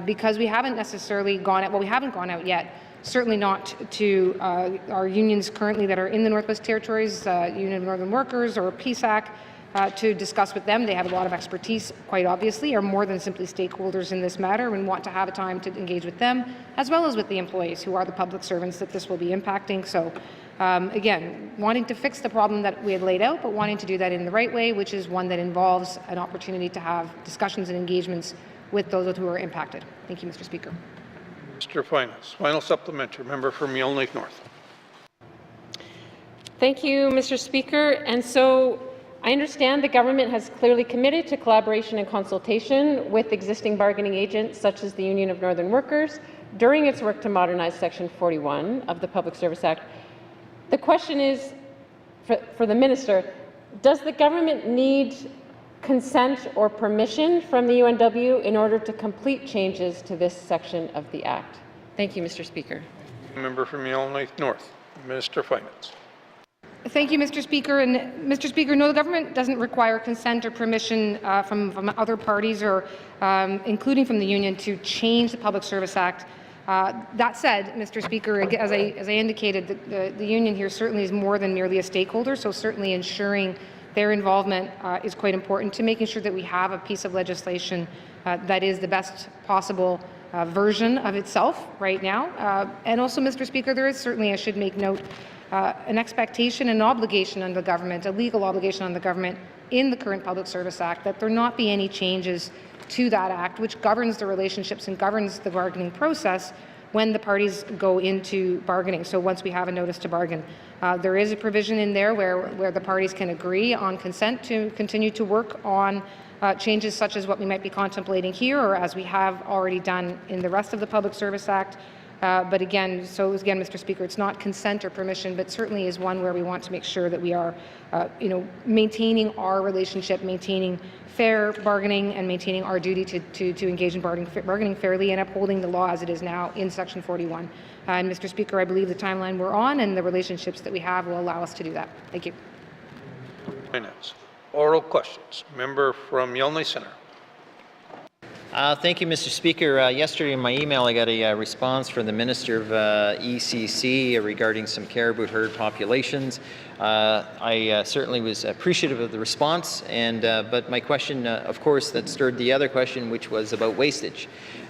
because we haven't necessarily gone out, well, we haven't gone out yet, certainly not to our unions currently that are in the Northwest Territories, Union of Northern Workers or PSAC, to discuss with them. They have a lot of expertise, quite obviously, are more than simply stakeholders in this matter, and want to have a time to engage with them, as well as with the employees who are the public servants that this will be impacting. So again, wanting to fix the problem that we had laid out, but wanting to do that in the right way, which is one that involves an opportunity to have discussions and engagements with those who are impacted. Thank you, Mr. Speaker. Mr. Finance, final supplementary, member from Mule Lake North. Thank you, Mr. Speaker. And so I understand the government has clearly committed to collaboration and consultation with existing bargaining agents such as the Union of Northern Workers during its work to modernize Section 41 of the Public Service Act. The question is, for the Minister, does the government need consent or permission from the UNW in order to complete changes to this section of the Act? Thank you, Mr. Speaker. Member from Mule Lake North, Minister of Finance. Thank you, Mr. Speaker. And Mr. Speaker, no, the government doesn't require consent or permission from other parties or including from the union to change the Public Service Act. That said, Mr. Speaker, as I indicated, the union here certainly is more than merely a stakeholder, so certainly ensuring their involvement is quite important to making sure that we have a piece of legislation that is the best possible version of itself right now. And also, Mr. Speaker, there is certainly, I should make note, an expectation and obligation on the government, a legal obligation on the government in the current Public Service Act that there not be any changes to that Act, which governs the relationships and governs the bargaining process when the parties go into bargaining. So once we have a notice to bargain, there is a provision in there where the parties can agree on consent to continue to work on changes such as what we might be contemplating here, or as we have already done in the rest of the Public Service Act. But again, Mr. Speaker, it's not consent or permission, but certainly is one where we want to make sure that we are, maintaining our relationship, maintaining fair bargaining, and maintaining our duty to engage in bargaining fairly and upholding the law as it is now in Section 41. And Mr. Speaker, I believe the timeline we're on and the relationships that we have will allow us to do that. Thank you. Finance. Oral questions. Member from Yellowknife Centre. Thank you, Mr. Speaker. Yesterday in my email, I got a response from the Minister of ECC regarding some caribou herd populations. I certainly was appreciative of the response, but my question, of course, that stirred the other question, which was about wastage.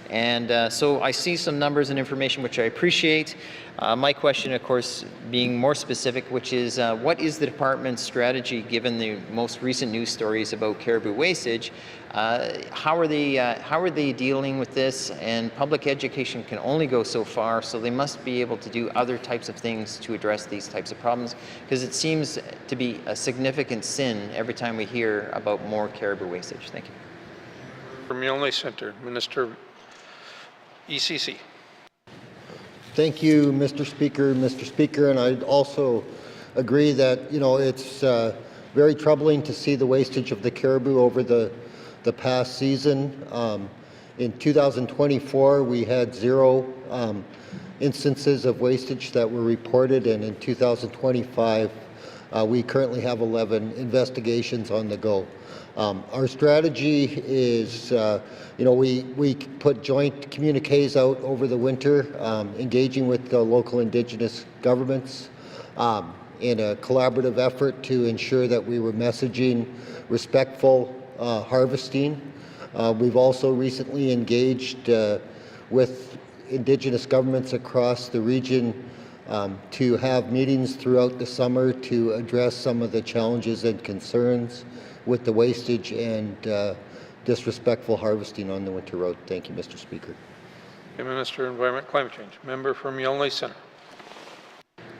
And so I see some numbers and information which I appreciate. My question, of course, being more specific, which is what is the department's strategy given the most recent news stories about caribou wastage? How are they dealing with this? And public education can only go so far, so they must be able to do other types of things to address these types of problems, because it seems to be a significant sin every time we hear about more caribou wastage. Thank you. From Yellowknife Centre, Minister of ECC. Thank you, Mr. Speaker, and I'd also agree that it's very troubling to see the wastage of the caribou over the past season. In 2024, we had 0 instances of wastage that were reported, and in 2025, we currently have 11 investigations on the go. Our strategy is, we put joint communiques out over the winter, engaging with the local Indigenous governments in a collaborative effort to ensure that we were messaging respectful harvesting. We've also recently engaged with Indigenous governments across the region to have meetings throughout the summer to address some of the challenges and concerns with the wastage and disrespectful harvesting on the winter road. Thank you, Mr. Speaker. Minister of Environment and Climate Change. Member from Yellowknife Centre.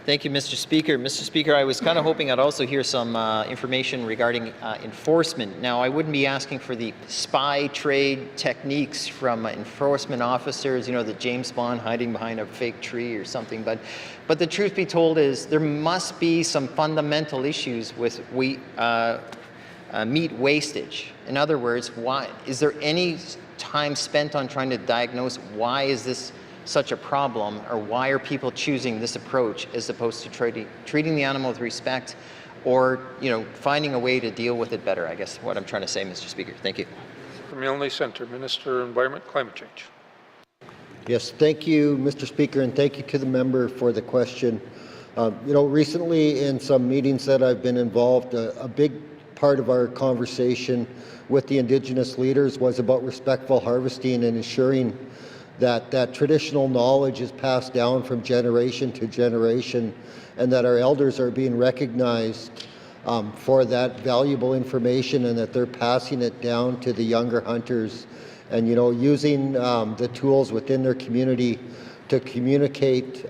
Thank you, Mr. Speaker. Mr. Speaker, I was kind of hoping I'd also hear some information regarding enforcement. Now, I wouldn't be asking for the spy trade techniques from enforcement officers, the James Bond hiding behind a fake tree or something, but the truth be told is there must be some fundamental issues with meat wastage. In other words, why is there any time spent on trying to diagnose why is this such a problem, or why are people choosing this approach as opposed to treating the animal with respect, or finding a way to deal with it better? I guess what I'm trying to say, Mr. Speaker. Thank you. from Yellowknife Centre, Minister of Environment and Climate Change. Yes, thank you, Mr. Speaker, and thank you to the member for the question. Recently in some meetings that I've been involved, a big part of our conversation with the Indigenous leaders was about respectful harvesting and ensuring that traditional knowledge is passed down from generation to generation, and that our elders are being recognized for that valuable information, and that they're passing it down to the younger hunters, and using the tools within their community to communicate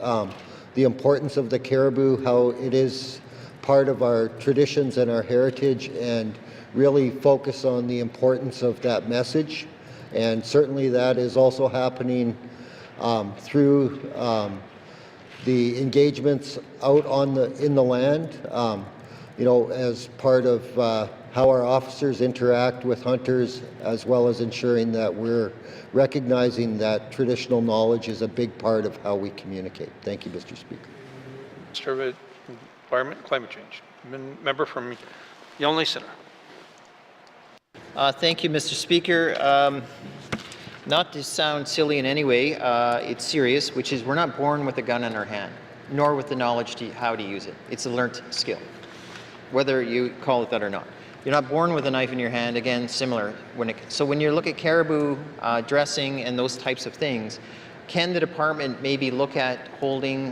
the importance of the caribou, how it is part of our traditions and our heritage, and really focus on the importance of that message. And certainly that is also happening through the engagements out in the land, as part of how our officers interact with hunters, as well as ensuring that we're recognizing that traditional knowledge is a big part of how we communicate. Thank you, Mr. Speaker. Minister of Environment and Climate Change. Member from Yellowknife Centre. Thank you, Mr. Speaker. Not to sound silly in any way, it's serious, which is we're not born with a gun in our hand, nor with the knowledge to how to use it. It's a learnt skill, whether you call it that or not. You're not born with a knife in your hand, again, similar. So when you look at caribou dressing and those types of things, can the department maybe look at holding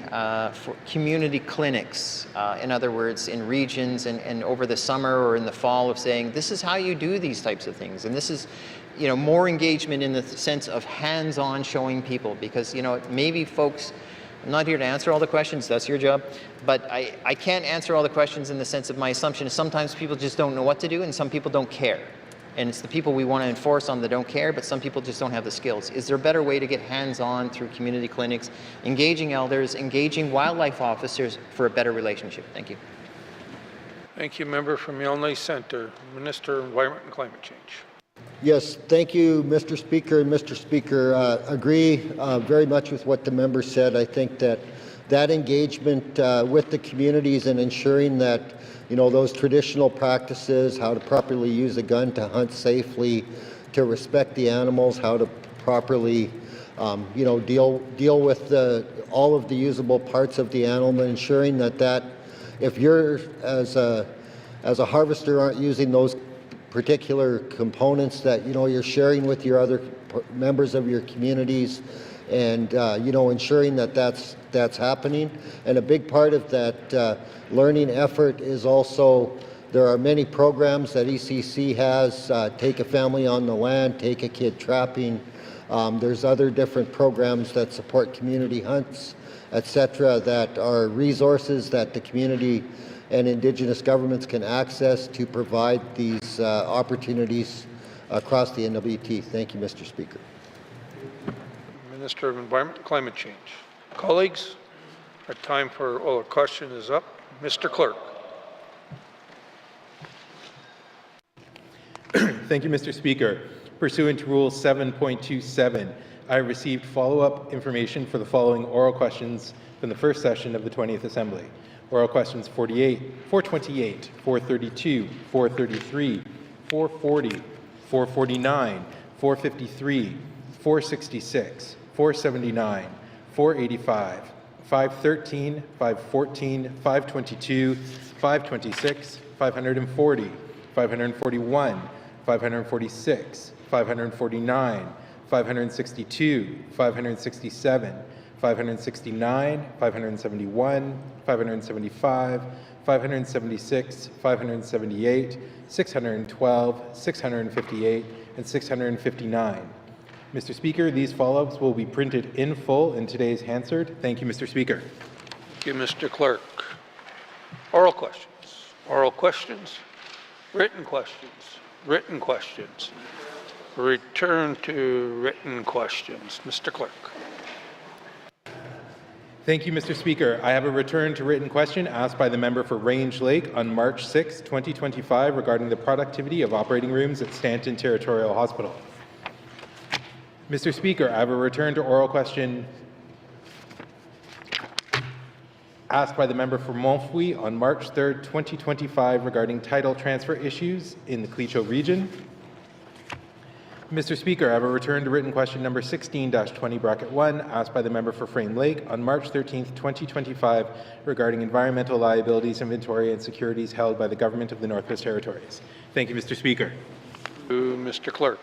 for community clinics, in other words, in regions and over the summer or in the fall, of saying, this is how you do these types of things, and this is, more engagement in the sense of hands-on showing people, because, maybe folks, I'm not here to answer all the questions, that's your job, but I can't answer all the questions in the sense of my assumption is sometimes people just don't know what to do and some people don't care. And it's the people we want to enforce on that don't care, but some people just don't have the skills. Is there a better way to get hands-on through community clinics, engaging elders, engaging wildlife officers for a better relationship? Thank you. Thank you, member from Yellowknife Centre, Minister of Environment and Climate Change. Yes, thank you, Mr. Speaker. And Mr. Speaker, agree very much with what the member said. I think that engagement with the communities and ensuring that those traditional practices, how to properly use a gun to hunt safely, to respect the animals, how to properly, deal with all of the usable parts of the animal, ensuring that if you're as a harvester aren't using those particular components, that you're sharing with your other members of your communities, and ensuring that that's happening. And a big part of that learning effort is also, there are many programs that ECC has, Take a Family on the Land, Take a Kid Trapping. There's other different programs that support community hunts, etc., that are resources that the community and Indigenous governments can access to provide these opportunities across the N.W.T. Thank you, Mr. Speaker. Minister of Environment and Climate Change. Colleagues, our time for oral question is up. Mr. Clerk. Thank you, Mr. Speaker. Pursuant to Rule 7.27, I received follow-up information for the following oral questions from the first session of the 20th Assembly. Oral questions 48, 428, 432, 433, 440, 449, 453, 466, 479, 485, 513, 514, 522, 526, 540, 541, 546, 549, 562, 567, 569, 571, 575, 576, 578, 612, 658, and 659. Mr. Speaker, these follow-ups will be printed in full in today's Hansard. Thank you, Mr. Speaker. Thank you, Mr. Clerk. Oral questions. Oral questions. Written questions. Written questions. Return to written questions. Mr. Clerk. Thank you, Mr. Speaker. I have a return to written question asked by the member for Range Lake on March 6, 2025 regarding the productivity of operating rooms at Stanton Territorial Hospital. Mr. Speaker, I have a return to oral question asked by the member for Monfwi on March 3, 2025 regarding title transfer issues in the Clecho region. Mr. Speaker, I have a return to written question number 16-20(1) asked by the member for Frame Lake on March 13, 2025 regarding environmental liabilities inventory and securities held by the Government of the Northwest Territories. Thank you, Mr. Speaker. Mr. Clerk.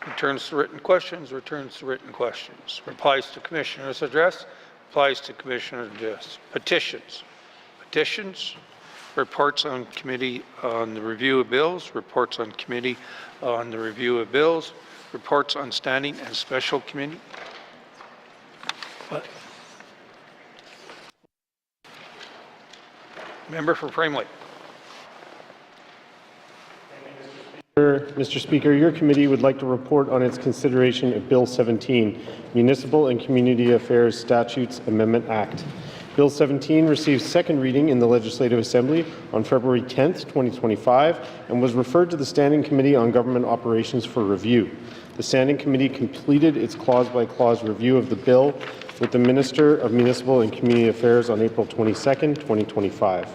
Returns to written questions, returns to written questions. Replies to Commissioner's address, replies to Commissioner's address. Petitions. Petitions. Reports on committee on the review of bills, reports on committee on the review of bills, reports on standing and special committee. What? Member for Frame Lake. Mr. Speaker, your committee would like to report on its consideration of Bill 17, Municipal and Community Affairs Statutes Amendment Act. Bill 17 received second reading in the Legislative Assembly on February 10, 2025, and was referred to the Standing Committee on Government Operations for review. The Standing Committee completed its clause-by-clause review of the bill with the Minister of Municipal and Community Affairs on April 22, 2025.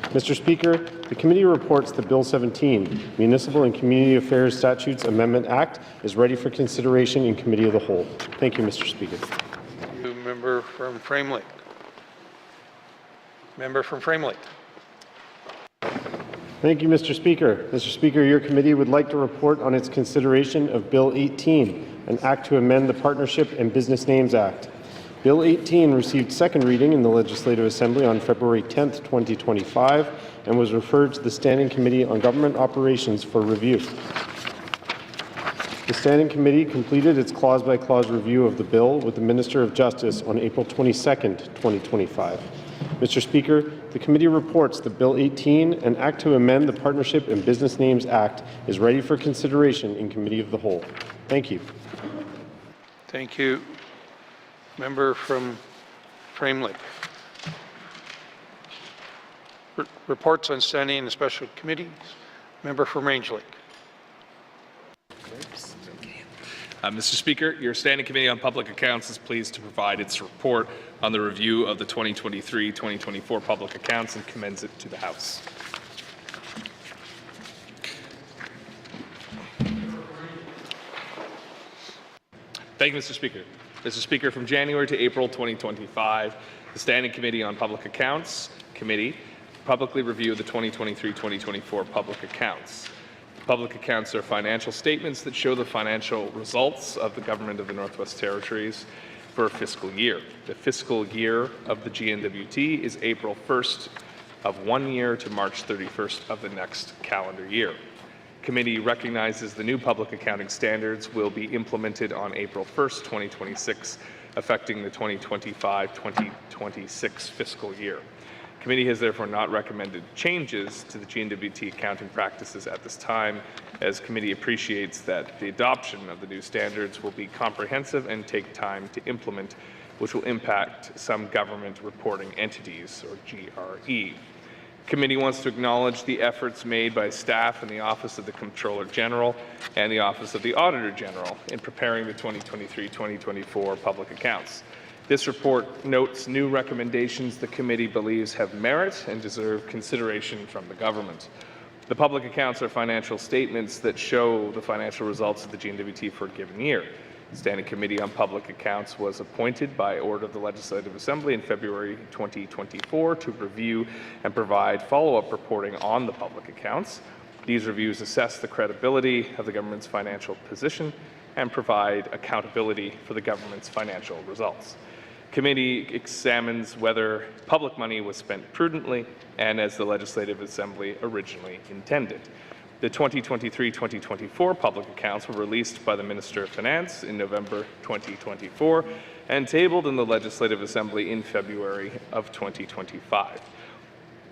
Mr. Speaker, the committee reports that Bill 17, Municipal and Community Affairs Statutes Amendment Act, is ready for consideration in Committee of the Whole. Thank you, Mr. Speaker. Member from Frame Lake. Member from Frame Lake. Thank you, Mr. Speaker. Mr. Speaker, your committee would like to report on its consideration of Bill 18, an act to amend the Partnership and Business Names Act. Bill 18 received second reading in the Legislative Assembly on February 10, 2025, and was referred to the Standing Committee on Government Operations for review. The Standing Committee completed its clause-by-clause review of the bill with the Minister of Justice on April 22, 2025. Mr. Speaker, the committee reports that Bill 18, an act to amend the Partnership and Business Names Act, is ready for consideration in Committee of the Whole. Thank you. Thank you. Member from Frame Lake. Reports on standing and special committees. Member from Range Lake. Mr. Speaker, your Standing Committee on Public Accounts is pleased to provide its report on the review of the 2023-2024 public accounts and commends it to the House. Thank you, Mr. Speaker. Mr. Speaker, from January to April 2025, the Standing Committee on Public Accounts Committee publicly reviewed the 2023-2024 public accounts. Public accounts are financial statements that show the financial results of the Government of the Northwest Territories for a fiscal year. The fiscal year of the N.W.T is April 1st of one year to March 31st of the next calendar year. Committee recognizes the new public accounting standards will be implemented on April 1st, 2026, affecting the 2025-2026 fiscal year. Committee has therefore not recommended changes to the N.W.T accounting practices at this time, as committee appreciates that the adoption of the new standards will be comprehensive and take time to implement, which will impact some government reporting entities, or GRE. Committee wants to acknowledge the efforts made by staff in the Office of the Comptroller General and the Office of the Auditor General in preparing the 2023-2024 public accounts. This report notes new recommendations the committee believes have merit and deserve consideration from the government. The public accounts are financial statements that show the financial results of the N.W.T for a given year. The Standing Committee on Public Accounts was appointed by order of the Legislative Assembly in February 2024 to review and provide follow-up reporting on the public accounts. These reviews assess the credibility of the government's financial position and provide accountability for the government's financial results. Committee examines whether public money was spent prudently and as the Legislative Assembly originally intended. The 2023-2024 public accounts were released by the Minister of Finance in November 2024 and tabled in the Legislative Assembly in February of 2025.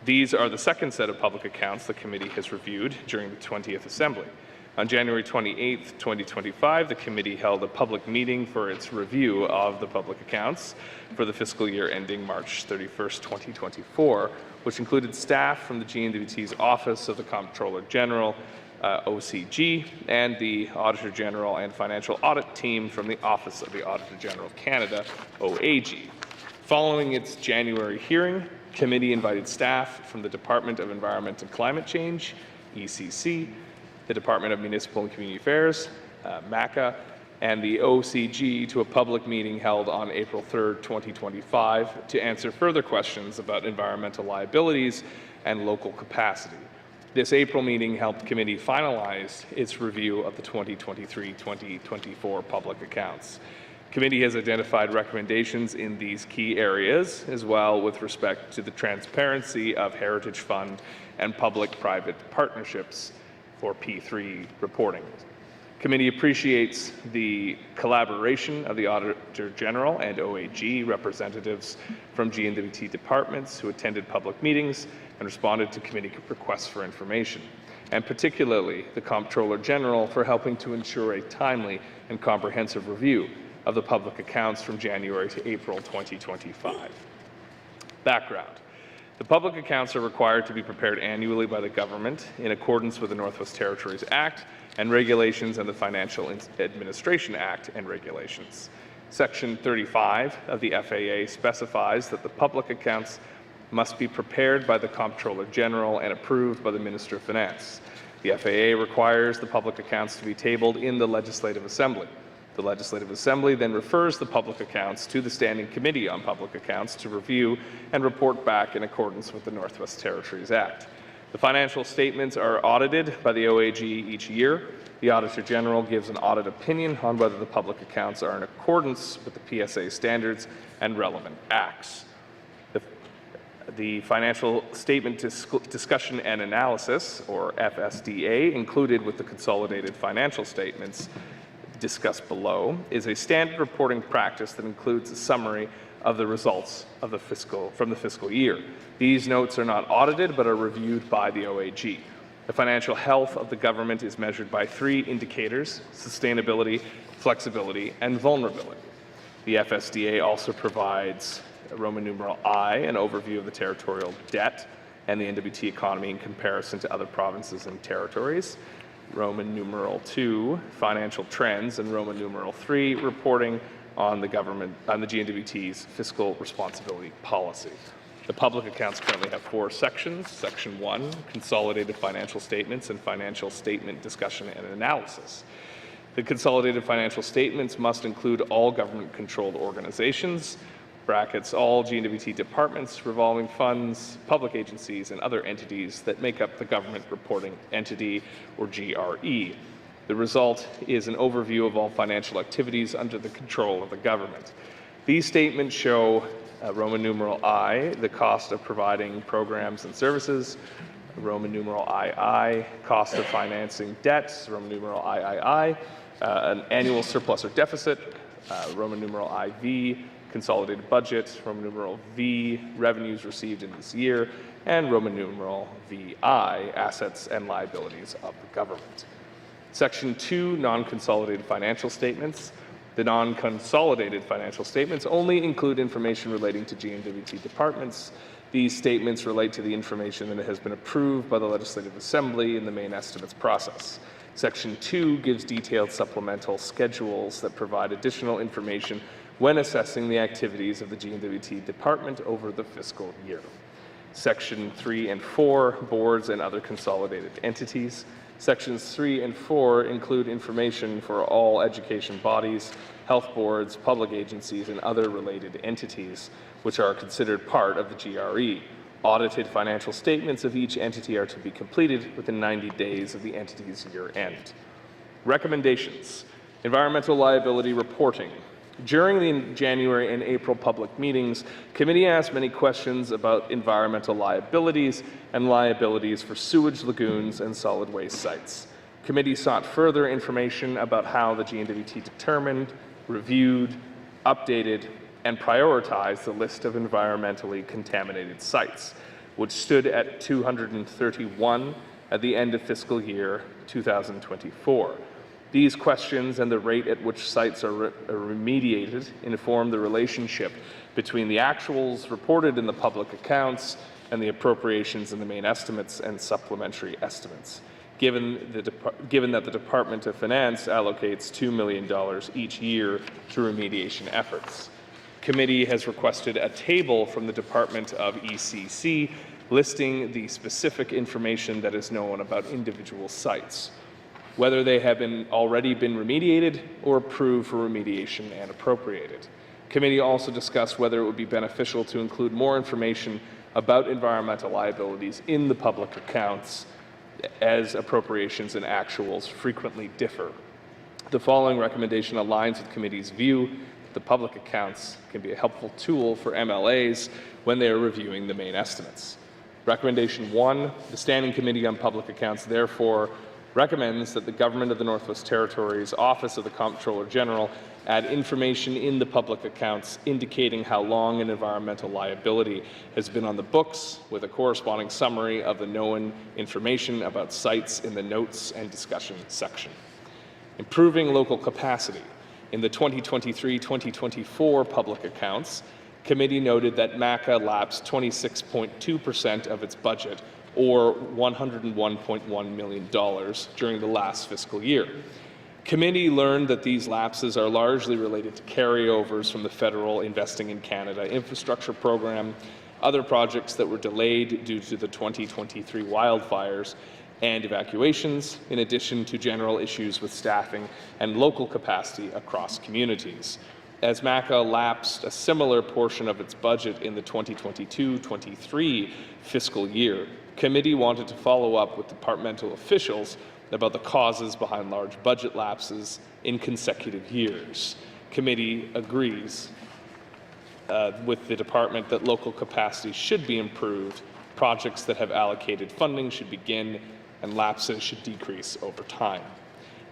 These are the second set of public accounts the committee has reviewed during the 20th Assembly. On January 28, 2025, the committee held a public meeting for its review of the public accounts for the fiscal year ending March 31, 2024, which included staff from the N.W.T's Office of the Comptroller General, OCG, and the Auditor General and Financial Audit Team from the Office of the Auditor General of Canada, OAG. Following its January hearing, committee invited staff from the Department of Environment and Climate Change, ECC, the Department of Municipal and Community Affairs, MACA and the OCG to a public meeting held on April 3rd, 2025 to answer further questions about environmental liabilities and local capacity. This April meeting helped committee finalize its review of the 2023-2024 public accounts. Committee has identified recommendations in these key areas, as well with respect to the transparency of Heritage Fund and public-private partnerships for P3 reporting. Committee appreciates the collaboration of the Auditor General and OAG representatives from N.W.T departments who attended public meetings and responded to committee requests for information, and particularly the Comptroller General for helping to ensure a timely and comprehensive review of the public accounts from January to April 2025. Background. The public accounts are required to be prepared annually by the government in accordance with the Northwest Territories Act and regulations and the Financial Administration Act and regulations. Section 35 of the FAA specifies that the public accounts must be prepared by the Comptroller General and approved by the Minister of Finance. The FAA requires the public accounts to be tabled in the Legislative Assembly. The Legislative Assembly then refers the public accounts to the Standing Committee on Public Accounts to review and report back in accordance with the Northwest Territories Act. The financial statements are audited by the OAG each year. The Auditor General gives an audit opinion on whether the public accounts are in accordance with the PSA standards and relevant acts. The Financial Statement Discussion and Analysis, or FSDA, included with the consolidated financial statements discussed below, is a standard reporting practice that includes a summary of the results of the fiscal year. These notes are not audited but are reviewed by the OAG. The financial health of the government is measured by 3 indicators: sustainability, flexibility, and vulnerability. The FSDA also provides Roman numeral I, an overview of the territorial debt and the N.W.T economy in comparison to other provinces and territories. Roman numeral II, financial trends, and Roman numeral III, reporting on the N.W.T's fiscal responsibility policy. The public accounts currently have 4 sections. Section 1, consolidated financial statements and financial statement discussion and analysis. The consolidated financial statements must include all government-controlled organizations, brackets, all N.W.T departments, revolving funds, public agencies, and other entities that make up the government reporting entity, or GRE. The result is an overview of all financial activities under the control of the government. These statements show Roman numeral I, the cost of providing programs and services, Roman numeral II, cost of financing debts, Roman numeral III, an annual surplus or deficit, Roman numeral IV, consolidated budget, Roman numeral V, revenues received in this year, and Roman numeral VI, assets and liabilities of the government. Section 2, non-consolidated financial statements. The non-consolidated financial statements only include information relating to N.W.T departments. These statements relate to the information that has been approved by the Legislative Assembly in the main estimates process. Section 2 gives detailed supplemental schedules that provide additional information when assessing the activities of the N.W.T department over the fiscal year. Section 3 and 4, boards and other consolidated entities. Sections 3 and 4 include information for all education bodies, health boards, public agencies, and other related entities, which are considered part of the GRE. Audited financial statements of each entity are to be completed within 90 days of the entity's year end. Recommendations. Environmental liability reporting. During the January and April public meetings, committee asked many questions about environmental liabilities and liabilities for sewage lagoons and solid waste sites. Committee sought further information about how the N.W.T determined, reviewed, updated, and prioritized the list of environmentally contaminated sites, which stood at 231 at the end of fiscal year 2024. These questions and the rate at which sites are remediated inform the relationship between the actuals reported in the public accounts and the appropriations in the main estimates and supplementary estimates. Given that the Department of Finance allocates $2 million each year to remediation efforts. Committee has requested a table from the Department of ECC listing the specific information that is known about individual sites. whether they have already been remediated or approved for remediation and appropriated. Committee also discussed whether it would be beneficial to include more information about environmental liabilities in the public accounts, as appropriations and actuals frequently differ. The following recommendation aligns with committee's view that the public accounts can be a helpful tool for MLAs when they are reviewing the main estimates. Recommendation 1, the Standing Committee on Public Accounts therefore recommends that the Government of the Northwest Territories Office of the Comptroller General add information in the public accounts indicating how long an environmental liability has been on the books, with a corresponding summary of the known information about sites in the notes and discussion section. Improving local capacity. In the 2023-2024 public accounts, committee noted that MACA lapsed 26.2% of its budget, or $101.1 million during the last fiscal year. Committee learned that these lapses are largely related to carryovers from the federal Investing in Canada infrastructure program, other projects that were delayed due to the 2023 wildfires and evacuations, in addition to general issues with staffing and local capacity across communities. As MACA lapsed a similar portion of its budget in the 2022-23 fiscal year, committee wanted to follow up with departmental officials about the causes behind large budget lapses in consecutive years. Committee agrees with the department that local capacity should be improved, projects that have allocated funding should begin, and lapses should decrease over time.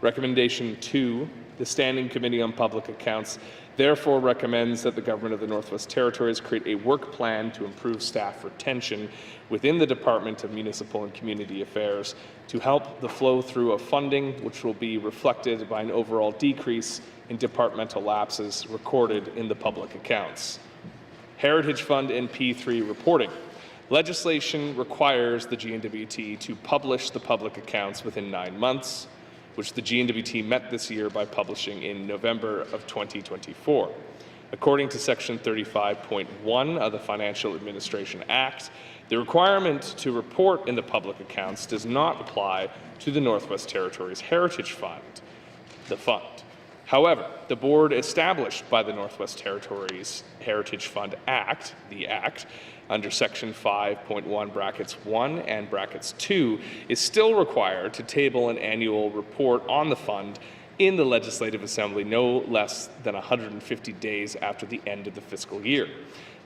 Recommendation 2, the Standing Committee on Public Accounts therefore recommends that the Government of the Northwest Territories create a work plan to improve staff retention within the Department of Municipal and Community Affairs to help the flow through of funding, which will be reflected by an overall decrease in departmental lapses recorded in the public accounts. Heritage Fund and P3 reporting. Legislation requires the N.W.T to publish the public accounts within 9 months, which the N.W.T met this year by publishing in November of 2024. According to Section 35.1 of the Financial Administration Act, the requirement to report in the public accounts does not apply to the Northwest Territories Heritage Fund, the fund. However, the board established by the Northwest Territories Heritage Fund Act, the Act, under Section 5.1 brackets 1 and brackets 2, is still required to table an annual report on the fund in the Legislative Assembly no less than 150 days after the end of the fiscal year.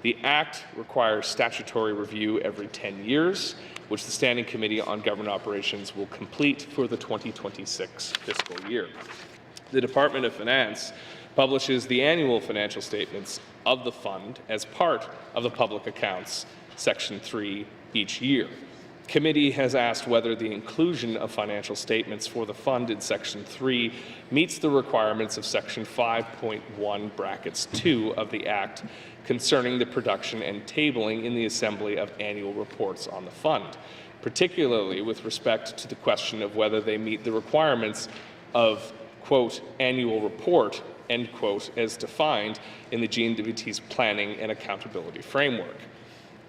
The Act requires statutory review every 10 years, which the Standing Committee on Government Operations will complete for the 2026 fiscal year. The Department of Finance publishes the annual financial statements of the fund as part of the public accounts, Section 3, each year. Committee has asked whether the inclusion of financial statements for the fund in Section 3 meets the requirements of Section 5.1 brackets 2 of the Act concerning the production and tabling in the Assembly of annual reports on the fund, particularly with respect to the question of whether they meet the requirements of, quote, annual report, end quote, as defined in the N.W.T's planning and accountability framework.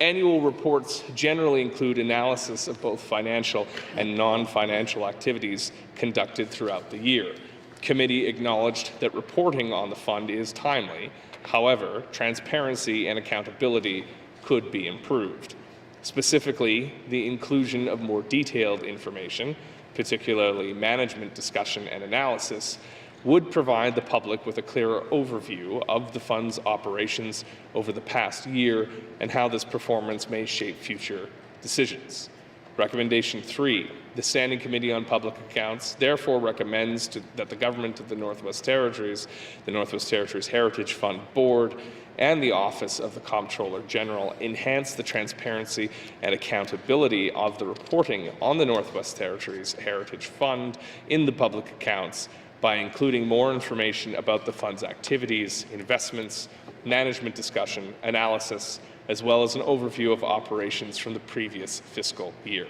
Annual reports generally include analysis of both financial and non-financial activities conducted throughout the year. Committee acknowledged that reporting on the fund is timely. However, transparency and accountability could be improved. Specifically, the inclusion of more detailed information, particularly management discussion and analysis, would provide the public with a clearer overview of the fund's operations over the past year and how this performance may shape future decisions. Recommendation 3, the Standing Committee on Public Accounts therefore recommends that the Government of the Northwest Territories, the Northwest Territories Heritage Fund Board, and the Office of the Comptroller General enhance the transparency and accountability of the reporting on the Northwest Territories Heritage Fund in the public accounts by including more information about the fund's activities, investments, management discussion, analysis, as well as an overview of operations from the previous fiscal year.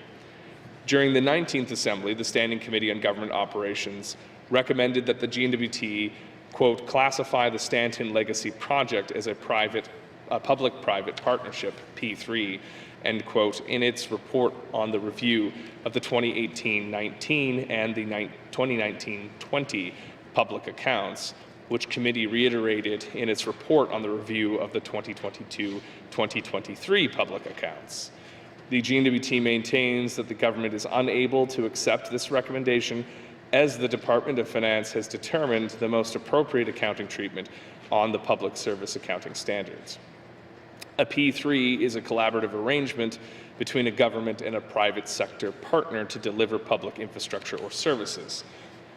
During the 19th Assembly, the Standing Committee on Government Operations recommended that the N.W.T, quote, classify the Stanton Legacy Project as a private public-private partnership, P3, end quote, in its report on the review of the 2018-19 and the 2019-20 public accounts, which committee reiterated in its report on the review of the 2022-2023 public accounts. The N.W.T maintains that the government is unable to accept this recommendation as the Department of Finance has determined the most appropriate accounting treatment on the public service accounting standards. A P3 is a collaborative arrangement between a government and a private sector partner to deliver public infrastructure or services.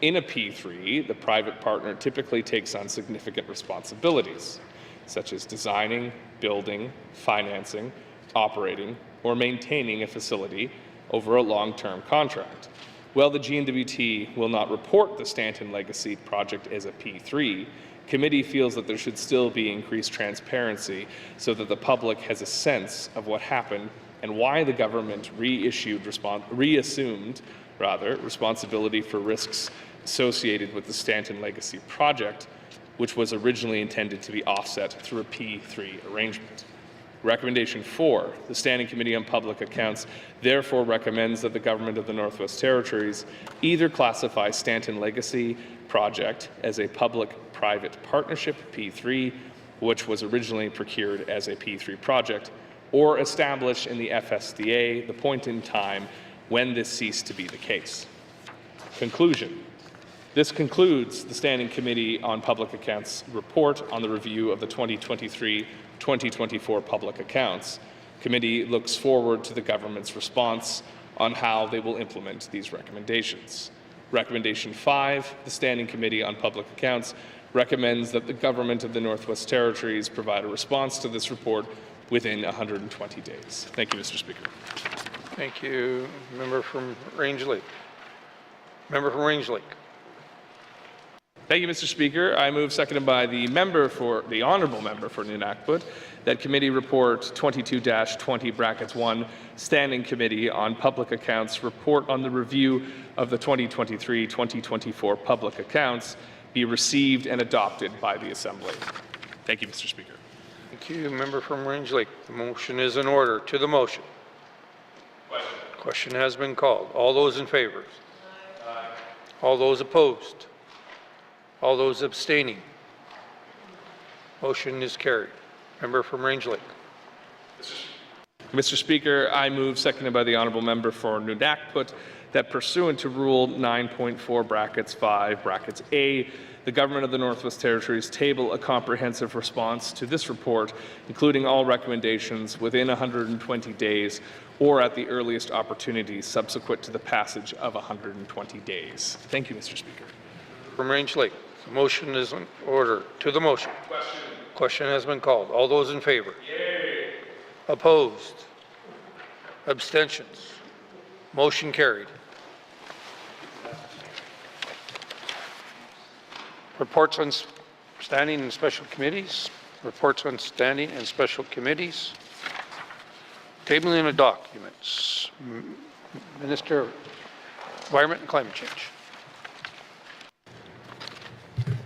In a P3, the private partner typically takes on significant responsibilities, such as designing, building, financing, operating, or maintaining a facility over a long-term contract. While the N.W.T will not report the Stanton Legacy project as a P3, committee feels that there should still be increased transparency so that the public has a sense of what happened and why the government reassumed responsibility for risks associated with the Stanton Legacy project, which was originally intended to be offset through a P3 arrangement. Recommendation 4, the Standing Committee on Public Accounts therefore recommends that the Government of the Northwest Territories either classify Stanton Legacy project as a public-private partnership, P3, which was originally procured as a P3 project, or establish in the FSDA the point in time when this ceased to be the case. Conclusion. This concludes the Standing Committee on Public Accounts report on the review of the 2023-2024 public accounts. Committee looks forward to the government's response on how they will implement these recommendations. Recommendation 5, the Standing Committee on Public Accounts recommends that the Government of the Northwest Territories provide a response to this report within 120 days. Thank you, Mr. Speaker. Thank you. Member from Range Lake. Member from Range Lake. Thank you, Mr. Speaker. I move, seconded by the honourable member for N.W.T, that committee report 22-20(1) Standing Committee on Public Accounts report on the review of the 2023-2024 public accounts be received and adopted by the Assembly. Thank you, Mr. Speaker. Thank you. Member from Range Lake. The motion is in order. To the motion. Question has been called. All those in favor? Aye. All those opposed? All those abstaining? Motion is carried. Member from Range Lake. Mr. Speaker, I move, seconded by the honourable member for N.W.T, that pursuant to Rule 9.4(5)(a), the Government of the Northwest Territories table a comprehensive response to this report, including all recommendations within 120 days or at the earliest opportunity subsequent to the passage of 120 days. Thank you, Mr. Speaker. From Range Lake. The motion is in order. To the motion. Question has been called. All those in favor? Yay. Opposed? Abstentions? Motion carried. Reports on standing and special committees. Reports on standing and special committees. Tabling of documents. Minister of Environment and Climate Change.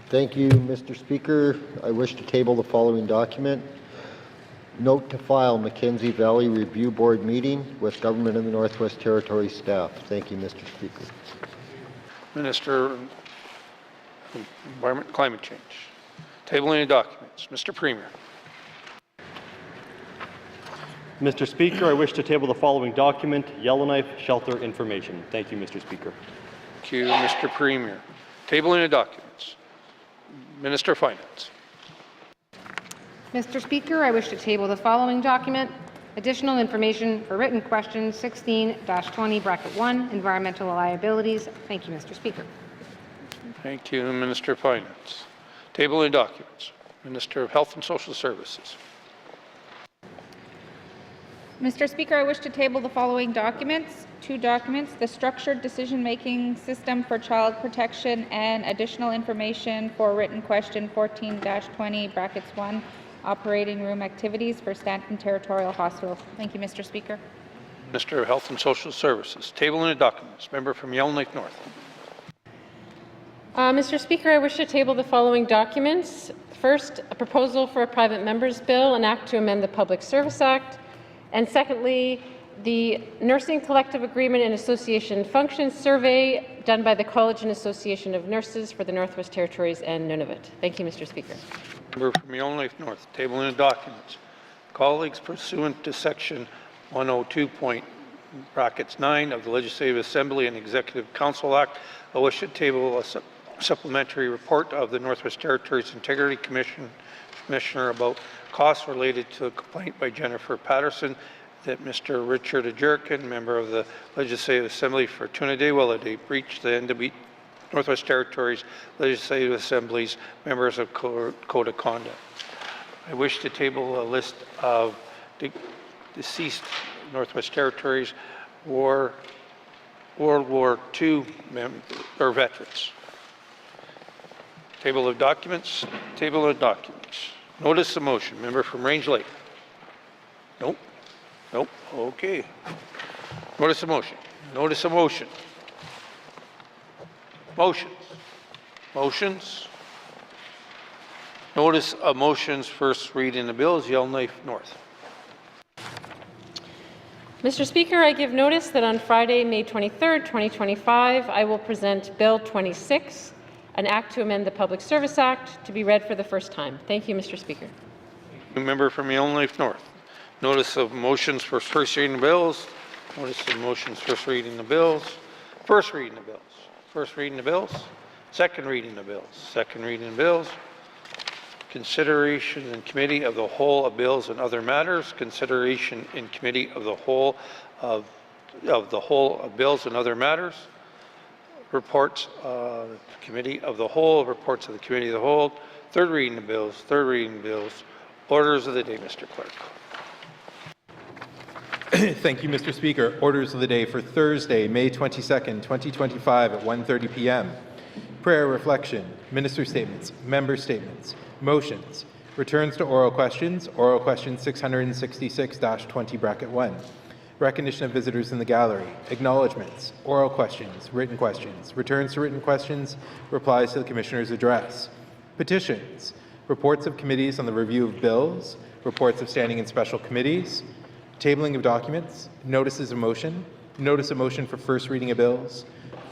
Thank you, Mr. Speaker. I wish to table the following document. Note to file Mackenzie Valley Review Board meeting with Government of the Northwest Territories staff. Thank you, Mr. Speaker. Minister of Environment and Climate Change. Tabling of documents. Mr. Premier. Mr. Speaker, I wish to table the following document, Yellowknife shelter information. Thank you, Mr. Speaker. Thank you, Mr. Premier. Tabling of documents. Minister of Finance. Mr. Speaker, I wish to table the following document, additional information for written question 16-20(1), environmental liabilities. Thank you, Mr. Speaker. Thank you, Minister of Finance. Tabling of documents. Minister of Health and Social Services. Mr. Speaker, I wish to table the following documents. 2 documents, the Structured Decision-Making System for Child Protection and additional information for written question 14-20(1), operating room activities for Stanton Territorial Hospital. Thank you, Mr. Speaker. Minister of Health and Social Services. Tabling of documents. Member from Yellowknife North. Mr. Speaker, I wish to table the following documents. First, a proposal for a private member's bill, an act to amend the Public Service Act. And secondly, the Nursing Collective Agreement and Association Functions Survey done by the College and Association of Nurses for the Northwest Territories and Nunavut. Thank you, Mr. Speaker. Member from Yellowknife North, tabling the documents. Colleagues, pursuant to Section 102.9 of the Legislative Assembly and Executive Council Act, I wish to table a supplementary report of the Northwest Territories Integrity Commissioner about costs related to a complaint by Jennifer Patterson that Mr. Richard Ajurkin, member of the Legislative Assembly for Tuna-Day-Willa-Day, breached the N.W.T. Northwest Territories Legislative Assembly's members of Code of Conduct. I wish to table a list of deceased Northwest Territories World War II veterans. Table of documents. Table of documents. Notice of motion. Member from Range Lake. Nope. Nope. Okay. Notice of motion. Notice of motion. Motions. Motions. Notice of motions. First reading the bills. Yellowknife North. Mr. Speaker, I give notice that on Friday, May 23rd, 2025, I will present Bill 26, an act to amend the Public Service Act, to be read for the first time. Thank you, Mr. Speaker. Member from Yellowknife North. Notice of motions for first reading of bills. Notice of motions first reading of bills. First reading of bills. First reading of bills. Second reading of bills. Second reading of bills. Consideration in committee of the whole of bills and other matters. Consideration in committee of the whole of bills and other matters. Reports of the committee of the whole. Reports of the committee of the whole. Third reading of bills. Third reading of bills. Orders of the day, Mr. Clerk. Thank you, Mr. Speaker. Orders of the day for Thursday, May 22nd, 2025 at 1:30 p.m. Prayer reflection, minister statements, member statements, motions, returns to oral questions 666-20(1), recognition of visitors in the gallery, acknowledgements, oral questions, returns to written questions, replies to the Commissioner's address, petitions, reports of committees on the review of bills, reports of standing and special committees, tabling of documents, notices of motion, notice of motion for first reading of bills,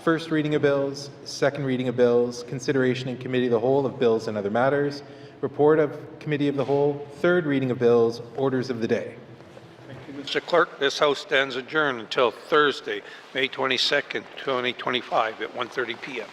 first reading of bills, second reading of bills, consideration in committee of the whole of bills and other matters, report of committee of the whole, third reading of bills, orders of the day. Thank you, Mr. Clerk. This House stands adjourned until Thursday, May 22nd, 2025 at 1:30 p.m.